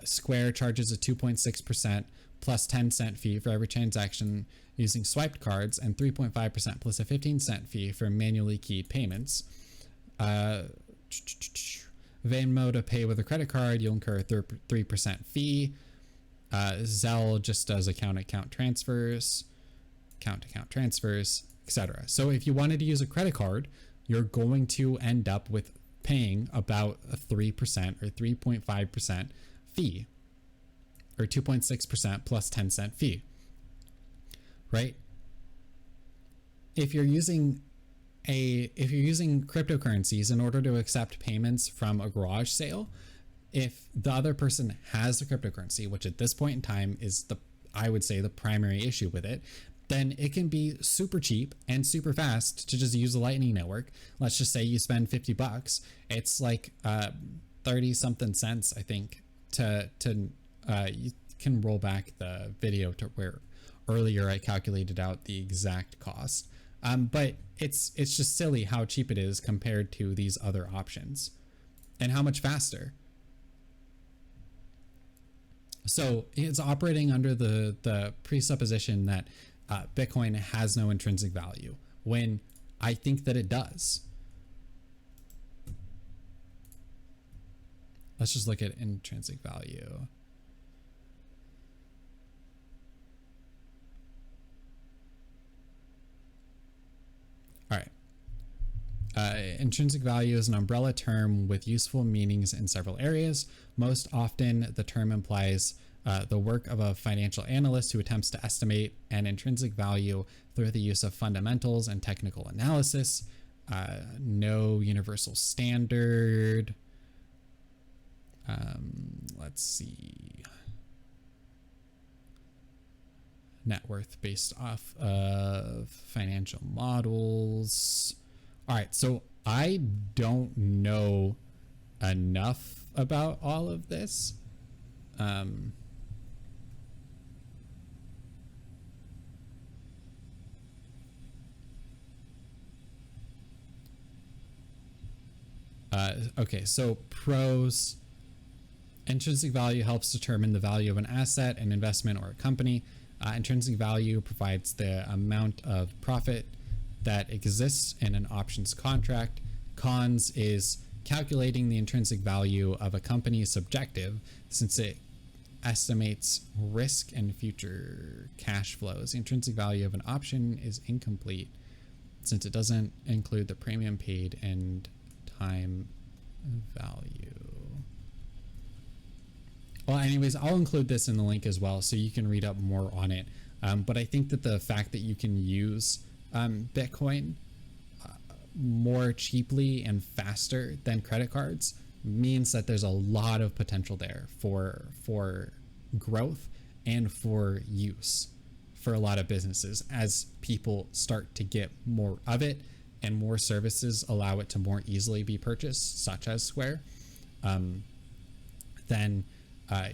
Square charges a 2.6% plus 10-cent fee for every transaction using swiped cards, and 3.5% plus a 15-cent fee for manually keyed payments. Venmo to pay with a credit card, you'll incur a 3% fee. Zelle just does account-to-account transfers, etc. So if you wanted to use a credit card, you're going to end up with paying about a 3% or 3.5% fee, or 2.6% plus 10-cent fee, right? If you're using cryptocurrencies in order to accept payments from a garage sale, if the other person has a cryptocurrency, which at this point in time is I would say the primary issue with it, then it can be super cheap and super fast to just use the Lightning Network. Let's just say you spend $50. It's like 30 something cents, I think, you can roll back the video to where earlier I calculated out the exact cost. But it's just silly how cheap it is compared to these other options and how much faster. So it's operating under the presupposition that Bitcoin has no intrinsic value, when I think that it does. Let's just look at intrinsic value. All right. Intrinsic value is an umbrella term with useful meanings in several areas. Most often, the term implies the work of a financial analyst who attempts to estimate an intrinsic value through the use of fundamentals and technical analysis. No universal standard. Let's see. Net worth based off of financial models. All right, so I don't know enough about all of this. Okay, so pros. Intrinsic value helps determine the value of an asset, an investment, or a company. Intrinsic value provides the amount of profit that exists in an options contract. Cons is calculating the intrinsic value of a company is subjective, since it estimates risk and future cash flows. The intrinsic value of an option is incomplete, since it doesn't include the premium paid and time value. Well, anyways, I'll include this in the link as well, so you can read up more on it. But I think that the fact that you can use Bitcoin more cheaply and faster than credit cards means that there's a lot of potential there for growth and for use for a lot of businesses as people start to get more of it and more services allow it to more easily be purchased, such as Square, then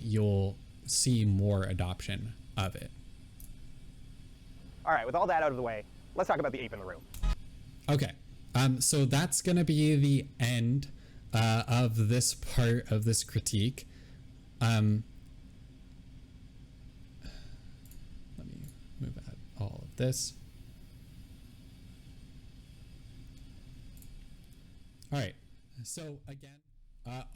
you'll see more adoption of it. All right, with all that out of the way, let's talk about the ape in the room. Okay, so that's going to be the end of this part of this critique. Let me move out all of this. All right, so again,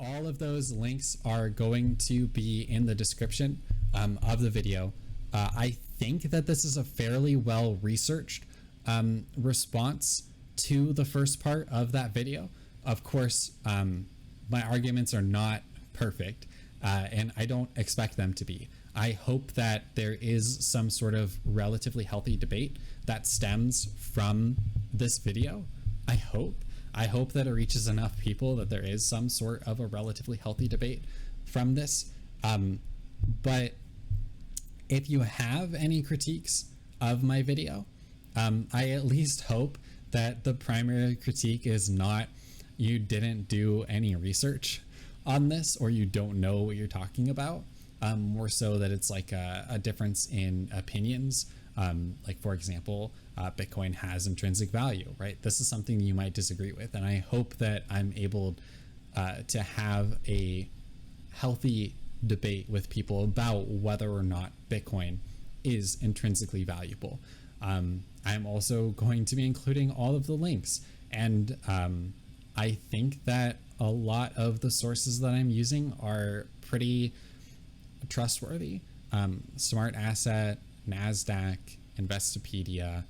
all of those links are going to be in the description of the video. I think that this is a fairly well researched response to the first part of that video. Of course, my arguments are not perfect, and I don't expect them to be. I hope that there is some sort of relatively healthy debate that stems from this video. I hope that it reaches enough people that there is some sort of a relatively healthy debate from this. But if you have any critiques of my video, I at least hope that the primary critique is not you didn't do any research on this or you don't know what you're talking about. More so that it's like a difference in opinions. Like, for example, Bitcoin has intrinsic value, right? This is something you might disagree with. And I hope that I'm able to have a healthy debate with people about whether or not Bitcoin is intrinsically valuable. I'm also going to be including all of the links. And I think that a lot of the sources that I'm using are pretty trustworthy. Smart Asset, NASDAQ, Investopedia,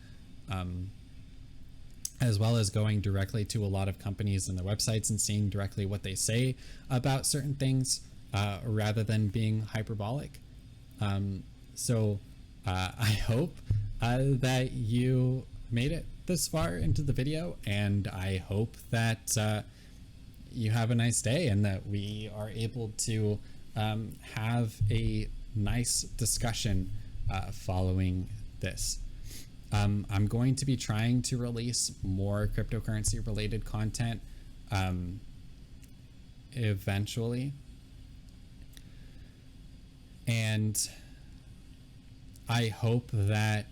as well as going directly to a lot of companies and their websites and seeing directly what they say about certain things rather than being hyperbolic. So I hope that you made it this far into the video, and I hope that you have a nice day and that we are able to have a nice discussion following this. I'm going to be trying to release more cryptocurrency related content eventually. And I hope that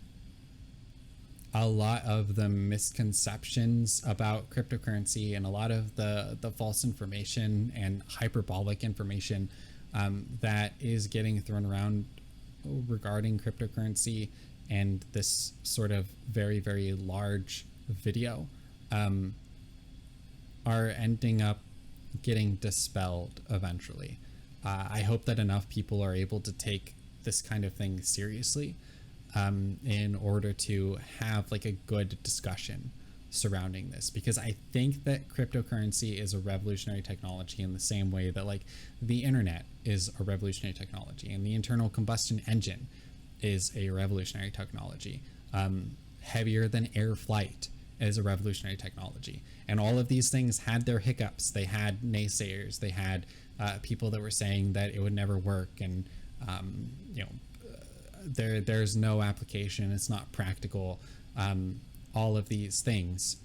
a lot of the misconceptions about cryptocurrency and a lot of the false information and hyperbolic information that is getting thrown around regarding cryptocurrency and this sort of very, very large video are ending up getting dispelled eventually. I hope that enough people are able to take this kind of thing seriously in order to have like a good discussion surrounding this, because I think that cryptocurrency is a revolutionary technology in the same way that like the internet is a revolutionary technology and the internal combustion engine is a revolutionary technology. Heavier than air flight is a revolutionary technology, and all of these things had their hiccups. They had naysayers, they had people that were saying that it would never work, and there's no application, it's not practical, all of these things,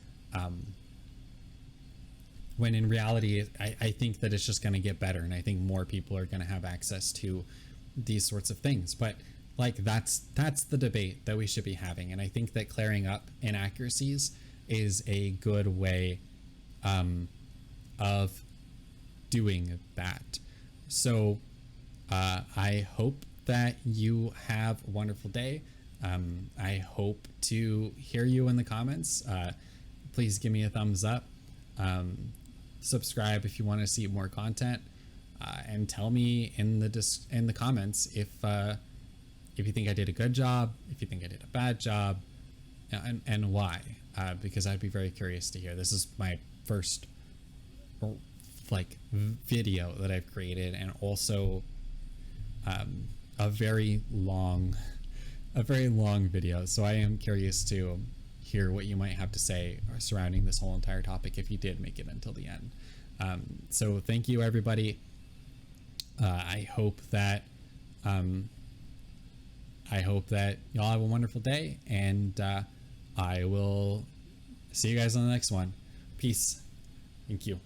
when in reality I think that it's just going to get better, and I think more people are going to have access to these sorts of things. But like that's the debate that we should be having, and I think that clearing up inaccuracies is a good way of doing that. So I hope that you have a wonderful day. I hope to hear you in the comments. Please give me a thumbs up. Subscribe if you want to see more content, and tell me in the comments if you think I did a good job, if you think I did a bad job, and why. Because I'd be very curious to hear. This is my first like video that I've created, and also a very long video, so I am curious to hear what you might have to say surrounding this whole entire topic if you did make it until the end. So thank you, everybody. I hope that y'all have a wonderful day, and I will See you guys on the next one. Peace. Thank you.